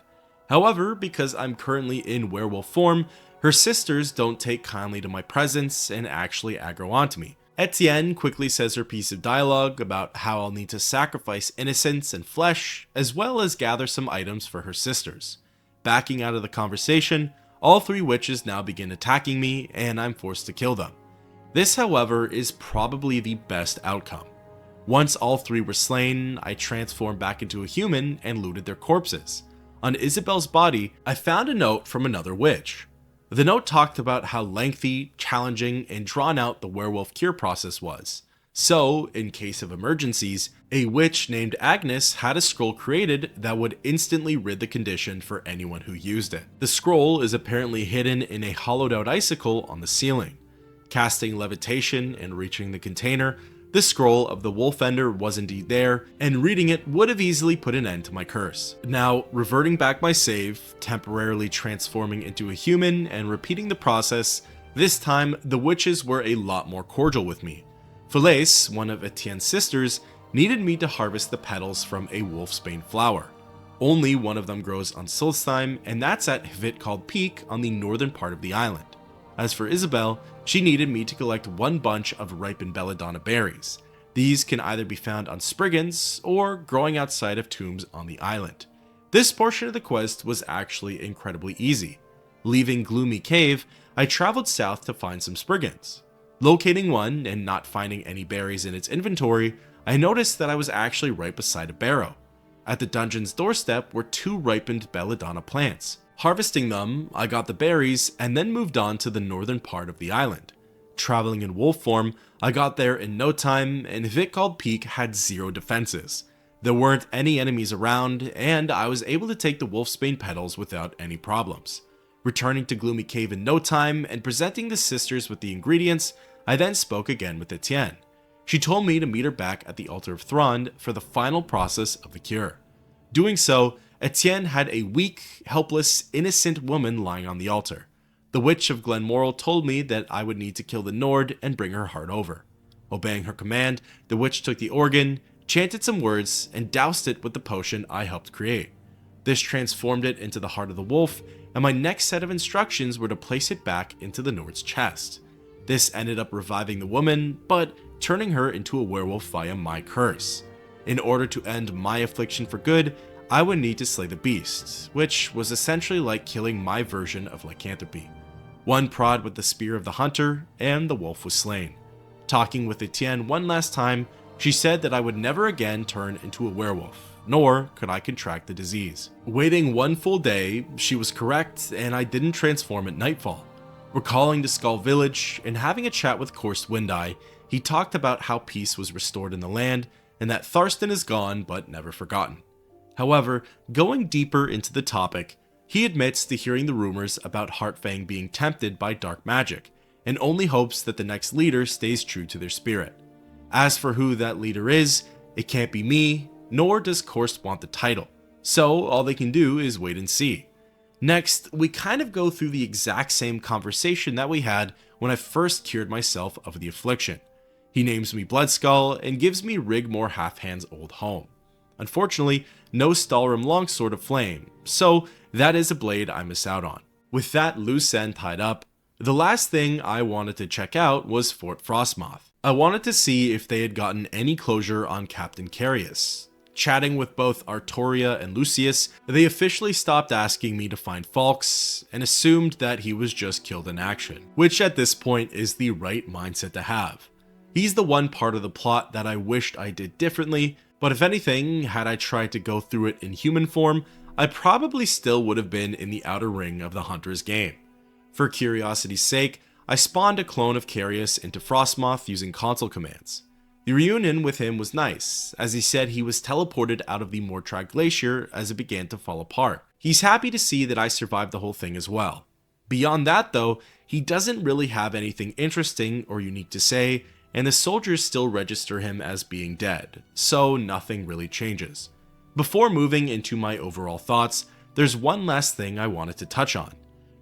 However, because I'm currently in werewolf form, her sisters don't take kindly to my presence and actually aggro onto me. Etienne quickly says her piece of dialogue about how I'll need to sacrifice innocence and flesh, as well as gather some items for her sisters. Backing out of the conversation, all 3 witches now begin attacking me, and I'm forced to kill them. This, however, is probably the best outcome. Once all 3 were slain, I transformed back into a human and looted their corpses. On Isabel's body, I found a note from another witch. The note talked about how lengthy, challenging, and drawn out the werewolf cure process was. So, in case of emergencies, a witch named Agnes had a scroll created that would instantly rid the condition for anyone who used it. The scroll is apparently hidden in a hollowed out icicle on the ceiling. Casting levitation and reaching the container, the scroll of the Wolfender was indeed there, and reading it would have easily put an end to my curse. Now, reverting back my save, temporarily transforming into a human, and repeating the process, this time the witches were a lot more cordial with me. Felice, one of Etienne's sisters, needed me to harvest the petals from a wolfsbane flower. Only one of them grows on Solstheim, and that's at Hvitkald Peak on the northern part of the island. As for Isabel, she needed me to collect 1 bunch of ripened belladonna berries. These can either be found on Spriggans or growing outside of tombs on the island. This portion of the quest was actually incredibly easy. Leaving Gloomy Cave, I traveled south to find some Spriggans. Locating one and not finding any berries in its inventory, I noticed that I was actually right beside a barrow. At the dungeon's doorstep were 2 ripened belladonna plants. Harvesting them, I got the berries and then moved on to the northern part of the island. Traveling in wolf form, I got there in no time, and Hvitkald Peak had 0 defenses. There weren't any enemies around, and I was able to take the wolfsbane petals without any problems. Returning to Gloomy Cave in no time and presenting the sisters with the ingredients, I then spoke again with Etienne. She told me to meet her back at the altar of Thrond for the final process of the cure. Doing so, Etienne had a weak, helpless, innocent woman lying on the altar. The Witch of Glenmoral told me that I would need to kill the Nord and bring her heart over. Obeying her command, the witch took the organ, chanted some words, and doused it with the potion I helped create. This transformed it into the heart of the wolf, and my next set of instructions were to place it back into the Nord's chest. This ended up reviving the woman, but turning her into a werewolf via my curse. In order to end my affliction for good, I would need to slay the beast, which was essentially like killing my version of lycanthropy. One prod with the spear of the hunter, and the wolf was slain. Talking with Etienne one last time, she said that I would never again turn into a werewolf, nor could I contract the disease. Waiting one full day, she was correct, and I didn't transform at nightfall. Recalling the Skaal village and having a chat with Korst Windeye, he talked about how peace was restored in the land, and that Tharstan is gone but never forgotten. However, going deeper into the topic, he admits to hearing the rumors about Fang being tempted by dark magic, and only hopes that the next leader stays true to their spirit. As for who that leader is, it can't be me, nor does Korst want the title, so all they can do is wait and see. Next, we kind of go through the exact same conversation that we had when I first cured myself of the affliction. He names me Bloodskull and gives me Rigmore Halfhand's old home. Unfortunately, no Stalrim Longsword of Flame, so that is a blade I miss out on. With that loose end tied up, the last thing I wanted to check out was Fort Frostmoth. I wanted to see if they had gotten any closure on Captain Carius. Chatting with both Artoria and Lucius, they officially stopped asking me to find Falks and assumed that he was just killed in action, which at this point is the right mindset to have. He's the one part of the plot that I wished I did differently, but if anything, had I tried to go through it in human form, I probably still would have been in the outer ring of the Hunter's game. For curiosity's sake, I spawned a clone of Carius into Frostmoth using console commands. The reunion with him was nice, as he said he was teleported out of the Mortrag Glacier as it began to fall apart. He's happy to see that I survived the whole thing as well. Beyond that though, he doesn't really have anything interesting or unique to say, and the soldiers still register him as being dead, so nothing really changes. Before moving into my overall thoughts, there's one last thing I wanted to touch on.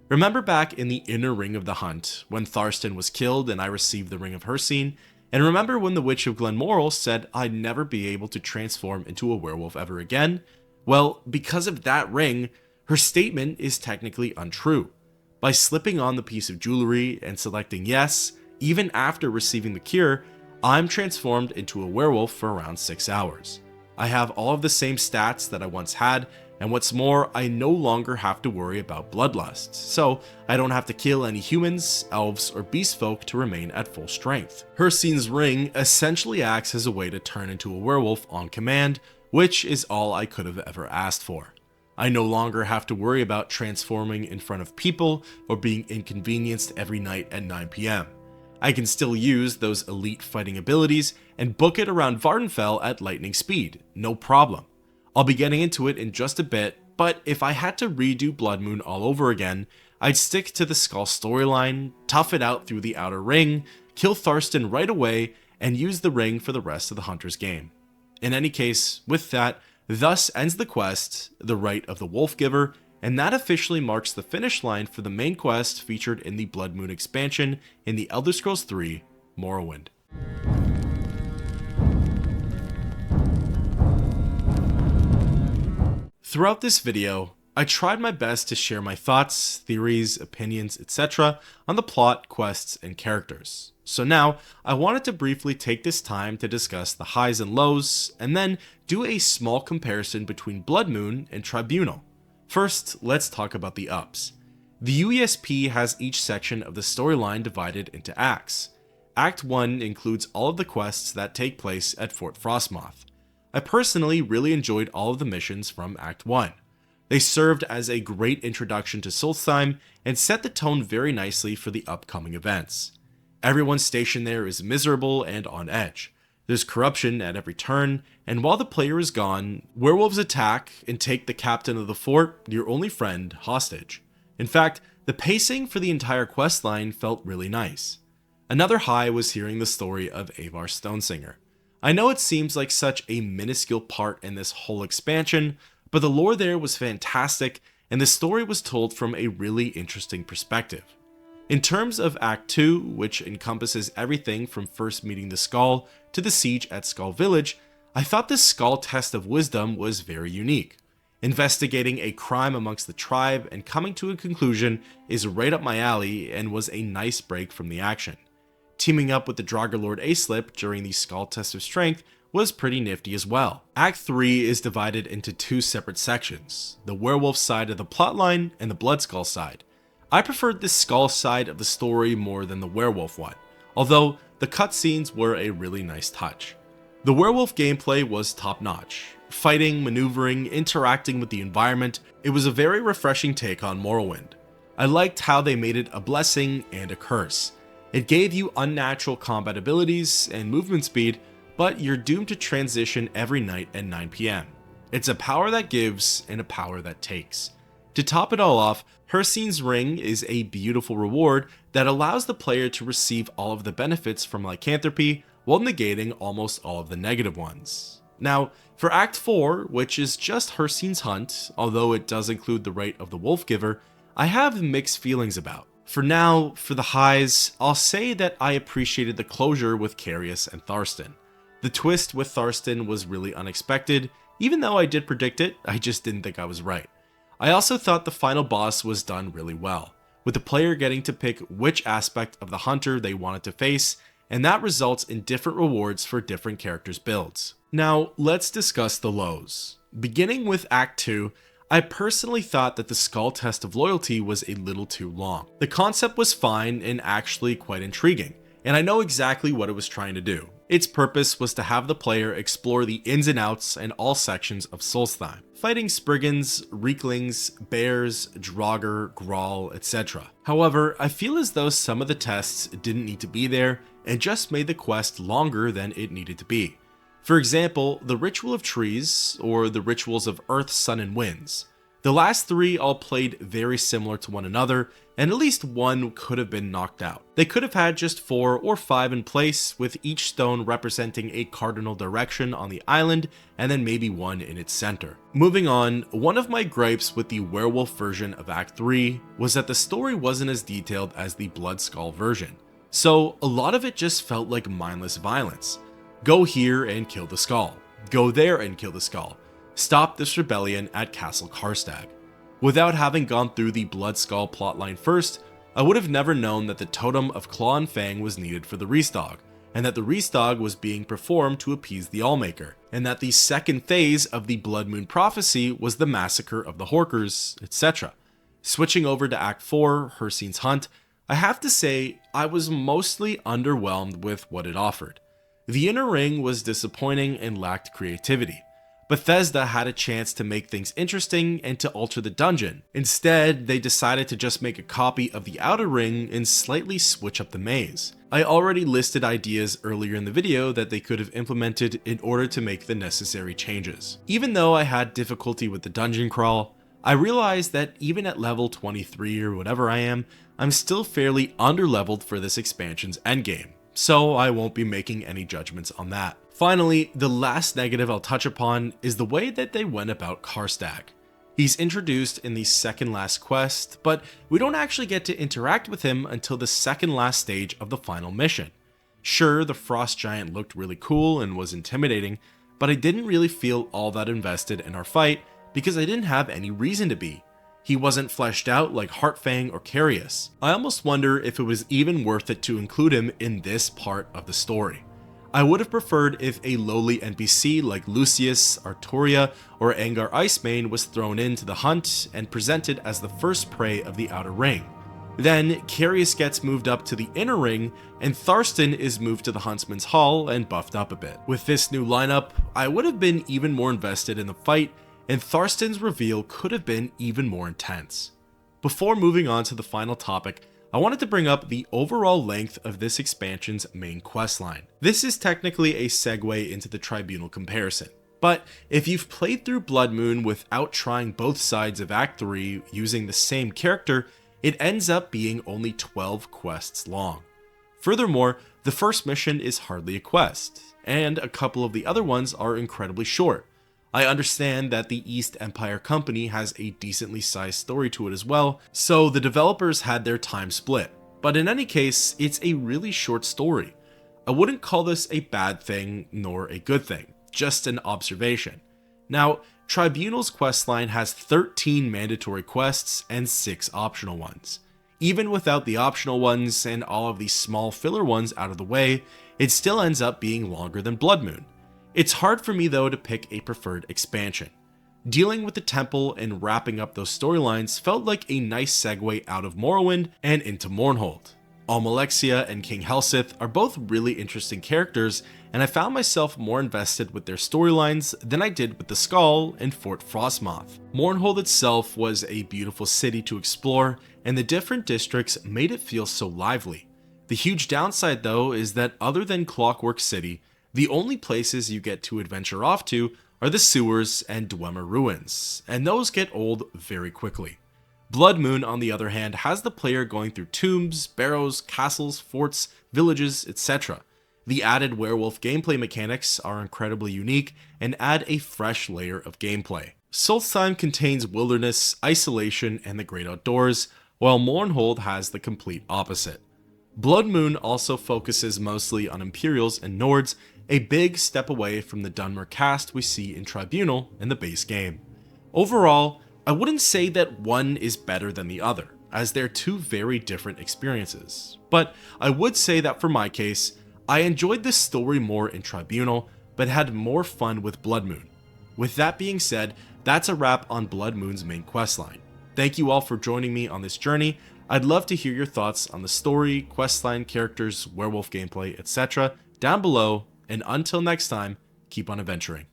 Remember back in the inner ring of the hunt, when Tharstan was killed and I received the ring of Hircine? And remember when the Witch of Glenmoral said I'd never be able to transform into a werewolf ever again? Well, because of that ring, her statement is technically untrue. By slipping on the piece of jewelry and selecting yes, even after receiving the cure, I'm transformed into a werewolf for around 6 hours. I have all of the same stats that I once had, and what's more, I no longer have to worry about bloodlust, so I don't have to kill any humans, elves, or beast folk to remain at full strength. Hircine's ring essentially acts as a way to turn into a werewolf on command, which is all I could have ever asked for. I no longer have to worry about transforming in front of people or being inconvenienced every night at 9 PM. I can still use those elite fighting abilities and book it around Vardenfell at lightning speed, no problem. I'll be getting into it in just a bit, but if I had to redo Bloodmoon all over again, I'd stick to the Skaal storyline, tough it out through the outer ring, kill Tharstan right away, and use the ring for the rest of the Hunter's game. In any case, with that, thus ends the quest, the Rite of the Wolfgiver, and that officially marks the finish line for the main quest featured in the Bloodmoon expansion in the Elder Scrolls 3 Morrowind. Throughout this video, I tried my best to share my thoughts, theories, opinions, etc. on the plot, quests, and characters. So now, I wanted to briefly take this time to discuss the highs and lows, and then do a small comparison between Bloodmoon and Tribunal. First, let's talk about the ups. The UESP has each section of the storyline divided into acts. Act 1 includes all of the quests that take place at Fort Frostmoth. I personally really enjoyed all of the missions from Act 1. They served as a great introduction to Solstheim and set the tone very nicely for the upcoming events. Everyone stationed there is miserable and on edge. There's corruption at every turn, and while the player is gone, werewolves attack and take the captain of the fort, your only friend, hostage. In fact, the pacing for the entire questline felt really nice. Another high was hearing the story of Avar Stonesinger. I know it seems like such a minuscule part in this whole expansion, but the lore there was fantastic, and the story was told from a really interesting perspective. In terms of Act 2, which encompasses everything from first meeting the Skaal to the siege at Skaal Village, I thought this Skaal test of wisdom was very unique. Investigating a crime amongst the tribe and coming to a conclusion is right up my alley and was a nice break from the action. Teaming up with the Draugr Lord Aislip during the Skaal test of strength was pretty nifty as well. Act 3 is divided into two separate sections, the werewolf side of the plotline and the Bloodskull side. I preferred the Skaal side of the story more than the werewolf one, although the cutscenes were a really nice touch. The werewolf gameplay was top-notch. Fighting, maneuvering, interacting with the environment, it was a very refreshing take on Morrowind. I liked how they made it a blessing and a curse. It gave you unnatural combat abilities and movement speed, but you're doomed to transition every night at 9 PM. It's a power that gives and a power that takes. To top it all off, Hircine's ring is a beautiful reward that allows the player to receive all of the benefits from lycanthropy while negating almost all of the negative ones. Now, for Act 4, which is just Hircine's hunt, although it does include the Rite of the Wolf Giver, I have mixed feelings about. For now, for the highs, I'll say that I appreciated the closure with Carius and Tharstan. The twist with Tharstan was really unexpected. Even though I did predict it, I just didn't think I was right. I also thought the final boss was done really well, with the player getting to pick which aspect of the hunter they wanted to face, and that results in different rewards for different characters' builds. Now, let's discuss the lows. Beginning with Act 2, I personally thought that the Skaal test of loyalty was a little too long. The concept was fine and actually quite intriguing, and I know exactly what it was trying to do. Its purpose was to have the player explore the ins and outs and all sections of Solstheim, fighting Spriggans, Reeklings, Bears, Draugr, Grawl, etc. However, I feel as though some of the tests didn't need to be there and just made the quest longer than it needed to be. For example, the Ritual of Trees, or the Rituals of Earth, Sun, and Winds. The last three all played very similar to one another, and at least one could have been knocked out. They could have had just 4 or 5 in place, with each stone representing a cardinal direction on the island, and then maybe one in its center. Moving on, one of my gripes with the werewolf version of Act 3 was that the story wasn't as detailed as the Bloodskull version. So a lot of it just felt like mindless violence. Go here and kill the Skaal. Go there and kill the Skaal. Stop this rebellion at Castle Karstaag. Without having gone through the Bloodskull plotline first, I would have never known that the Totem of Claw and Fang was needed for the Ristaag, and that the Ristaag was being performed to appease the Allmaker, and that the second phase of the Bloodmoon prophecy was the massacre of the Horkers, etc. Switching over to Act 4, Hircine's hunt, I have to say I was mostly underwhelmed with what it offered. The inner ring was disappointing and lacked creativity. Bethesda had a chance to make things interesting and to alter the dungeon. Instead, they decided to just make a copy of the outer ring and slightly switch up the maze. I already listed ideas earlier in the video that they could have implemented in order to make the necessary changes. Even though I had difficulty with the dungeon crawl, I realized that even at level 23 or whatever I am, I'm still fairly underleveled for this expansion's endgame, so I won't be making any judgments on that. Finally, the last negative I'll touch upon is the way that they went about Karstaag. He's introduced in the second last quest, but we don't actually get to interact with him until the second last stage of the final mission. Sure, the frost giant looked really cool and was intimidating, but I didn't really feel all that invested in our fight because I didn't have any reason to be. He wasn't fleshed out like Fang or Carius. I almost wonder if it was even worth it to include him in this part of the story. I would have preferred if a lowly NPC like Lucius, Artoria, or Angar Icemane was thrown into the hunt and presented as the first prey of the outer ring. Then, Carius gets moved up to the inner ring, and Tharstan is moved to the Huntsman's Hall and buffed up a bit. With this new lineup, I would have been even more invested in the fight, and Tharstan's reveal could have been even more intense. Before moving on to the final topic, I wanted to bring up the overall length of this expansion's main questline. This is technically a segue into the Tribunal comparison, but if you've played through Bloodmoon without trying both sides of Act 3 using the same character, it ends up being only 12 quests long. Furthermore, the first mission is hardly a quest, and a couple of the other ones are incredibly short. I understand that the East Empire Company has a decently sized story to it as well, so the developers had their time split. But in any case, it's a really short story. I wouldn't call this a bad thing nor a good thing, just an observation. Now, Tribunal's questline has 13 mandatory quests and 6 optional ones. Even without the optional ones and all of these small filler ones out of the way, it still ends up being longer than Bloodmoon. It's hard for me though to pick a preferred expansion. Dealing with the temple and wrapping up those storylines felt like a nice segue out of Morrowind and into Mournhold. Almalexia and King Helsith are both really interesting characters, and I found myself more invested with their storylines than I did with the Skaal and Fort Frostmoth. Mournhold itself was a beautiful city to explore, and the different districts made it feel so lively. The huge downside though is that other than Clockwork City, the only places you get to adventure off to are the sewers and Dwemer ruins, and those get old very quickly. Bloodmoon, on the other hand, has the player going through tombs, barrows, castles, forts, villages, etc. The added werewolf gameplay mechanics are incredibly unique and add a fresh layer of gameplay. Solstheim contains wilderness, isolation, and the great outdoors, while Mournhold has the complete opposite. Bloodmoon also focuses mostly on Imperials and Nords, a big step away from the Dunmer cast we see in Tribunal in the base game. Overall, I wouldn't say that one is better than the other, as they're two very different experiences. But I would say that for my case, I enjoyed this story more in Tribunal, but had more fun with Bloodmoon. With that being said, that's a wrap on Bloodmoon's main questline. Thank you all for joining me on this journey. I'd love to hear your thoughts on the story, questline, characters, werewolf gameplay, etc. down below, and until next time, keep on adventuring.